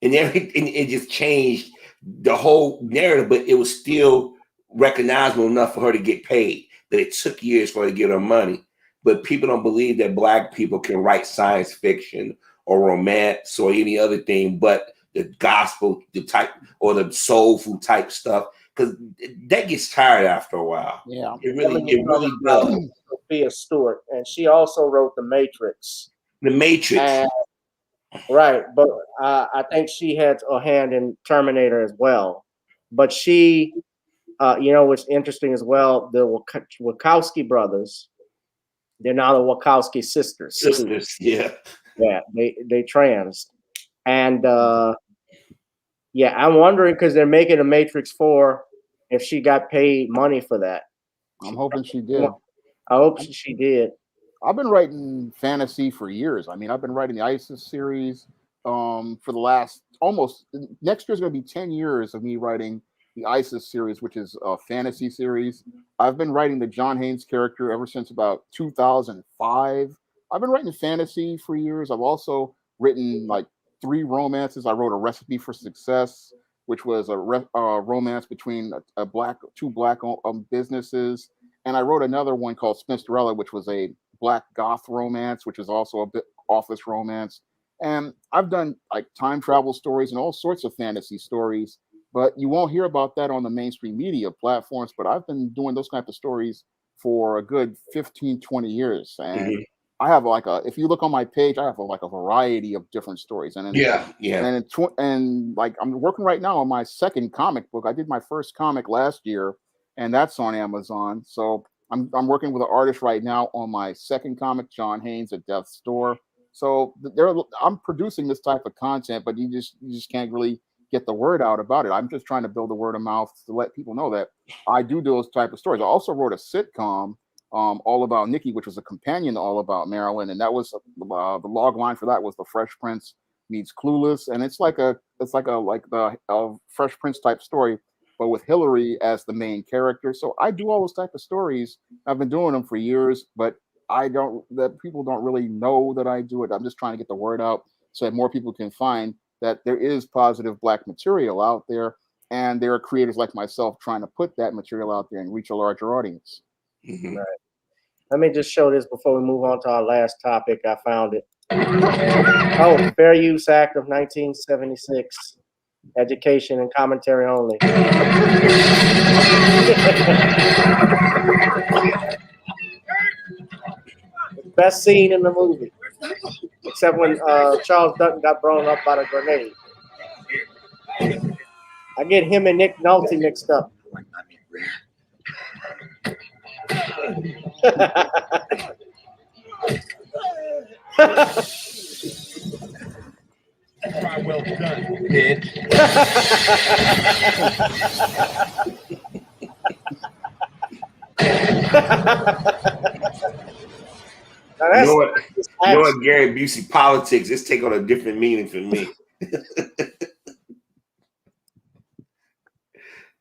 and it just changed the whole narrative, but it was still recognizable enough for her to get paid, that it took years for her to get her money. But people don't believe that black people can write science fiction or romance or any other thing but the gospel, the type, or the soulful type stuff, because that gets tired after a while. Yeah, it really does. Sophia Stewart, and she also wrote The Matrix. The Matrix. And, right, but I think she had a hand in Terminator as well. But she, what's interesting as well, the Wachowski brothers, they're now the Wachowski sisters. Yeah. Yeah, they trans. And I'm wondering, because they're making a Matrix 4, if she got paid money for that. I'm hoping she did. I hope she did. I've been writing fantasy for years. I mean, I've been writing the ISIS series for the last next year's going to be 10 years of me writing the ISIS series, which is a fantasy series. I've been writing the John Haynes character ever since about 2005. I've been writing fantasy for years. I've also written like 3 romances. I wrote A Recipe for Success, which was a romance between two black businesses. And I wrote another one called Spinsterella, which was a black goth romance, which is also a bit office romance. And I've done like time travel stories and all sorts of fantasy stories, but you won't hear about that on the mainstream media platforms. But I've been doing those kinds of stories for a good 15, 20 years. And I have if you look on my page, I have a variety of different stories. And and like I'm working right now on my second comic book. I did my first comic last year, and that's on Amazon. So I'm working with an artist right now on my second comic, John Haynes at Death's Door. So I'm producing this type of content, but you just can't really get the word out about it. I'm just trying to build the word of mouth to let people know that I do those type of stories. I also wrote a sitcom, All About Nikki, which was a companion to All About Marilyn, and that was the log line for that was The Fresh Prince meets Clueless, and it's like the Fresh Prince type story, but with Hillary as the main character. So I do all those type of stories. I've been doing them for years, but people don't really know that I do it. I'm just trying to get the word out so that more people can find that there is positive Black material out there, and there are creators like myself trying to put that material out there and reach a larger audience. Right. Let me just show this before we move on to our last topic. I found it. Oh, Fair Use Act of 1976. Education and commentary only. Best scene in the movie, except when Charles Dutton got blown up by the grenade. I get him and Nick Nolte mixed up. Well done, bitch. Knowing Gary Busey politics, it's take on a different meaning for me.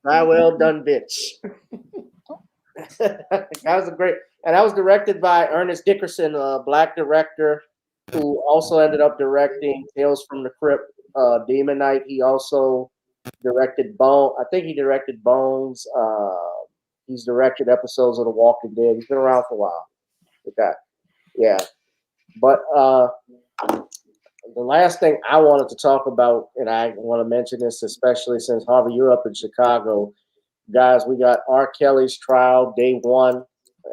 Well done, bitch. That was that was directed by Ernest Dickerson, a Black director who also ended up directing Tales from the Crypt, Demon Knight. He also directed Bone. I think he directed Bones. He's directed episodes of The Walking Dead. He's been around for a while. Yeah. But the last thing I wanted to talk about, and I want to mention this, especially since Harvey, you're up in Chicago, guys. We got R. Kelly's trial. Day 1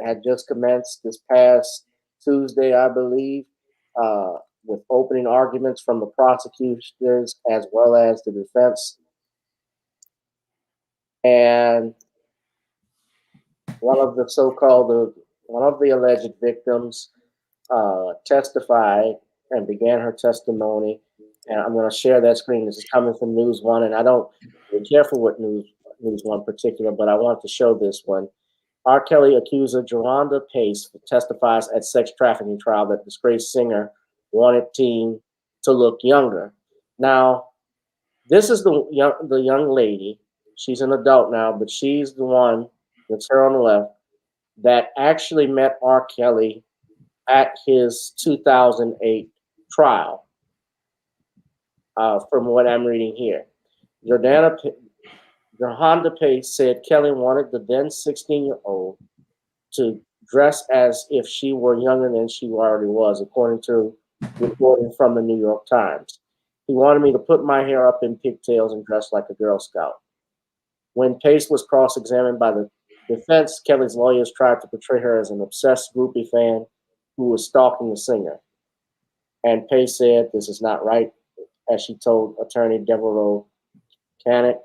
had just commenced this past Tuesday, I believe, with opening arguments from the prosecutors as well as the defense. And one of the alleged victims testified and began her testimony. And I'm going to share that screen. This is coming from News One, and I don't be careful with News One particular, but I want to show this one. R. Kelly accuser Jerronda Pace testifies at sex trafficking trial that disgraced singer wanted teen to look younger. Now, this is the young lady. She's an adult now, but she's the one, that's her on the left, that actually met R. Kelly at his 2008 trial, from what I'm reading here. Jerronda Pace said Kelly wanted the then 16-year-old to dress as if she were younger than she already was, according to reporting from the New York Times. He wanted me to put my hair up in pigtails and dress like a Girl Scout. When Pace was cross-examined by the defense, Kelly's lawyers tried to portray her as an obsessed groupie fan who was stalking the singer. And Pace said this is not right, as she told attorney Devereaux Canet.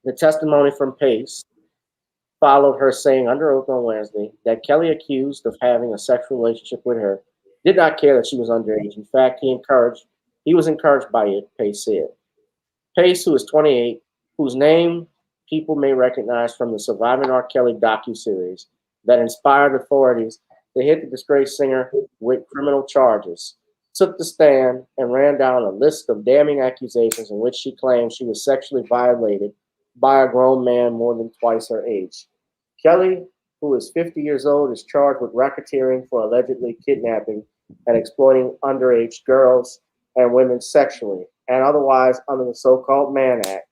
The testimony from Pace followed her saying under oath on Wednesday that Kelly, accused of having a sexual relationship with her, did not care that she was underage. In fact, he was encouraged by it, Pace said. Pace, who is 28, whose name people may recognize from the Surviving R. Kelly docuseries that inspired authorities to hit the disgraced singer with criminal charges, took the stand and ran down a list of damning accusations in which she claimed she was sexually violated by a grown man more than twice her age. Kelly, who is 50 years old, is charged with racketeering for allegedly kidnapping and exploiting underage girls and women sexually and otherwise under the so-called Mann Act,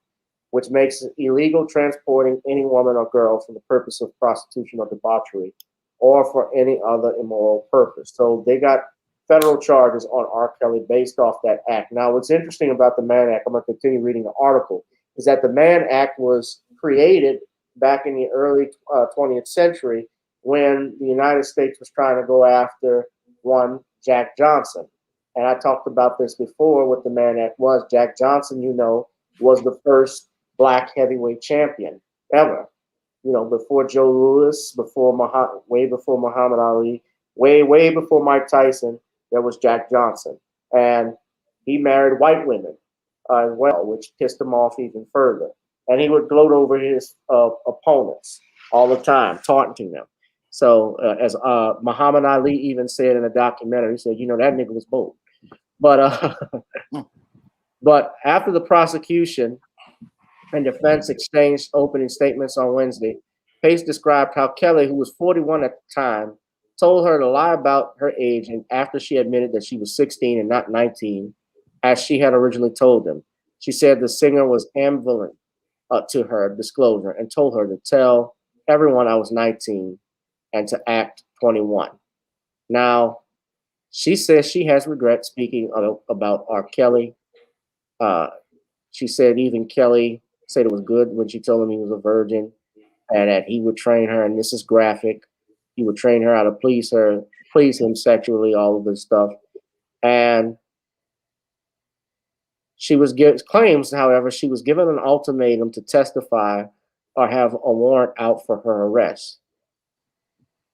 which makes it illegal transporting any woman or girl for the purpose of prostitution or debauchery or for any other immoral purpose. So they got federal charges on R. Kelly based off that act. Now, what's interesting about the Mann Act, I'm going to continue reading the article, is that the Mann Act was created back in the early 20th century when the United States was trying to go after one Jack Johnson. And I talked about this before, what the Mann Act was. Jack Johnson, you know, was the first black heavyweight champion ever. You know, before Joe Louis, way before Muhammad Ali, way before Mike Tyson, there was Jack Johnson. And he married white women as well, which pissed him off even further. And he would gloat over his opponents all the time, taunting them. So as Muhammad Ali even said in a documentary, he said, you know, that nigga was bold. But but after the prosecution and defense exchanged opening statements on Wednesday, Pace described how Kelly, who was 41 at the time, told her to lie about her age and after she admitted that she was 16 and not 19, as she had originally told him. She said the singer was ambivalent to her disclosure and told her to tell everyone I was 19 and to act 21. Now, she says she has regret speaking about R. Kelly. She said even Kelly said it was good when she told him he was a virgin and that he would train her, and this is graphic, he would train her how to please him sexually, all of this stuff. And claims, however, she was given an ultimatum to testify or have a warrant out for her arrest.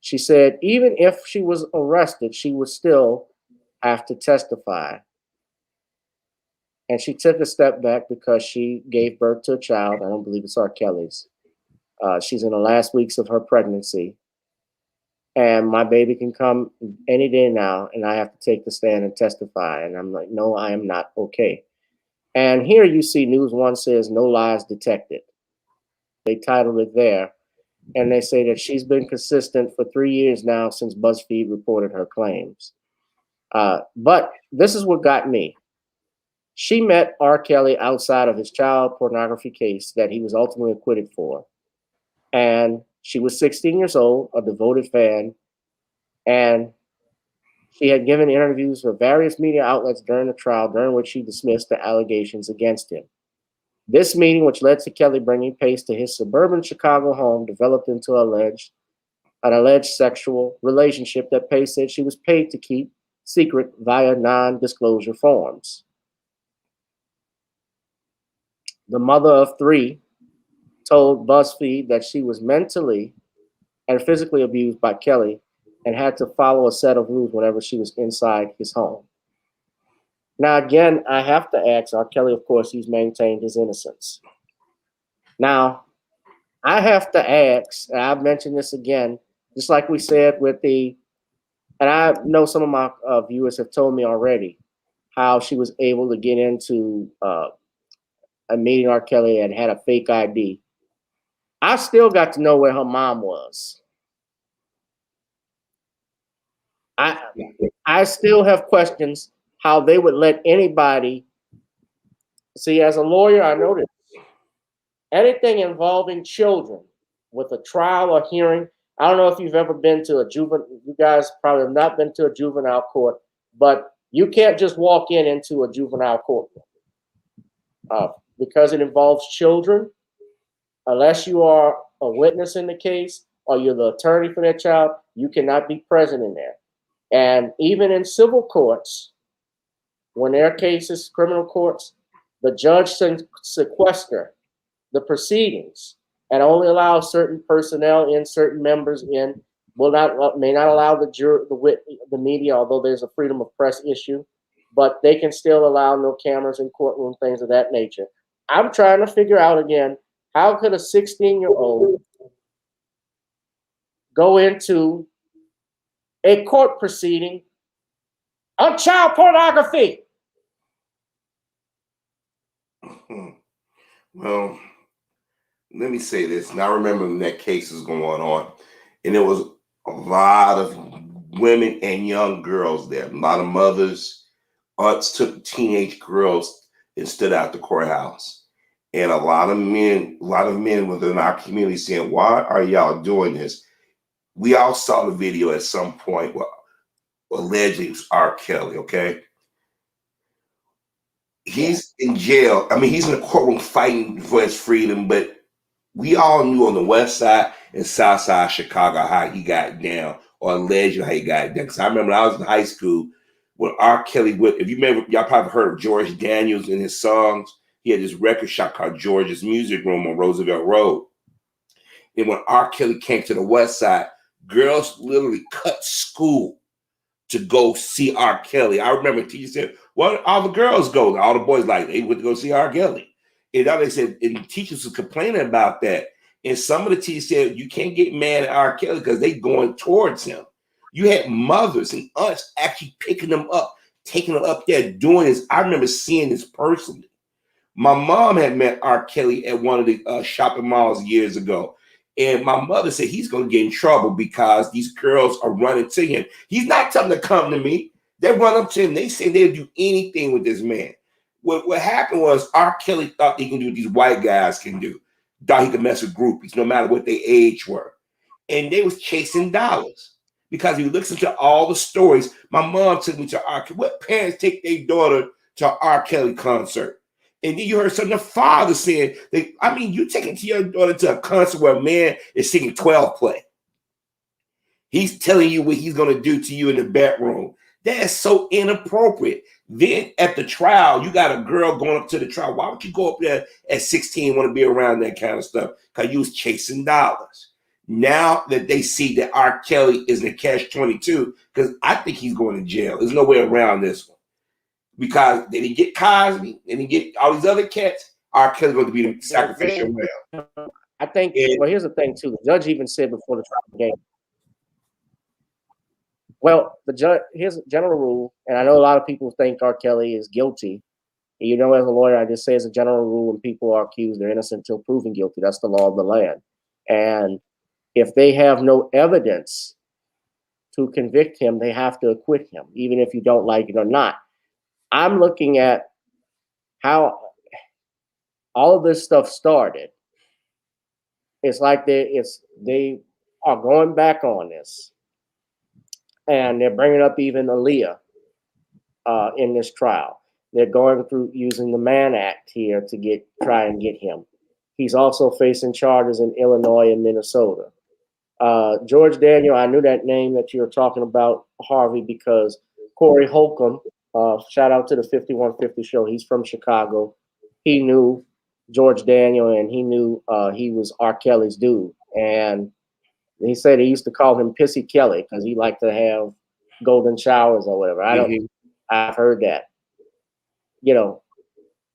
She said even if she was arrested, she would still have to testify. And she took a step back because she gave birth to a child. I don't believe it's R. Kelly's. She's in the last weeks of her pregnancy. And my baby can come any day now, and I have to take the stand and testify. And I'm like, no, I am not okay. And here you see News One says, no lies detected. They titled it there. And they say that she's been consistent for 3 years now since BuzzFeed reported her claims. But this is what got me. She met R. Kelly outside of his child pornography case that he was ultimately acquitted for. And she was 16 years old, a devoted fan. And she had given interviews for various media outlets during the trial, during which she dismissed the allegations against him. This meeting, which led to Kelly bringing Pace to his suburban Chicago home, developed into an alleged sexual relationship that Pace said she was paid to keep secret via non-disclosure forms. The mother of three told BuzzFeed that she was mentally and physically abused by Kelly and had to follow a set of rules whenever she was inside his home. Now, again, I have to ask R. Kelly, of course, he's maintained his innocence. Now, I have to ask, and I've mentioned this again, just like we said with and I know some of my viewers have told me already how she was able to get into a meeting R. Kelly and had a fake ID. I still got to know where her mom was. I still have questions how they would let anybody see. As a lawyer, I know this. Anything involving children with a trial or hearing, I don't know if you've ever been to a juvenile, you guys probably have not been to a juvenile court, but you can't just walk into a juvenile courtroom because it involves children. Unless you are a witness in the case or you're the attorney for that child, you cannot be present in there. And even in civil courts, when there are cases, criminal courts, the judge sequester the proceedings and only allow certain personnel in, certain members in, may not allow the media, although there's a freedom of press issue, but they can still allow no cameras in courtroom, things of that nature. I'm trying to figure out again, how could a 16-year-old go into a court proceeding on child pornography? Well, let me say this. And I remember when that case was going on, and there was a lot of women and young girls there. A lot of mothers, aunts took teenage girls and stood out the courthouse. And a lot of men within our community saying, why are y'all doing this? We all saw the video at some point. Well, allegedly it was R. Kelly, okay? He's in jail. I mean, he's in the courtroom fighting for his freedom, but we all knew on the west side and south side of Chicago how he got down, or allegedly how he got down. Because I remember when I was in high school, when R. Kelly went, if you remember, y'all probably heard of George Daniels and his songs. He had this record shop called George's Music Room on Roosevelt Road. And when R. Kelly came to the west side, girls literally cut school to go see R. Kelly. I remember teachers said, well, all the girls go. All the boys like, they went to go see R. Kelly. And they said, and teachers were complaining about that. And some of the teachers said, you can't get mad at R. Kelly because they going towards him. You had mothers and aunts actually picking them up, taking them up there, doing this. I remember seeing this personally. My mom had met R. Kelly at one of the shopping malls years ago. And my mother said he's going to get in trouble because these girls are running to him. He's not telling them to come to me. They run up to him. They say they'll do anything with this man. What happened was R. Kelly thought he can do what these white guys can do. Thought he could mess with groupies, no matter what their age were. And they was chasing dollars. Because he listens to all the stories. My mom took me to R. Kelly. What parents take their daughter to an R. Kelly concert? And then you heard some of the fathers saying, you taking your daughter to a concert where a man is singing 12 play. He's telling you what he's going to do to you in the bedroom. That is so inappropriate. Then at the trial, you got a girl going up to the trial. Why would you go up there at 16 and want to be around that kind of stuff? Because you was chasing dollars. Now that they see that R. Kelly is in a catch-22, because I think he's going to jail. There's no way around this one. Because they didn't get Cosby, they didn't get all these other cats. R. Kelly's going to be the sacrificial lamb. I think, well, here's the thing, too. The judge even said before the trial began. Well, the judge, here's a general rule, and I know a lot of people think R. Kelly is guilty. And you know, as a lawyer, I just say as a general rule, when people are accused, they're innocent until proven guilty. That's the law of the land. And if they have no evidence to convict him, they have to acquit him, even if you don't like it or not. I'm looking at how all of this stuff started. It's like they are going back on this. And they're bringing up even Aaliyah in this trial. They're going through using the Mann Act here to try and get him. He's also facing charges in Illinois and Minnesota. George Daniel, I knew that name that you were talking about, Harvey, because Corey Holcomb, shout out to the 5150 show. He's from Chicago. He knew George Daniel, and he knew he was R. Kelly's dude. And he said he used to call him Pissy Kelly because he liked to have golden showers or whatever. I've heard that. You know,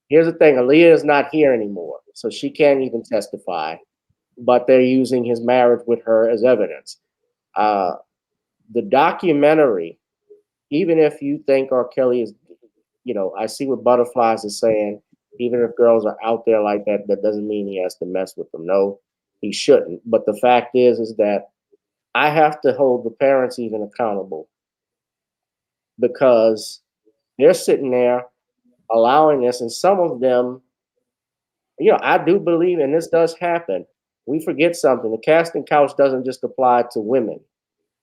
here's the thing. Aaliyah is not here anymore, so she can't even testify. But they're using his marriage with her as evidence. The documentary, even if you think R. Kelly is, you know, I see what Butterflies is saying, even if girls are out there like that, that doesn't mean he has to mess with them. No, he shouldn't. But the fact is that I have to hold the parents even accountable because they're sitting there allowing this. And some of them, you know, I do believe, and this does happen, we forget something. The casting couch doesn't just apply to women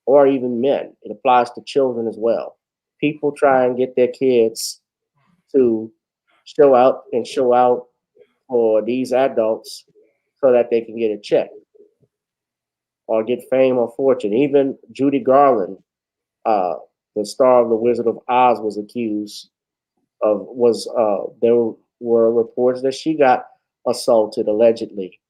or even men. It applies to children as well. People try and get their kids to show out for these adults so that they can get a check or get fame or fortune. Even Judy Garland the star of The Wizard of Oz, was accused of, there were reports that she got assaulted allegedly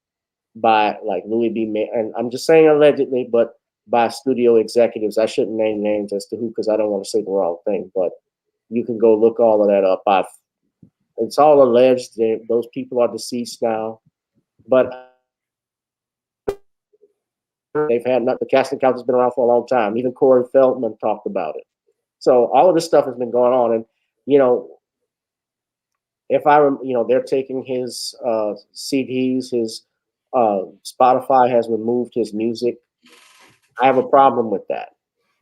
by like Louis B. And I'm just saying allegedly, but by studio executives. I shouldn't name names as to who, because I don't want to say the wrong thing, but you can go look all of that up. It's all alleged. Those people are deceased now, but they've had not. The casting couch has been around for a long time. Even Corey Feldman talked about it. So all of this stuff has been going on, and if they're taking his CDs, his Spotify has removed his music. I have a problem with that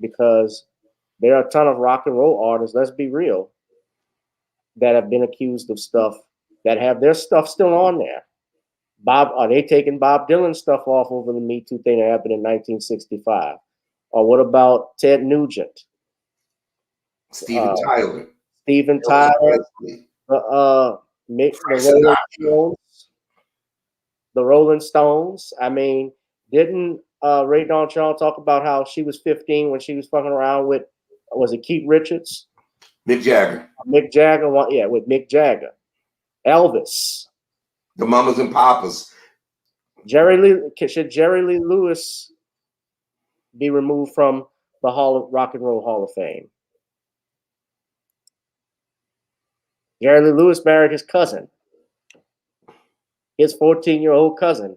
because there are a ton of rock and roll artists, let's be real, that have been accused of stuff that have their stuff still on there. Are they taking Bob Dylan's stuff off over the Me Too thing that happened in 1965? Or what about Ted Nugent? Steven Tyler. Steven Tyler. The Rolling Stones. I mean, didn't Ray Dawn Shawn talk about how she was 15 when she was fucking around with, was it Keith Richards? Mick Jagger. Mick Jagger, with Mick Jagger. Elvis. The Mamas and Papas. Should Jerry Lee Lewis be removed from the Rock and Roll Hall of Fame? Jerry Lee Lewis married his cousin. His 14-year-old cousin.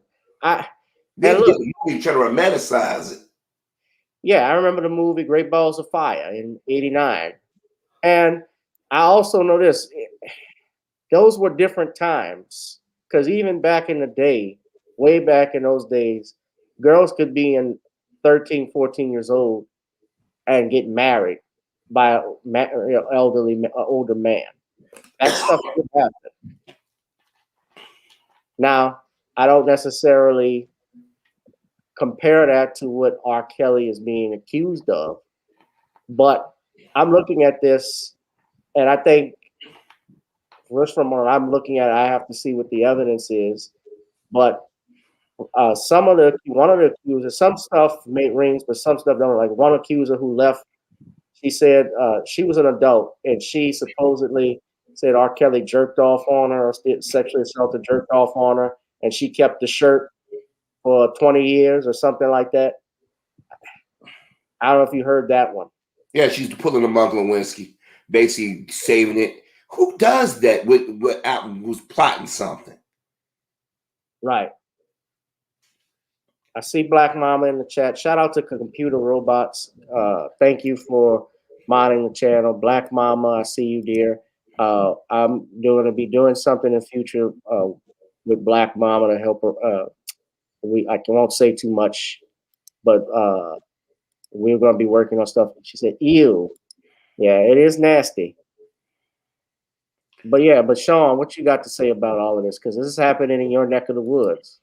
They did the movie trying to romanticize it. Yeah, I remember the movie Great Balls of Fire in '89. And I also know this. Those were different times. Because even back in the day, way back in those days, girls could be 13, 14 years old and get married by an older man. That stuff could happen. Now, I don't necessarily compare that to what R. Kelly is being accused of, but I'm looking at this, and I think first from what I'm looking at, I have to see what the evidence is. But one of the accusers, some stuff made rings, but some stuff don't. Like one accuser who left, she said she was an adult, and she supposedly said R. Kelly jerked off on her, or sexually assaulted, jerked off on her, and she kept the shirt for 20 years or something like that. I don't know if you heard that one. Yeah, she's pulling a Monk Lewinsky, basically saving it. Who does that who's plotting something? Right. I see Black Mama in the chat. Shout out to Computer Robots. Thank you for modding the channel. Black Mama, I see you, dear. I'm going to be doing something in the future with Black Mama to help her. I won't say too much, but we're going to be working on stuff. She said, ew. Yeah, it is nasty. But Shawn, what you got to say about all of this? Because this is happening in your neck of the woods.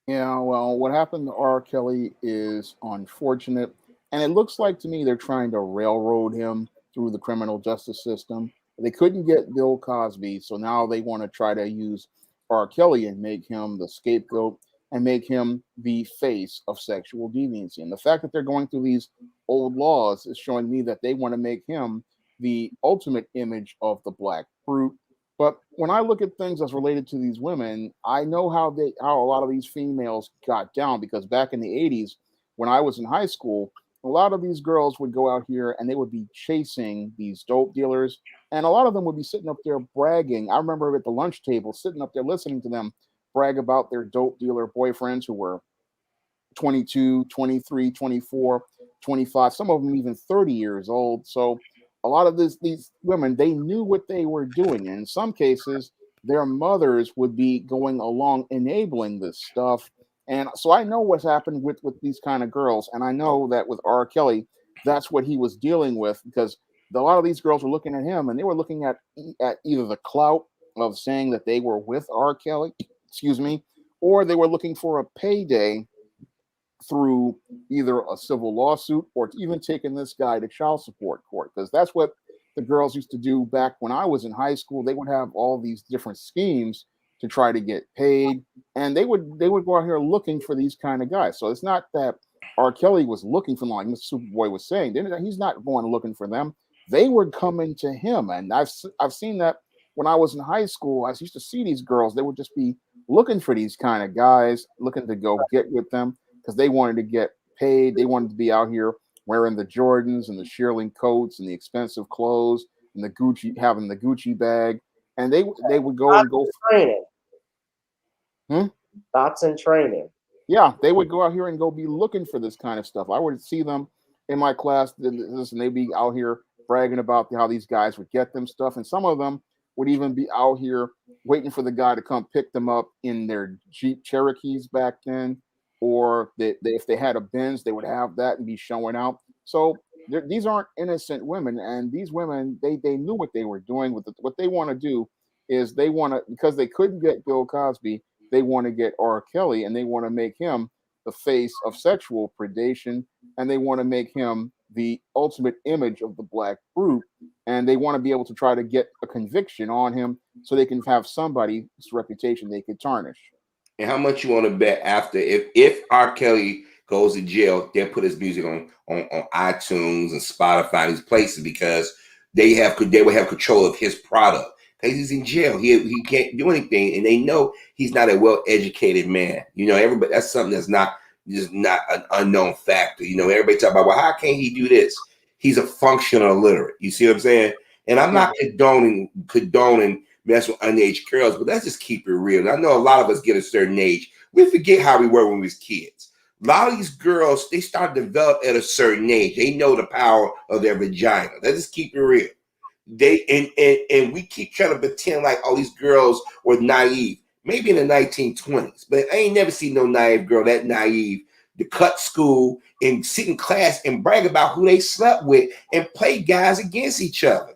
Yeah, well, what happened to R. Kelly is unfortunate. And it looks like to me they're trying to railroad him through the criminal justice system. They couldn't get Bill Cosby, so now they want to try to use R. Kelly and make him the scapegoat and make him the face of sexual deviancy. And the fact that they're going through these old laws is showing me that they want to make him the ultimate image of the black brute. But when I look at things as related to these women, I know how a lot of these females got down, because back in the 80s, when I was in high school, a lot of these girls would go out here and they would be chasing these dope dealers. And a lot of them would be sitting up there bragging. I remember at the lunch table, sitting up there listening to them brag about their dope dealer boyfriends who were 22, 23, 24, 25, some of them even 30 years old. So a lot of these women, they knew what they were doing. And in some cases, their mothers would be going along enabling this stuff. And so I know what's happened with these kind of girls. And I know that with R. Kelly, that's what he was dealing with, because a lot of these girls were looking at him and they were looking at either the clout of saying that they were with R. Kelly, or they were looking for a payday through either a civil lawsuit or even taking this guy to child support court, because that's what the girls used to do back when I was in high school. They would have all these different schemes to try to get paid, and they would go out here looking for these kind of guys. So it's not that R. Kelly was looking for them, like Mr. Superboy was saying. He's not going looking for them. They were coming to him, and I've seen that when I was in high school. I used to see these girls. They would just be looking for these kind of guys, looking to go get with them because they wanted to get paid. They wanted to be out here wearing the Jordans and the shearling coats and the expensive clothes and the Gucci, having the Gucci bag, and they would go and go training. Hmm? Thoughts and training. Yeah, they would go out here and go be looking for this kind of stuff. I would see them in my class, and they'd be out here bragging about how these guys would get them stuff, and some of them would even be out here waiting for the guy to come pick them up in their Jeep Cherokees back then, or if they had a Benz, they would have that and be showing out. So these aren't innocent women, and these women, they knew what they were doing. What they want to do is they want to, because they couldn't get Bill Cosby, they want to get R. Kelly, and they want to make him the face of sexual predation, and they want to make him the ultimate image of the black group, and they want to be able to try to get a conviction on him so they can have somebody's reputation they could tarnish. And how much you want to bet after if R. Kelly goes to jail, they'll put his music on iTunes and Spotify, these places, because they will have control of his product. Because he's in jail, he can't do anything, and they know he's not a well-educated man. You know, everybody, that's something that's not an unknown factor. You know, everybody talk about, well, how can he do this? He's a functional illiterate. You see what I'm saying? And I'm not condoning mess with underage girls, but let's just keep it real. And I know a lot of us get a certain age, we forget how we were when we was kids. A lot of these girls, they start to develop at a certain age. They know the power of their vagina. Let's just keep it real. And we keep trying to pretend like all these girls were naive. Maybe in the 1920s, but I ain't never seen no naive girl that naive to cut school and sit in class and brag about who they slept with and play guys against each other.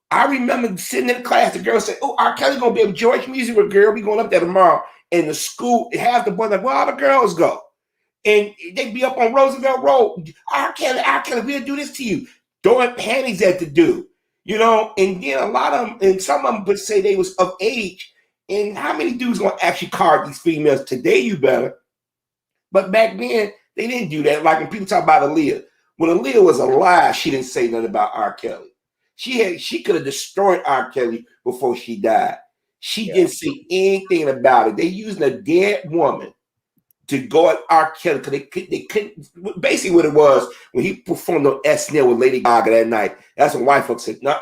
I remember sitting in class, the girl said, "Oh, R. Kelly gonna be a George music with girl. We going up there tomorrow." And the school, half the boys like, "Where all the girls go?" And they'd be up on Roosevelt Road. R. Kelly, we'll do this to you. Throwing panties at the dude, you know. And then a lot of them, and some of them would say they was of age. And how many dudes gonna actually card these females today? You better. But back then, they didn't do that. Like when people talk about Aaliyah. When Aaliyah was alive, she didn't say nothing about R. Kelly. She could have destroyed R. Kelly before she died. She didn't say anything about it. They using a dead woman to go at R. Kelly because they couldn't. Basically, what it was when he performed on SNL with Lady Gaga that night. That's when white folks said, "No,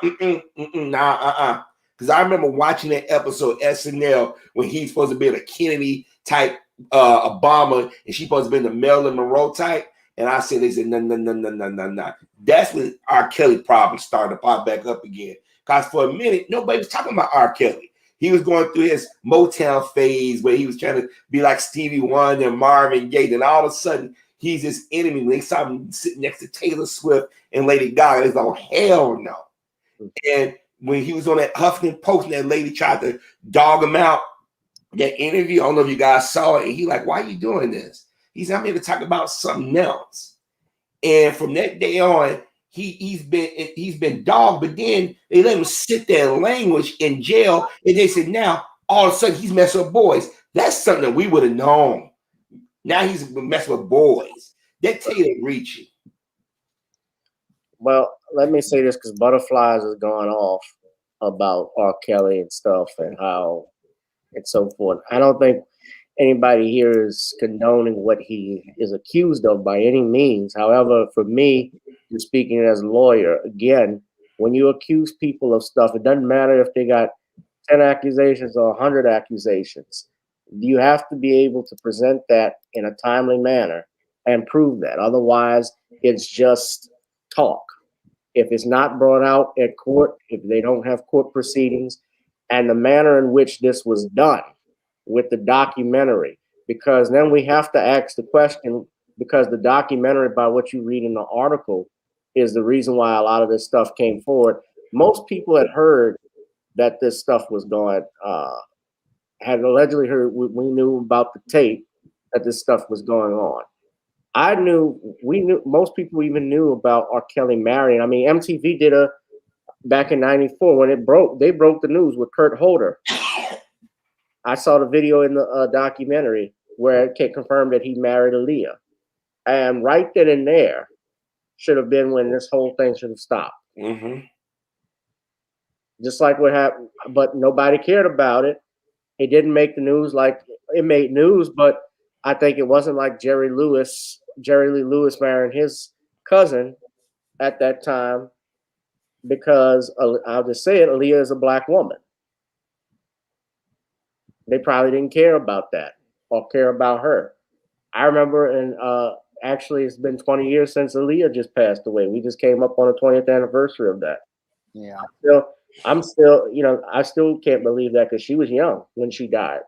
nah, Because I remember watching that episode SNL when he's supposed to be in a Kennedy type Obama, and she's supposed to be in the Marilyn Monroe type. And I said, they said, no. That's when R. Kelly problem started to pop back up again. Because for a minute, nobody was talking about R. Kelly. He was going through his Motown phase where he was trying to be like Stevie Wonder and Marvin Gaye. And all of a sudden, he's his enemy. When they saw him sitting next to Taylor Swift and Lady Gaga, it's like, hell no. And when he was on that Huffington Post and that lady tried to dog him out, that interview, I don't know if you guys saw it, and he like, why are you doing this? He said, I'm here to talk about something else. And from that day on, he's been dogged, but then they let him sit there and languish in jail, and they said now all of a sudden he's messing with boys. That's something that we would have known. Now he's messing with boys. That tell you they're reaching. Well, let me say this because Butterflies is going off about R. Kelly and stuff and how and so forth. I don't think anybody here is condoning what he is accused of by any means. However, for me, just speaking as a lawyer, again, when you accuse people of stuff, it doesn't matter if they got 10 accusations or 100 accusations. You have to be able to present that in a timely manner and prove that. Otherwise, it's just talk. If it's not brought out at court, if they don't have court proceedings, and the manner in which this was done with the documentary, because then we have to ask the question, because the documentary, by what you read in the article, is the reason why a lot of this stuff came forward. Most people had heard that this stuff was going, had allegedly heard, we knew about the tape, that this stuff was going on. We knew, most people even knew about R. Kelly marrying. I mean, MTV did back in '94 when they broke the news with Kurt Holder. I saw the video in the documentary where it confirmed that he married Aaliyah. And right then and there should have been when this whole thing should have stopped. Mm-hmm. Just like what happened, but nobody cared about it. It didn't make the news like it made news, but I think it wasn't like Jerry Lee Lewis marrying his cousin at that time, because I'll just say it, Aaliyah is a black woman. They probably didn't care about that or care about her. I remember, and actually it's been 20 years since Aaliyah just passed away. We just came up on the 20th anniversary of that. Yeah. I'm still, I still can't believe that, because she was young when she died.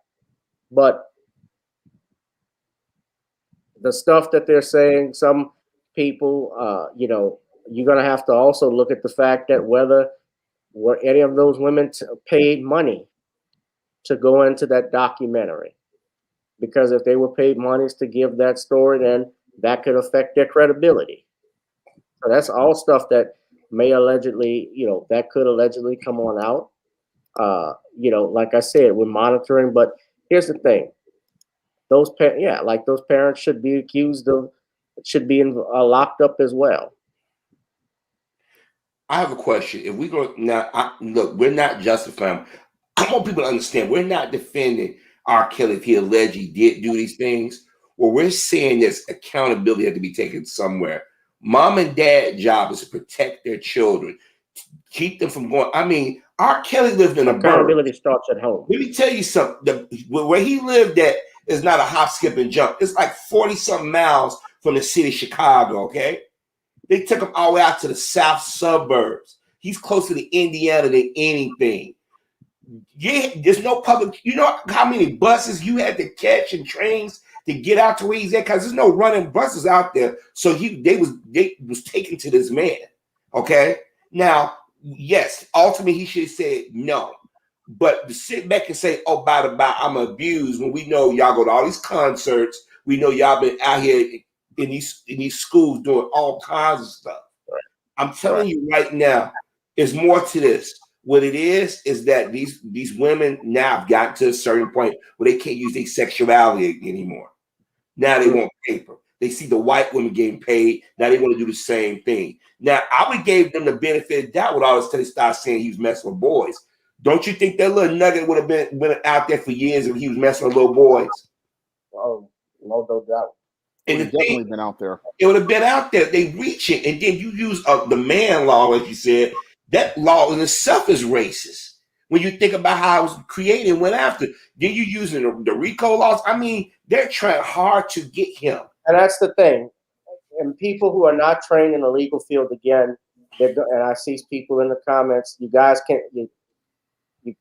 But the stuff that they're saying, some people, you're going to have to also look at the fact that whether were any of those women paid money to go into that documentary. Because if they were paid monies to give that story, then that could affect their credibility. So that's all stuff that may allegedly, that could allegedly come on out. Like I said, we're monitoring. But here's the thing: those parents should be locked up as well. I have a question. If we go now, look, we're not justifying. I want people to understand we're not defending R. Kelly if he allegedly did do these things. What we're saying is accountability has to be taken somewhere. Mom and dad job is to protect their children, keep them from going. I mean, R. Kelly lived in a accountability starts at home. Let me tell you something. Where he lived at is not a hop, skip, and jump. It's like 40-something miles from the city of Chicago, okay? They took him all the way out to the south suburbs. He's closer to Indiana than anything. Yeah, there's no public. You know how many buses you had to catch and trains to get out to where he's at? Because there's no running buses out there. So they was taken to this man. Okay. Now, yes, ultimately he should have said no. But to sit back and say, oh, by the by, I'm abused, when we know y'all go to all these concerts, we know y'all been out here in these schools doing all kinds of stuff. Right. I'm telling you right now, there's more to this. What it is that these women now have gotten to a certain point where they can't use their sexuality anymore. Now they want paper. They see the white women getting paid. Now they want to do the same thing. Now, I would give them the benefit of doubt with all this till they start saying he was messing with boys. Don't you think that little nugget would have been out there for years if he was messing with little boys? Oh, no doubt. It would have definitely been out there. It would have been out there. They reach it, and then you use the man law, as you said. That law in itself is racist. When you think about how it was created and went after, then you using the RICO laws. I mean, they're trying hard to get him. And that's the thing. And people who are not trained in the legal field, again, and I see people in the comments, you guys can't.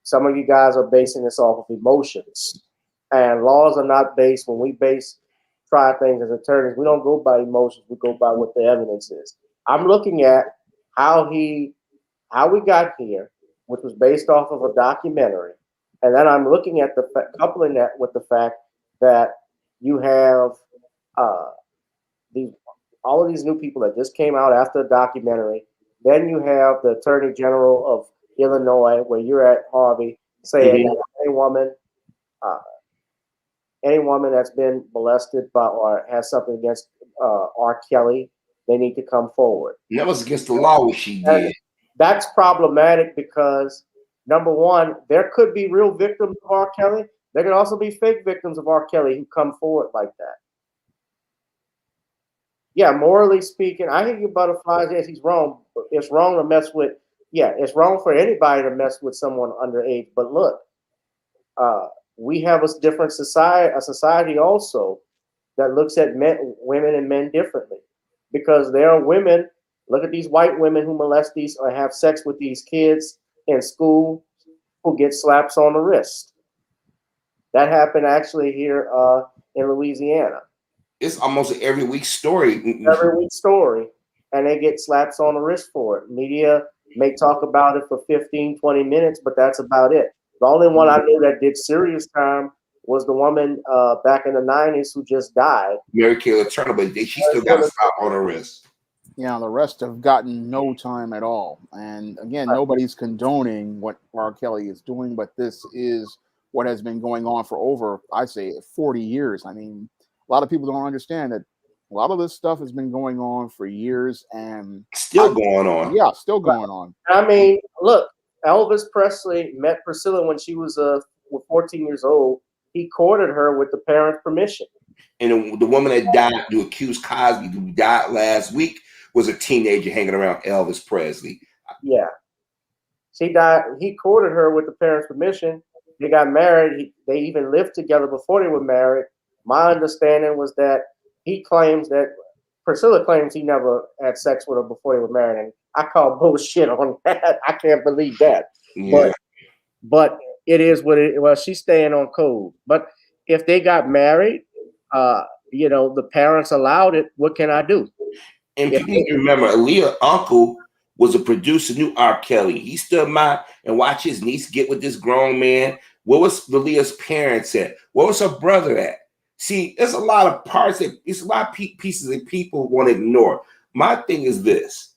Some of you guys are basing this off of emotions, and laws are not based. When we try things as attorneys, we don't go by emotions. We go by what the evidence is. I'm looking at how we got here, which was based off of a documentary, and then I'm looking at coupling that with the fact that you have all of these new people that just came out after the documentary. Then you have the Attorney General of Illinois, where you're at, Harvey, saying that any woman that's been molested by or has something against R. Kelly, they need to come forward. And that was against the law, what she did. And that's problematic because, number one, there could be real victims of R. Kelly. There could also be fake victims of R. Kelly who come forward like that. Yeah, morally speaking, I hear you butterflies. Yes, he's wrong. It's wrong to mess with. Yeah, it's wrong for anybody to mess with someone underage. But look, we have a different society also that looks at women and men differently, because there are women. Look at these white women who molest these or have sex with these kids in school who get slaps on the wrist. That happened actually here in Louisiana. It's almost an every week story. Every week story. And they get slaps on the wrist for it. Media may talk about it for 15, 20 minutes, but that's about it. The only one I knew that did serious time was the woman back in the 90s who just died. Mary Kayla Turner, but she still got a slap on her wrist. Yeah, the rest have gotten no time at all. And again, nobody's condoning what R. Kelly is doing, but this is what has been going on for over, I say, 40 years. I mean, a lot of people don't understand that A lot of this stuff has been going on for years, and Still going on. yeah, still going on. I mean, look, Elvis Presley met Priscilla when she was 14 years old. He courted her with the parents' permission. And the woman that died, who accused Cosby, who died last week, was a teenager hanging around Elvis Presley. Yeah. She died. He courted her with the parents' permission. They got married. They even lived together before they were married. My understanding was that Priscilla claims he never had sex with her before they were married. And I call bullshit on that. I can't believe that. Yeah. But it is what it. Well, she's staying on code. But if they got married, the parents allowed it. What can I do? And people need to remember, Aaliyah's uncle was a producer, knew R. Kelly. He stood by and watched his niece get with this grown man. Where was Aaliyah's parents at? Where was her brother at? See, there's a lot of parts it's a lot of pieces that people want to ignore. My thing is this: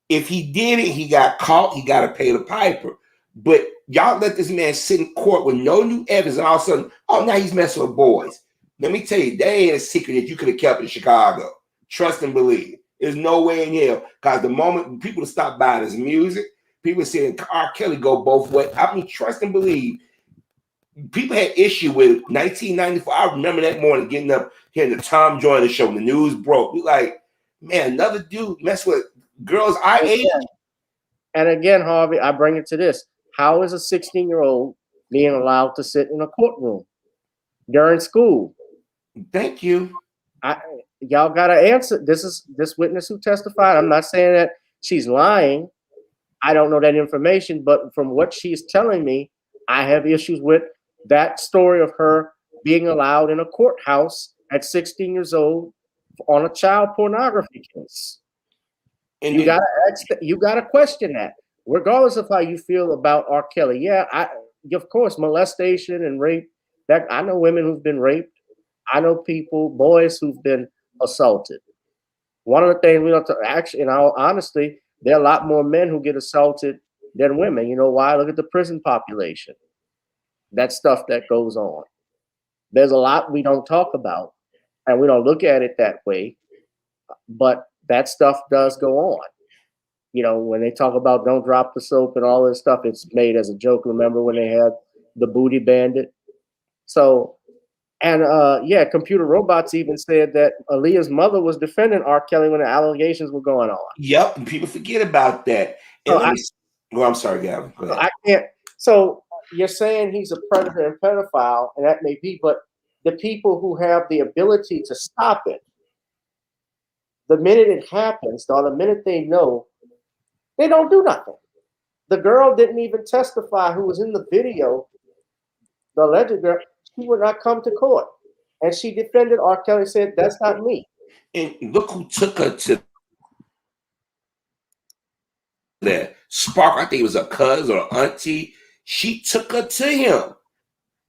if he did it, he got caught, he got to pay the piper. But y'all let this man sit in court with no new evidence, and all of a sudden, oh, now he's messing with boys. Let me tell you, that ain't a secret that you could have kept in Chicago. Trust and believe. There's no way in hell. Because the moment people stop buying his music, people saying R. Kelly go both ways. I mean, trust and believe. People had issue with 1994. I remember that morning getting up, hearing the Tom Joyner show when the news broke. We like, man, another dude mess with girls our age. And again, Harvey, I bring it to this. How is a 16-year-old being allowed to sit in a courtroom during school? Thank you. Y'all got to answer. This witness who testified. I'm not saying that she's lying. I don't know that information, but from what she's telling me, I have issues with that story of her being allowed in a courthouse at 16 years old on a child pornography case. And you gotta question that, regardless of how you feel about R. Kelly. Yeah, of course, molestation and rape. That I know women who've been raped. I know boys who've been assaulted. One of the things we don't actually, in all honesty, there are a lot more men who get assaulted than women. You know why? Look at the prison population. That stuff that goes on. There's a lot we don't talk about, and we don't look at it that way. But that stuff does go on. When they talk about don't drop the soap and all this stuff, it's made as a joke. Remember when they had the booty bandit? So, and Computer Robots even said that Aaliyah's mother was defending R. Kelly when the allegations were going on. Yep, and people forget about that. And I'm sorry, Gavin. Go ahead. I can't. So you're saying he's a predator and pedophile, and that may be, but the people who have the ability to stop it, the minute it happens, or the minute they know, they don't do nothing. The girl didn't even testify who was in the video, the alleged girl. She would not come to court. And she defended R. Kelly, said, that's not me. And look who took her to that. Spark, I think it was a cousin or auntie. She took her to him.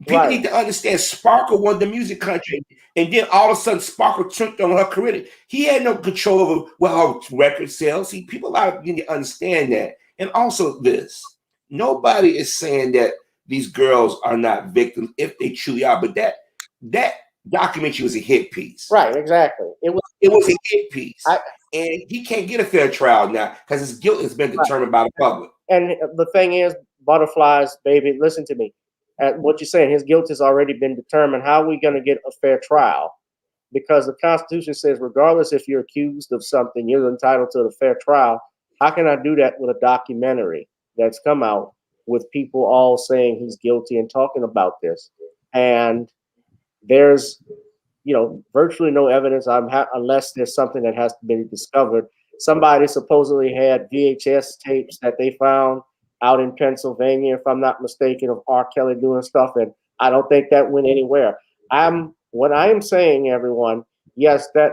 People need to understand Sparkle won the music country, and then all of a sudden Sparkle took on her career. He had no control over her record sales. See, people need to understand that. And also this, nobody is saying that these girls are not victims if they truly are, but that documentary was a hit piece. Right, exactly. It was a hit piece. And he can't get a fair trial now because his guilt has been determined by the public. And the thing is, butterflies, baby, listen to me. What you're saying, his guilt has already been determined. How are we going to get a fair trial? Because the Constitution says, regardless if you're accused of something, you're entitled to a fair trial. How can I do that with a documentary that's come out with people all saying he's guilty and talking about this? And there's, virtually no evidence unless there's something that has to be discovered. Somebody supposedly had VHS tapes that they found out in Pennsylvania, if I'm not mistaken, of R. Kelly doing stuff, and I don't think that went anywhere. What I am saying, everyone, yes, Cheryl,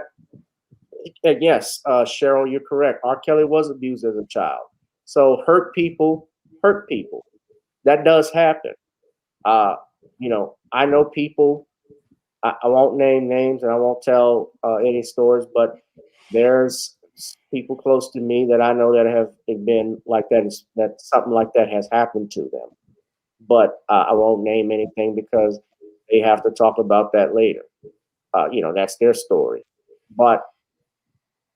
you're correct. R. Kelly was abused as a child. So hurt people. That does happen. I know people. I won't name names and I won't tell any stories, but there's people close to me that I know that have been like that. That something like that has happened to them, but I won't name anything because they have to talk about that later. That's their story. But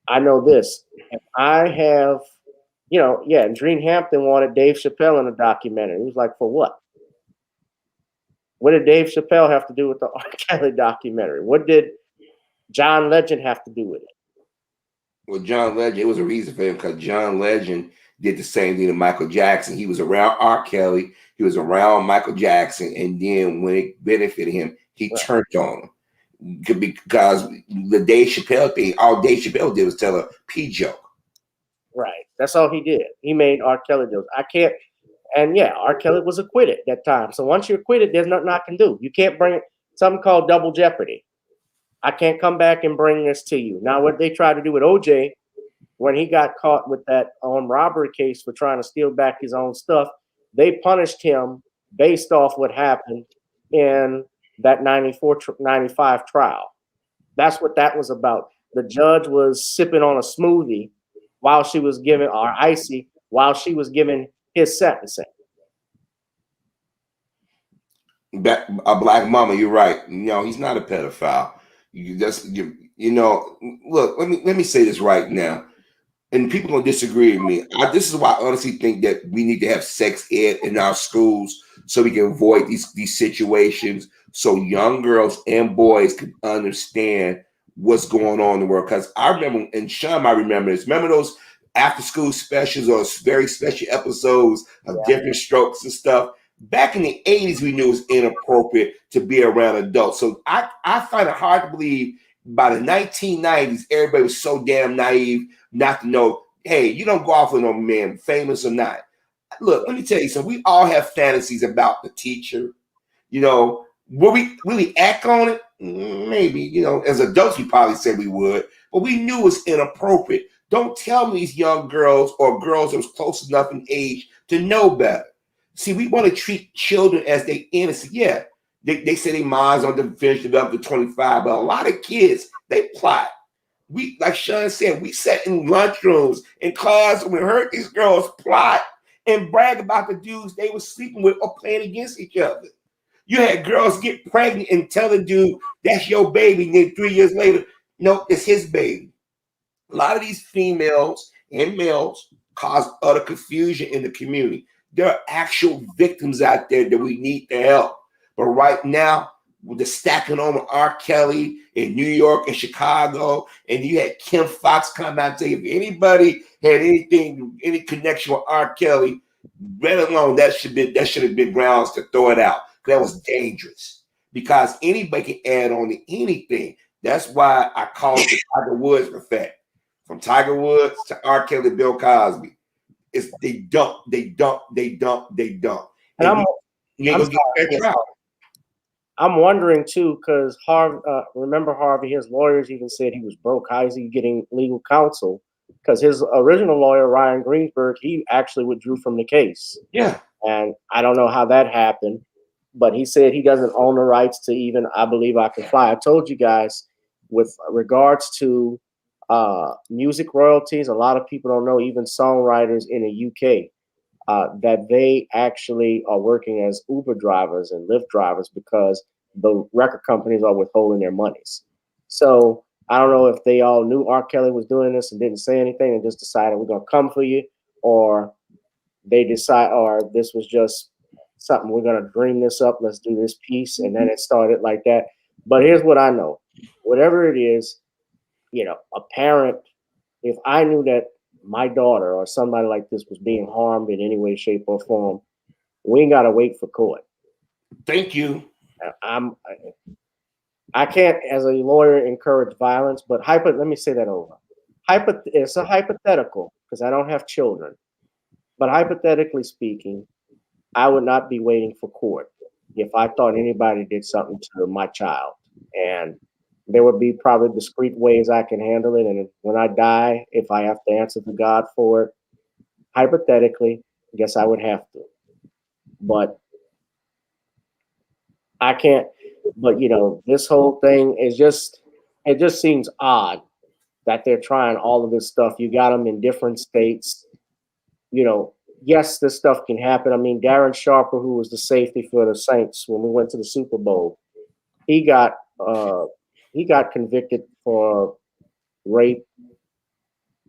I know this. If I have, and Dream Hampton wanted Dave Chappelle in a documentary. He was like, for what? What did Dave Chappelle have to do with the R. Kelly documentary? What did John Legend have to do with it? Well, John Legend, it was a reason for him because John Legend did the same thing to Michael Jackson. He was around R. Kelly, he was around Michael Jackson, and then when it benefited him, he turned on him. Because the Dave Chappelle thing, all Dave Chappelle did was tell a P joke. Right. That's all he did. He made R. Kelly jokes. R. Kelly was acquitted that time. So once you're acquitted, there's nothing I can do. You can't bring something called double jeopardy. I can't come back and bring this to you. Now, what they tried to do with OJ, when he got caught with that robbery case for trying to steal back his own stuff, they punished him based off what happened in that 95 trial. That's what that was about. The judge was sipping on a smoothie while she was giving, or icy, while she was giving his sentencing. A black mama, you're right. He's not a pedophile. Look, let me say this right now, and people gonna disagree with me. This is why I honestly think that we need to have sex ed in our schools so we can avoid these situations, so young girls and boys can understand what's going on in the world. Because I remember, and Shawn might remember this. Remember those after school specials or very special episodes of Different Strokes and stuff? Back in the 80s, we knew it was inappropriate to be around adults. So I find it hard to believe by the 1990s, everybody was so damn naive not to know, hey, you don't go off with no man, famous or not. Look, let me tell you something. We all have fantasies about the teacher. Will we really act on it? Maybe. As adults, we probably said we would, but we knew it was inappropriate. Don't tell me these young girls or girls that was close enough in age to know better. See, we want to treat children as they innocent. Yeah, they say their minds on the finish up to 25, but a lot of kids, they plot. We, like Shawn said, we sat in lunchrooms in class and we heard these girls plot and brag about the dudes they were sleeping with or playing against each other. You had girls get pregnant and tell the dude, that's your baby. And then 3 years later, no, it's his baby. A lot of these females and males cause utter confusion in the community. There are actual victims out there that we need to help. But right now, with the stacking on with R. Kelly in New York and Chicago, and you had Kim Fox come out and say, if anybody had any connection with R. Kelly, let alone that should have been grounds to throw it out. That was dangerous because anybody can add on to anything. That's why I call it the Tiger Woods effect. From Tiger Woods to R. Kelly, Bill Cosby. It's they dump. And I'm wondering too, because remember Harvey, his lawyers even said he was broke. How is he getting legal counsel? Because his original lawyer, Ryan Greensburg, he actually withdrew from the case. Yeah. And I don't know how that happened, but he said he doesn't own the rights to even I Believe I Can Fly. I told you guys with regards to music royalties, a lot of people don't know, even songwriters in the UK, that they actually are working as Uber drivers and Lyft drivers because the record companies are withholding their monies. So I don't know if they all knew R. Kelly was doing this and didn't say anything and just decided we're going to come for you, or they decide, or this was just something, we're going to dream this up, let's do this piece, and then it started like that. But here's what I know. Whatever it is, a parent, if I knew that my daughter or somebody like this was being harmed in any way, shape, or form, we ain't got to wait for court. Thank you. I can't, as a lawyer, encourage violence, but let me say that over. It's a hypothetical because I don't have children, but hypothetically speaking, I would not be waiting for court if I thought anybody did something to my child, and there would be probably discreet ways I can handle it. And when I die, if I have to answer to God for it, hypothetically, I guess I would have to. But I can't. But, this whole thing is it just seems odd that they're trying all of this stuff. You got them in different states. Yes, this stuff can happen. I mean, Darren Sharper, who was the safety for the Saints when we went to the Super Bowl, he got convicted for rape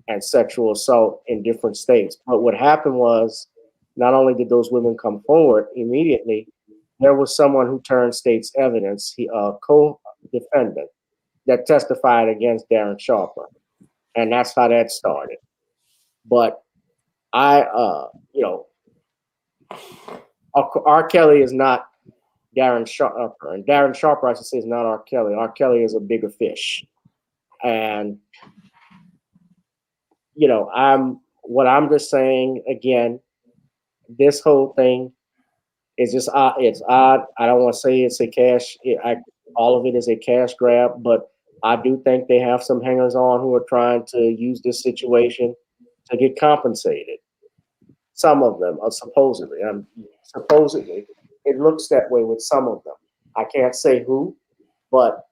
and sexual assault in different states. But what happened was, not only did those women come forward immediately, there was someone who turned state's evidence, a co-defendant, that testified against Darren Sharper. And that's how that started. But R. Kelly is not Darren Sharper. And Darren Sharper, I should say, is not R. Kelly. R. Kelly is a bigger fish. And, I'm just saying, again, this whole thing is just it's odd. I don't want to say it's a cash. All of it is a cash grab, but I do think they have some hangers on who are trying to use this situation to get compensated. Some of them are supposedly. Supposedly, it looks that way with some of them. I can't say who, but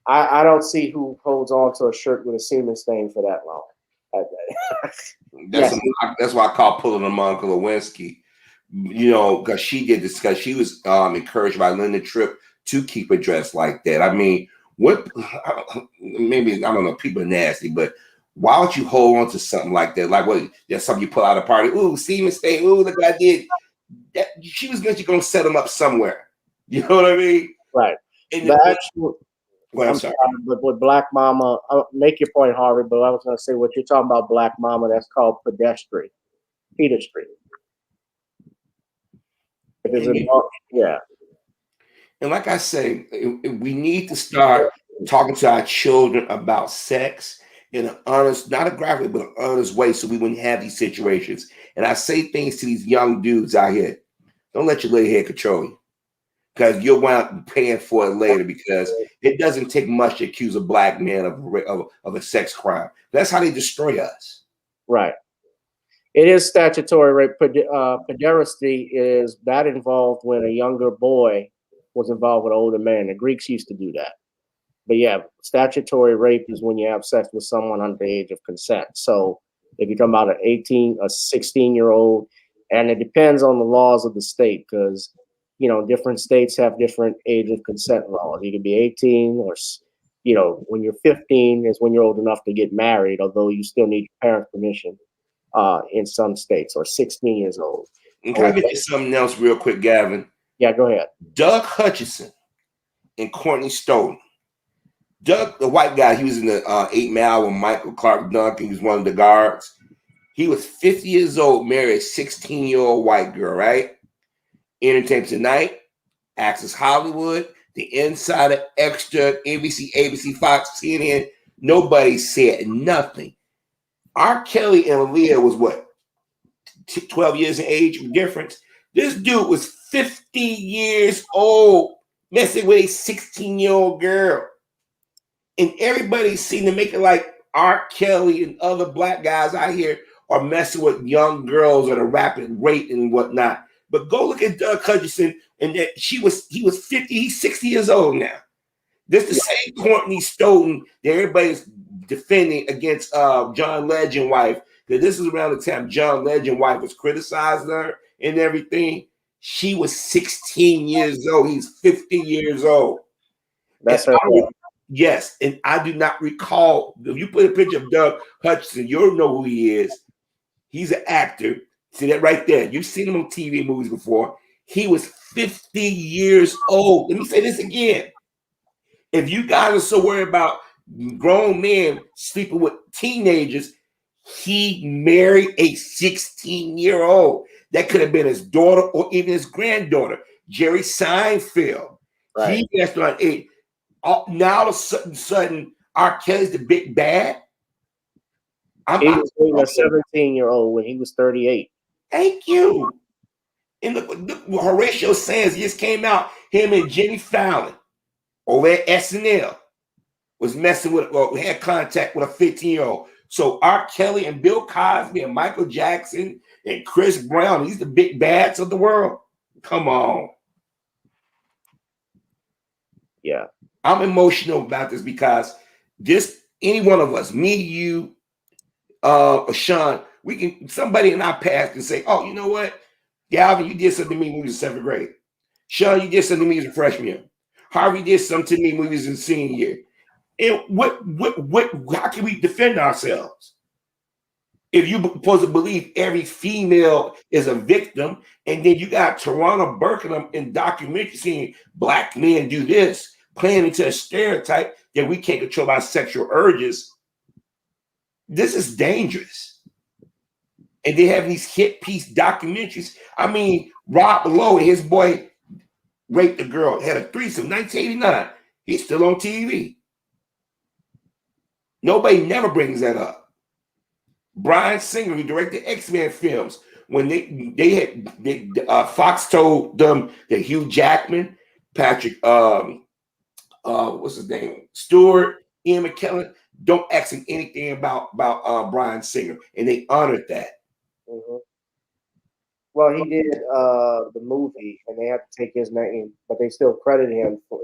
I don't see who holds on to a shirt with a semen stain for that long. That's why I call pulling a Monica Lewinsky. Because she did this, because she was encouraged by Linda Tripp to keep a dress like that. I mean, maybe, I don't know, people are nasty, but why would you hold on to something like that? Like, what, that's something you pull out of a party? Ooh, semen stain. Ooh, look what I did. She was going to set them up somewhere. You know what I mean? Right. I'm sorry, but with Black Mama, make your point, Harvey, but I was going to say, what you're talking about, Black Mama, that's called pedestry. Yeah. And like I say, we need to start talking to our children about sex in an honest, not a graphic, but an honest way, so we wouldn't have these situations. And I say things to these young dudes out here: don't let your little head control you, because you'll wind up paying for it later. Because it doesn't take much to accuse a black man of a sex crime. That's how they destroy us. Right. It is statutory rape. Pederasty is that involved when a younger boy was involved with an older man. The Greeks used to do that. But yeah, statutory rape is when you have sex with someone under the age of consent. So if you're talking about a 16-year-old, and it depends on the laws of the state, because different states have different age of consent laws. You can be 18, or when you're 15 is when you're old enough to get married, although you still need your parents' permission. In some states, or 16 years old. And can I get you something else real quick, Gavin? Yeah, go ahead. Doug Hutchison and Courtney Stoughton. Doug, the white guy, he was in the 8 Mile with Michael Clark Duncan. He was one of the guards. He was 50 years old, married a 16-year-old white girl, right? Entertainment Tonight, Access Hollywood, The Insider, Extra, NBC, ABC, Fox, CNN. Nobody said nothing. R. Kelly and Aaliyah was what? 12 years in age difference. This dude was 50 years old, messing with a 16-year-old girl. And everybody seemed to make it like R. Kelly and other black guys out here are messing with young girls that are rapping rape and whatnot. But go look at Doug Hutchison, and he was 50, he's 60 years old now. This the same Courtney Stoughton that everybody's defending against John Legend wife, because this is around the time John Legend wife was criticizing her and everything. She was 16 years old. He's 50 years old. That's her. Yes, and I do not recall. If you put a picture of Doug Hutchison, you'll know who he is. He's an actor. See that right there? You've seen him on TV movies before. He was 50 years old. Let me say this again. If you guys are so worried about grown men sleeping with teenagers, he married a 16-year-old. That could have been his daughter or even his granddaughter. Jerry Seinfeld. Right. He passed on 8. Now all of a sudden, R. Kelly's the big bad. He was dating a 17-year-old when he was 38. Thank you. And look what Horatio Sands just came out. Him and Jimmy Fallon over at SNL was messing with, or had contact with a 15-year-old. So R. Kelly and Bill Cosby and Michael Jackson and Chris Brown, these are the big bads of the world. Come on. Yeah. I'm emotional about this because any one of us, me, you, or Shawn, somebody in our past can say, oh, you know what? Galvin, you did something to me when we was in 7th grade. Shawn, you did something to me as a freshman year. Harvey did something to me when we was in senior year. And how can we defend ourselves? If you're supposed to believe every female is a victim, and then you got Toronto Burkenham in documentary seeing black men do this, playing into a stereotype that we can't control our sexual urges. This is dangerous. And they have these hit piece documentaries. I mean, Rob Lowe and his boy raped a girl, had a threesome, 1989. He's still on TV. Nobody never brings that up. Bryan Singer, who directed X-Men films, when Fox told them that Hugh Jackman, Patrick, what's his name, Stewart, Ian McKellen, don't ask him anything about Bryan Singer, and they honored that. Mm-hmm. Well, he did the movie, and they had to take his name, but they still credit him for.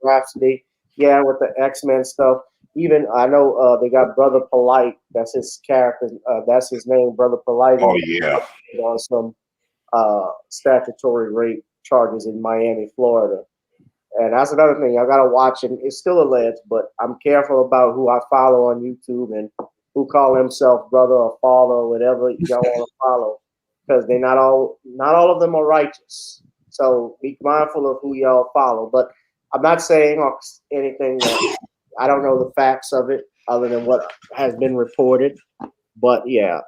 Rhapsody, yeah, with the X-Men stuff. Even I know they got Brother Polite. That's his character. That's his name, Brother Polite. Oh yeah. On some statutory rape charges in Miami, Florida, and that's another thing I gotta watch. And it's still alleged, but I'm careful about who I follow on YouTube and who call himself brother or father or whatever y'all want to follow, because they're not all of them are righteous. So be mindful of who y'all follow. But I'm not saying anything that. I don't know the facts of it other than what has been reported, but yeah,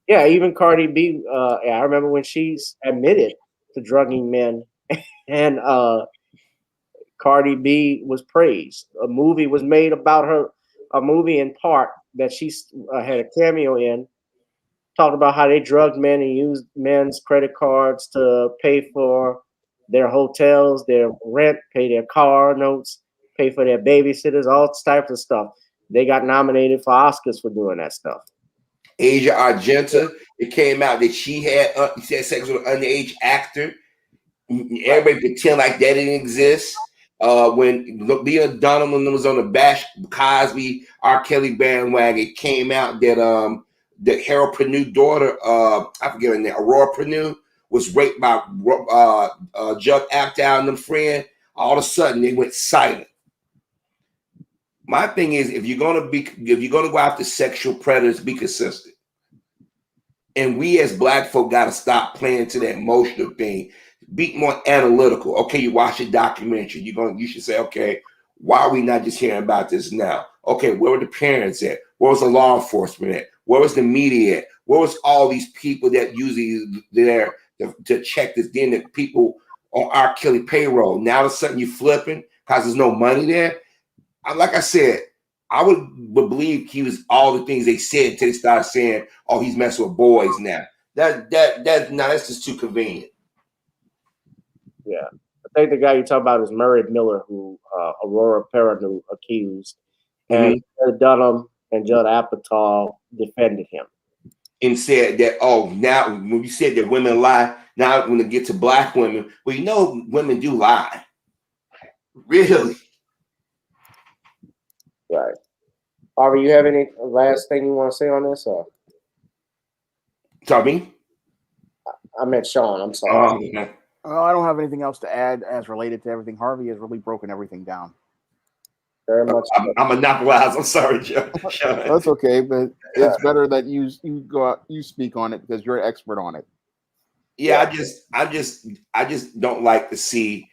even Cardi B. I remember when she's admitted to drugging men, and Cardi B was praised. A movie was made about her. A movie in part that she had a cameo in, talked about how they drugged men and used men's credit cards to pay for their hotels, their rent, pay their car notes, pay for their babysitters, all types of stuff. They got nominated for Oscars for doing that stuff. Asia Argento, it came out that she had sex with an underage actor. Everybody pretend like that didn't exist. When Leah Donovan was on the Bash Cosby, R. Kelly bandwagon, it came out that the Harold Pernue daughter, I forget her name, Aurora Pernue, was raped by Judd Apatow and them friend. All of a sudden, they went silent. My thing is, if you're gonna go after sexual predators, be consistent. And we as black folk gotta stop playing to that emotional thing. Be more analytical. Okay, you watch a documentary. You should say, okay, why are we not just hearing about this now? Okay, where were the parents at? Where was the law enforcement at? Where was the media at? Where was all these people that usually there to check this? Then the people on R. Kelly payroll. Now all of a sudden you flipping because there's no money there. Like I said, I would believe he was all the things they said until they started saying, "Oh, he's messing with boys now." That's just too convenient. Yeah, I think the guy you talk about is Murray Miller, who Aurora Pernue accused, and Dunham and Judd Apatow defended him and said that, oh, now when you said that women lie, now when it get to black women, well, you know, women do lie. Really? Right. Harvey, you have any last thing you want to say on this? Or? Sorry? I meant Shawn. I'm sorry. I don't have anything else to add as related to everything. Harvey has really broken everything down. Very much. I'm monopolized. I'm sorry, Joe. That's okay, but it's better that you go out, you speak on it because you're an expert on it. Yeah, I just don't like to see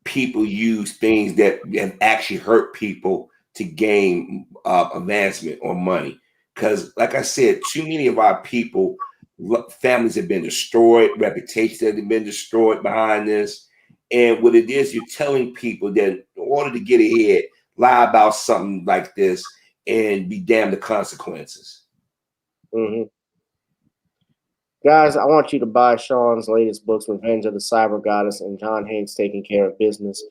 people use things that have actually hurt people to gain advancement or money. Because, like I said, too many of our people, families have been destroyed, reputations have been destroyed behind this. And what it is, you're telling people that in order to get ahead, lie about something like this and be damned the consequences. Mm-hmm. Guys, I want you to buy Shawn's latest books, Revenge of the Cyber Goddess and John Hanks Taking Care of Business.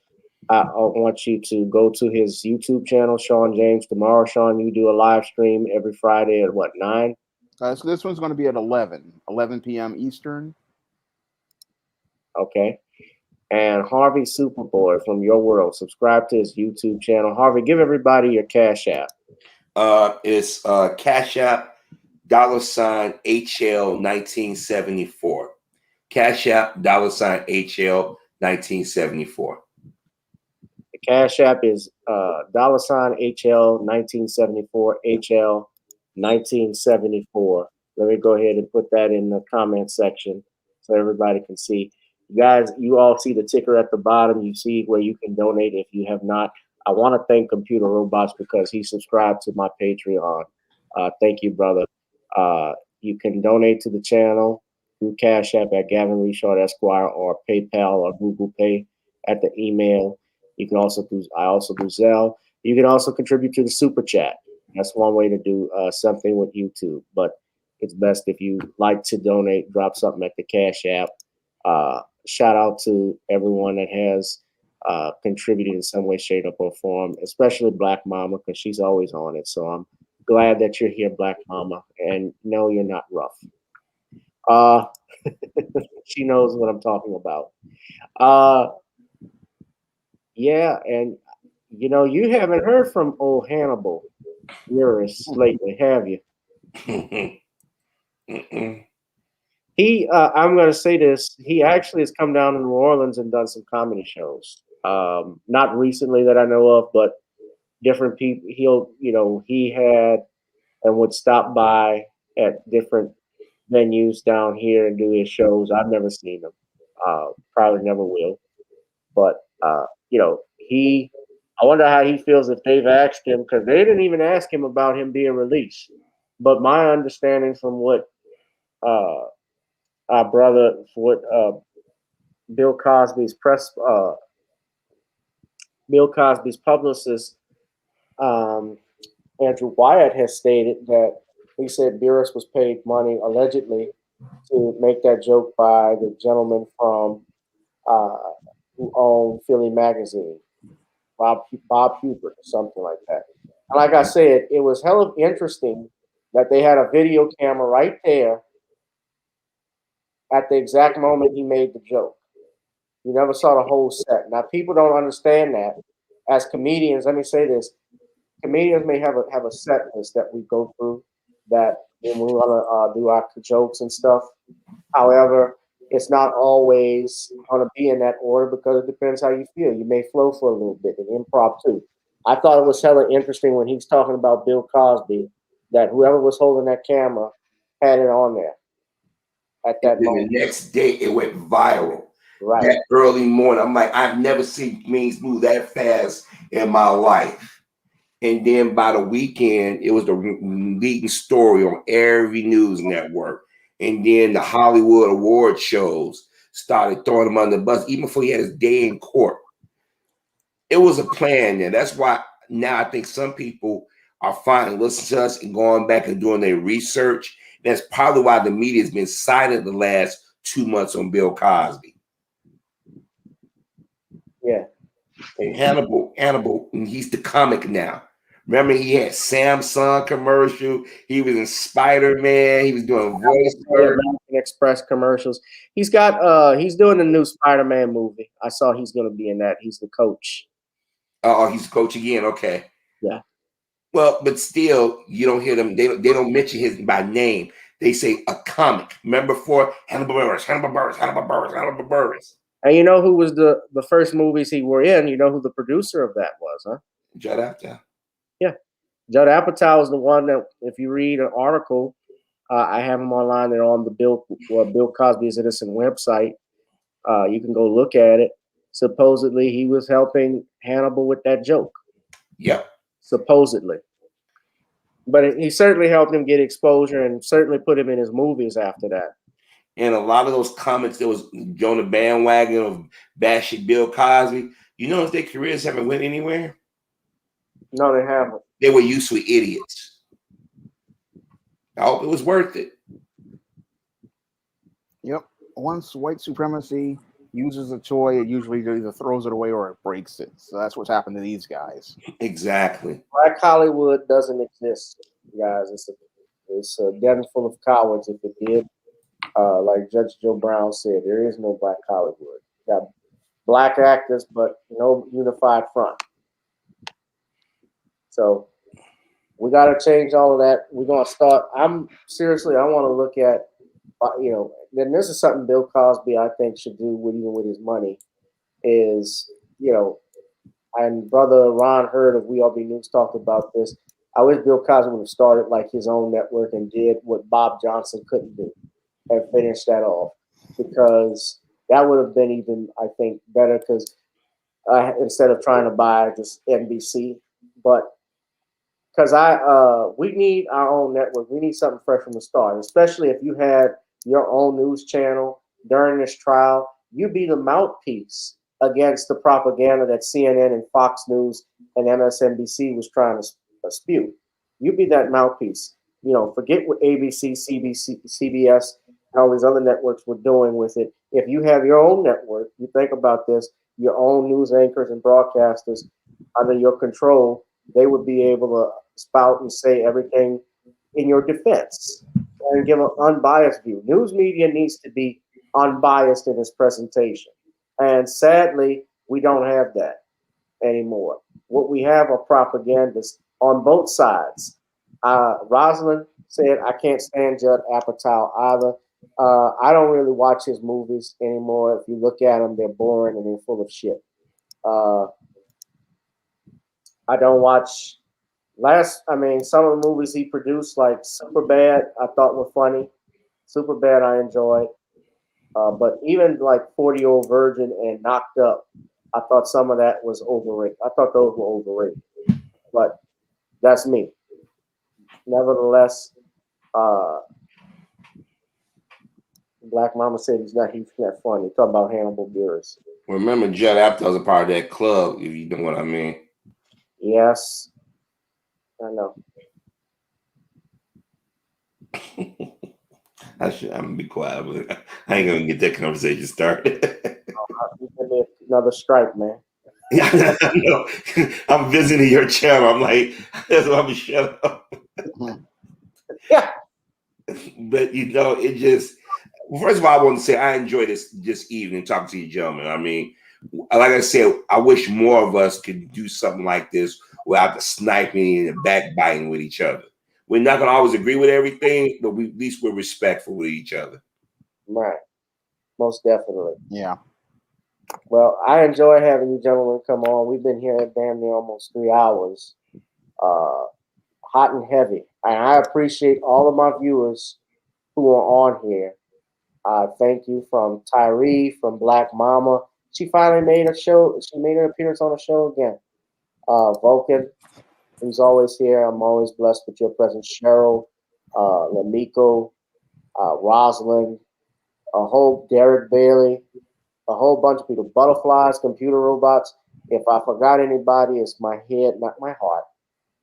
I want you to go to his YouTube channel, Shawn James. Tomorrow, Shawn, you do a live stream every Friday at what, 9? So this one's going to be at 11 p.m. Eastern. Okay. And Harvey SuperBoy from Your World. Subscribe to his YouTube channel. Harvey, give everybody your Cash App. It's Cash App $HL 1974. Cash App $HL 1974. Cash App is $HL1974, HL1974. Let me go ahead and put that in the comment section so everybody can see. You guys, you all see the ticker at the bottom. You see where you can donate if you have not. I want to thank Computer Robots because he subscribed to my Patreon. Thank you, brother. You can donate to the channel through Cash App at Gavin Richard Esquire or PayPal or Google Pay at the email. You can also do, I also do Zelle. You can also contribute to the Super Chat. That's one way to do something with YouTube, but it's best if you like to donate, drop something at the Cash App. Shout out to everyone that has contributed in some way, shape, or form, especially Black Mama, because she's always on it. So I'm glad that you're here, Black Mama, and no, you're not rough. She knows what I'm talking about. Yeah, and you know, you haven't heard from old Hannibal Buress lately, have you? He, I'm going to say this. He actually has come down to New Orleans and done some comedy shows. Not recently that I know of, but different people. He had and would stop by at different venues down here and do his shows. I've never seen him. Probably never will. But I wonder how he feels if they've asked him, because they didn't even ask him about him being released. But my understanding from what our brother, Bill Cosby's publicist, Andrew Wyatt, has stated that he said Buress was paid money allegedly to make that joke by the gentleman from who owned Philly Magazine, Bob Hubert, or something like that. And like I said, it was hella interesting that they had a video camera right there at the exact moment he made the joke. You never saw the whole set. Now, people don't understand that. As comedians, let me say this: comedians may have a set list that we go through that when we want to do our jokes and stuff. However, it's not always going to be in that order because it depends how you feel. You may flow for a little bit in improv too. I thought it was hella interesting when he's talking about Bill Cosby that whoever was holding that camera had it on there at that moment. The next day, it went viral. Right. That early morning, I'm like, I've never seen comedians move that fast in my life. And then by the weekend, it was the leading story on every news network. And then the Hollywood award shows started throwing him under the bus, even before he had his day in court. It was a plan there. That's why now I think some people are finally listening to us and going back and doing their research. That's probably why the media has been silent the last 2 months on Bill Cosby. Yeah. And Hannibal, he's the comic now. Remember, he had Samsung commercial. He was in Spider-Man. He was doing voice work. Express commercials. He's got he's doing a new Spider-Man movie. I saw he's going to be in that. He's the coach. Oh, he's the coach again. Okay. Yeah. Well, but still, you don't hear them. They don't mention his by name. They say a comic. Remember for Hannibal Buress. And you know who was the first movies he were in? You know who the producer of that was, huh? Judd Apatow. Yeah. Judd Apatow was the one that, if you read an article, I have them online. They're on the Bill Cosby is Innocent website. You can go look at it. Supposedly, he was helping Hannibal with that joke. Yep. Supposedly. But he certainly helped him get exposure and certainly put him in his movies after that. And a lot of those comics that was on the bandwagon of bashing Bill Cosby, you know, if their careers haven't went anywhere. No, they haven't. They were useful idiots. I hope it was worth it. Yep. Once white supremacy uses a toy, it usually either throws it away or it breaks it. So that's what's happened to these guys. Exactly. Black Hollywood doesn't exist, guys. It's a den full of cowards. If it did, like Judge Joe Brown said, there is no Black Hollywood. You got black actors, but no unified front. So we got to change all of that. We're going to start. I want to look at, then this is something Bill Cosby, I think, should do even with his money is, and brother Ron Hurd of We All Be News talked about this. I wish Bill Cosby would have started like his own network and did what Bob Johnson couldn't do and finished that off, because that would have been even, I think, better, because instead of trying to buy just NBC, but because we need our own network. We need something fresh from the start, especially if you had your own news channel during this trial. You be the mouthpiece against the propaganda that CNN and Fox News and MSNBC was trying to spew. You be that mouthpiece. You know, forget what ABC, CBC, CBS, and all these other networks were doing with it. If you have your own network, you think about this, your own news anchors and broadcasters under your control, they would be able to spout and say everything in your defense and give an unbiased view. News media needs to be unbiased in its presentation. And sadly, we don't have that anymore. What we have are propagandists on both sides. Rosalind said, I can't stand Judd Apatow either. I don't really watch his movies anymore. If you look at them, they're boring and they're full of shit. I don't watch some of the movies he produced, like Superbad, I thought were funny. Superbad I enjoyed. But even like 40-Year-Old Virgin and Knocked Up, I thought some of that was overrated. I thought those were overrated. But that's me. Nevertheless, Black Mama said he's not funny. Talk about Hannibal Buress. Remember, Judd Apatow's a part of that club, if you know what I mean. Yes, I know. I'm gonna be quiet, but I ain't gonna get that conversation started. Another strike, man. Yeah, I know. I'm visiting your channel. I'm like, that's why I'm shut up. Yeah. But you know, it just, first of all, I want to say I enjoy this evening talking to you gentlemen. I mean, like I said, I wish more of us could do something like this without the sniping and the backbiting with each other. We're not gonna always agree with everything, but at least we're respectful with each other. Right. Most definitely. Yeah. Well, I enjoy having you gentlemen come on. We've been here damn near almost 3 hours. Hot and heavy. And I appreciate all of my viewers who are on here. Thank you from Tyree, from Black Mama. She finally made a show. She made an appearance on the show again. Vulcan, who's always here. I'm always blessed with your presence. Cheryl, Lamiko, Rosalind, a whole Derek Bailey, a whole bunch of people. Butterflies, computer robots. If I forgot anybody, it's my head, not my heart.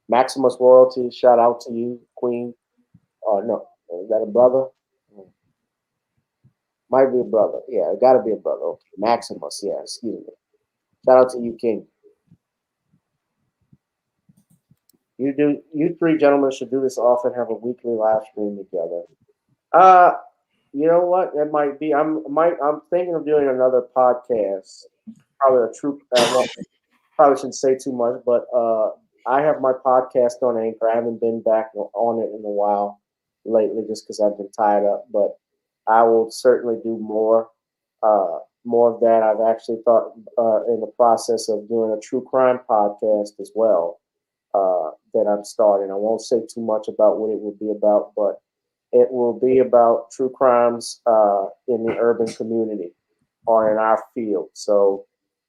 Maximus Royalty, shout out to you, Queen. No, is that a brother? Might be a brother. Yeah, it got to be a brother. Okay, Maximus. Yeah, excuse me. Shout out to you, King. You three gentlemen should do this often. Have a weekly live stream together. You know what? It might be. I'm thinking of doing another podcast. Probably a true. Probably shouldn't say too much, but I have my podcast on Anchor. I haven't been back on it in a while lately, just because I've been tied up. But I will certainly do more of that. I've actually thought in the process of doing a true crime podcast as well that I'm starting. I won't say too much about what it will be about, but it will be about true crimes in the urban community or in our field. So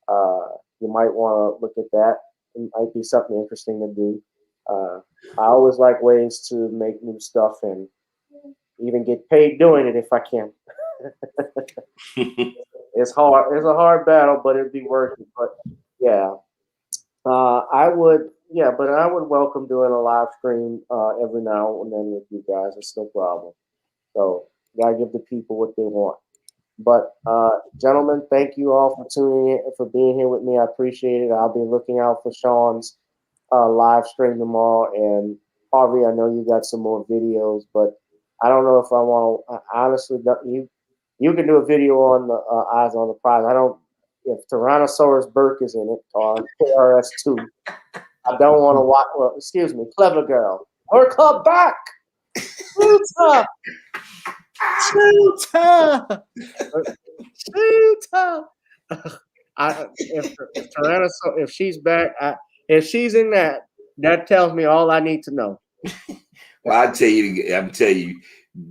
you might want to look at that. It might be something interesting to do. I always like ways to make new stuff and even get paid doing it if I can. It's hard. It's a hard battle, but it'd be worth it. But yeah, I would welcome doing a live stream every now and then with you guys. It's no problem. So gotta give the people what they want. But gentlemen, thank you all for tuning in, for being here with me. I appreciate it. I'll be looking out for Shawn's live stream tomorrow. And Harvey, I know you got some more videos, but I don't know if I want to. Honestly, you can do a video on the Eyes on the Prize. I don't. If Tyrannosaurus Burke is in it or KRS-2, I don't want to watch. Well, excuse me, Clever Girl or Club Back. Shooter. If Tyrannosaurus, if she's back, if she's in that tells me all I need to know. Well, I'm telling you,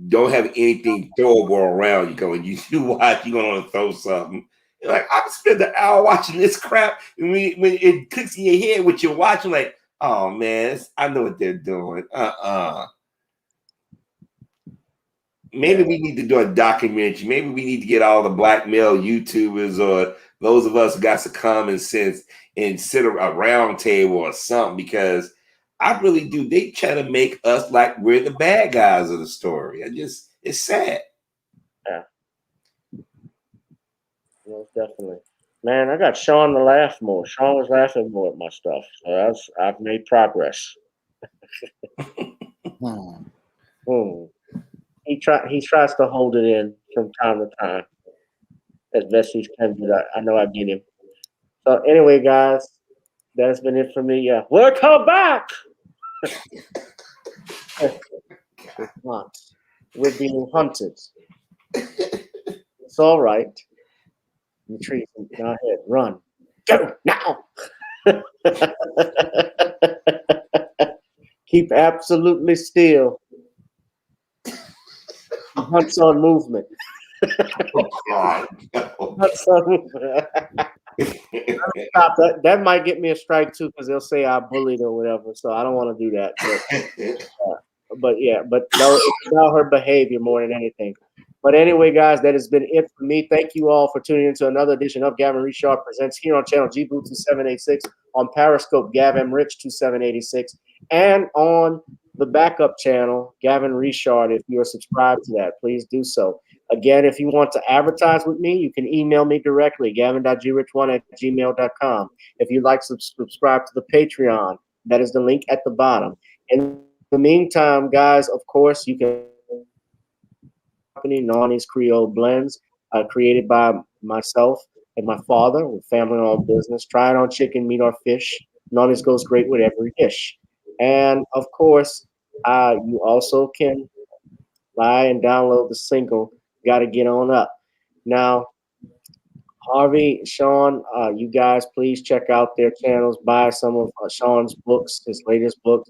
don't have anything throwable around you. Because when you watch, you're gonna throw something. You're like, I've spent an hour watching this crap, and when it clicks in your head, what you're watching, like, oh man, I know what they're doing. Maybe we need to do a documentary. Maybe we need to get all the black male YouTubers or those of us who got some common sense and sit around a round table or something, because I really do. They try to make us like we're the bad guys of the story. It's sad. Yeah. Most definitely. Man, I got Shawn to laugh more. Shawn was laughing more at my stuff. So I've made progress. He tries to hold it in from time to time as best he can do that. I know I get him. So anyway, guys, that's been it for me. Yeah, we'll come back. We're being hunted. It's all right. Retreat. Go ahead, run. Go now. Keep absolutely still. Hunts on movement. Hunts on movement. Stop that. That might get me a strike too, because they'll say I bullied or whatever. So I don't want to do that. But no, it's about her behavior more than anything. But anyway, guys, that has been it for me. Thank you all for tuning into another edition of Gavin Richard Presents here on channel GBoo 2786, on Periscope Gavin Rich 2786, and on the backup channel Gavin Richard. If you are subscribed to that, please do so. Again, if you want to advertise with me, you can email me directly, gavin.grich1@gmail.com. If you'd like to subscribe to the Patreon, that is the link at the bottom. In the meantime, guys, of course, you can company Nani's Creole Blends, created by myself and my father with family-owned business. Try it on chicken, meat, or fish. Nani's goes great with every dish. And of course, you also can buy and download the single "Gotta Get On Up." Now, Harvey, Shawn, you guys please check out their channels. Buy some of Shawn's books, his latest book,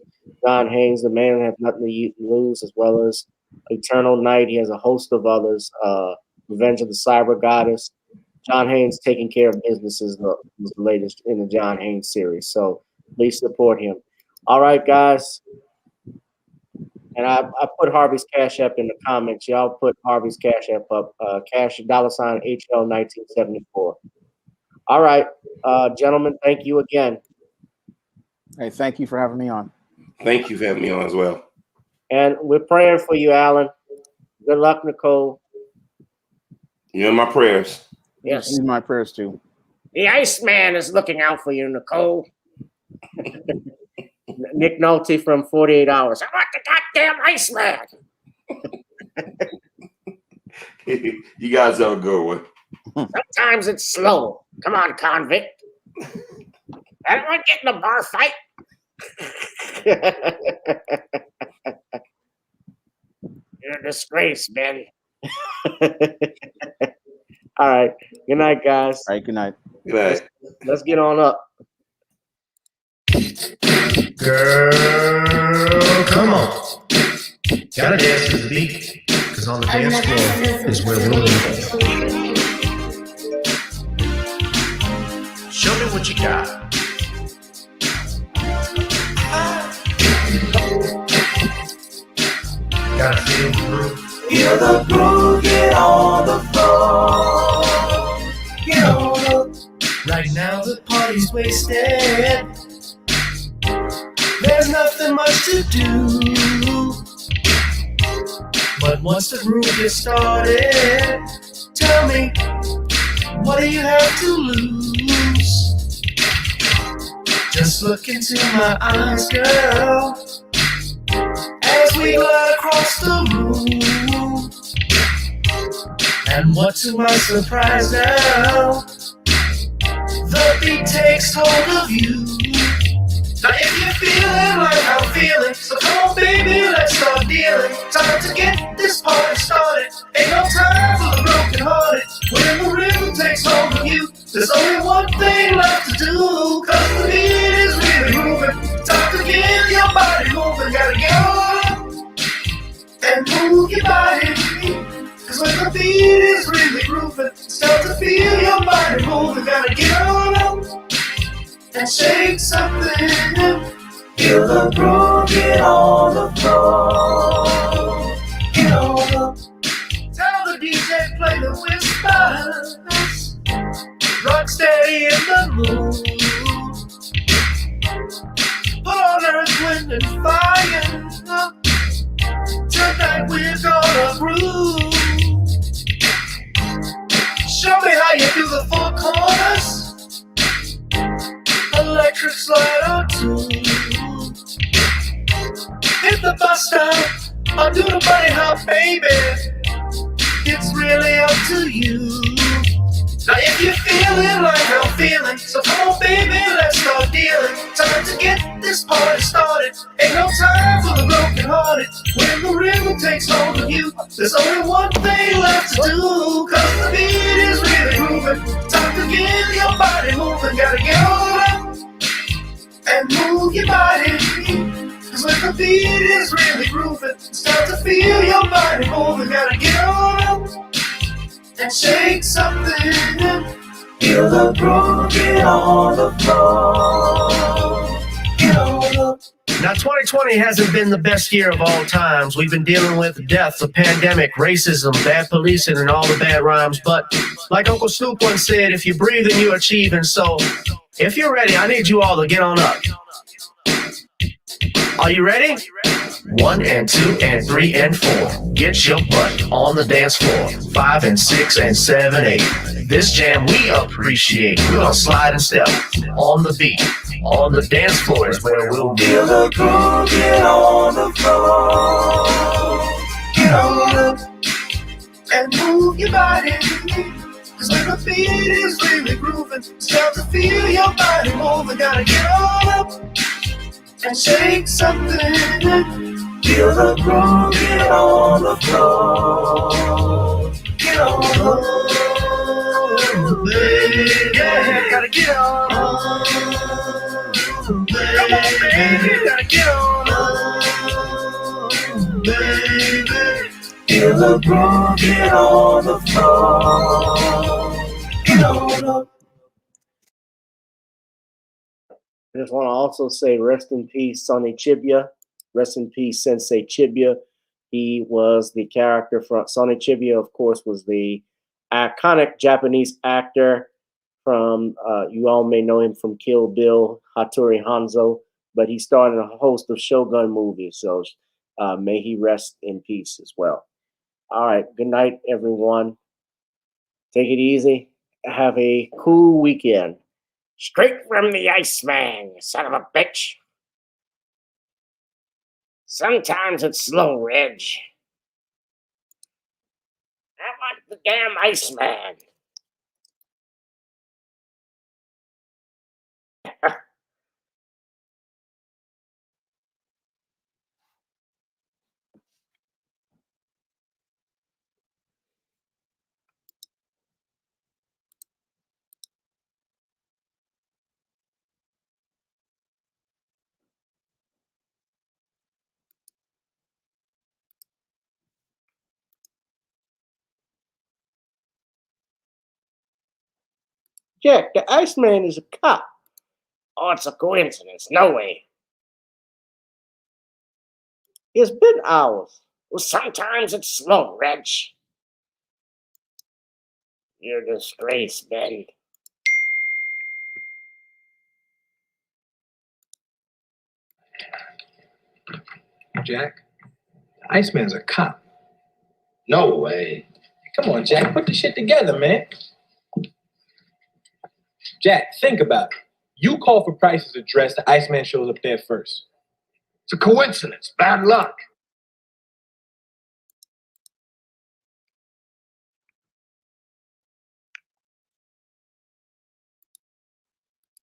John Haynes, The Man Who Has Nothing to Lose, as well as Eternal Night. He has a host of others. Revenge of the Cyber Goddess. John Haynes Taking Care of Business is the latest in the John Haynes series. So please support him. All right, guys. And I put Harvey's Cash App in the comments. Y'all put Harvey's Cash App up. Cash $HL1974. All right, gentlemen, thank you again. Hey, thank you for having me on. Thank you for having me on as well. And we're praying for you, Alan. Good luck, Nicole. You're in my prayers. Yes. In my prayers too. The Iceman is looking out for you, Nicole. Nick Nolte from 48 Hours. I want the goddamn Iceman. You guys have a good one. Sometimes it's slow. Come on, convict. I don't want to get in a bar fight. You're a disgrace, man. All right. Good night, guys. All right, good night. Good night. Let's get on up. Girl, come on. Gotta dance to the beat, because on the dance floor is where we'll be. Show me what you got. Gotta feel the groove. Feel the groove, get on the floor. Get on up. Right now the party's wasted. There's nothing much to do. But once the groove gets started, tell me, what do you have to lose? Just look into my eyes, girl, as we glide across the room. And what to my surprise now, the beat takes hold of you. Now if you're feeling like I'm feeling, so come on baby, let's start dealing. Time to get this party started. Ain't no time for the broken hearted. When the rhythm takes hold of you, There's only one thing left to do, cause the beat is really moving. Time to get your body moving. Gotta get on up and move your body. Cause when the beat is really grooving, start to feel your body moving. Gotta get on up and shake something. Feel the groove, get on the floor. Get on up. Tell the DJ play the whispers. Rock steady in the mood. Put on earth, wind, and fire. Tonight we're gonna groove. Show me how you do the four corners. Electric slide or two. Hit the bus stop, or do the bunny hop, baby. It's really up to you. Now if you're feeling like I'm feeling, so come on baby, let's start dealing. Time to get this party started. Ain't no time for the broken hearted. When the rhythm takes hold of you, there's only one thing left to do. Cause the beat is really grooving. Time to get your body moving. Gotta get on up and move your body. Cause when the beat is really grooving, start to feel your body moving. Gotta get on up and shake something. Feel the groove, get on the floor. Get on up. Now, 2020 hasn't been the best year of all times. We've been dealing with death, the pandemic, racism, bad policing, and all the bad rhymes. But like Uncle Snoop once said, if you breathe and you achieve. And so, if you're ready, I need you all to get on up. Are you ready? 1 and 2 and 3 and 4. Get your butt on the dance floor. 5 and 6 and 7, 8. This jam we appreciate. We're gonna slide and step on the beat. On the dance floor is where we'll be. Feel the groove, get on the floor. Get on up and move your body. Cause when the beat is really grooving, start to feel your body moving. Gotta get on up and shake something. Feel the groove, get on the floor. Get on up, baby. Yeah, gotta get on. Come on, baby, gotta get on. Baby. Feel the groove, get on the floor. Get on up. I just want to also say rest in peace, Sonny Chiba. Rest in peace, Sensei Chiba. He was the character from Sonny Chiba, of course, was the iconic Japanese actor from, you all may know him from Kill Bill, Hattori Hanzo, but he starred in a host of Shogun movies. So may he rest in peace as well. All right. Good night, everyone. Take it easy. Have a cool weekend. Straight from the Iceman, you son of a bitch. Sometimes it's slow, Reg. I want the damn Iceman. Jack, the Iceman is a cop. Oh, it's a coincidence. No way. It's been hours. Well, sometimes it's slow, Reg. You're a disgrace, Ben. Jack, Iceman's a cop. No way. Come on, Jack, put the shit together, man. Jack, think about it. You call for Price's address, the Iceman shows up there first. It's a coincidence. Bad luck.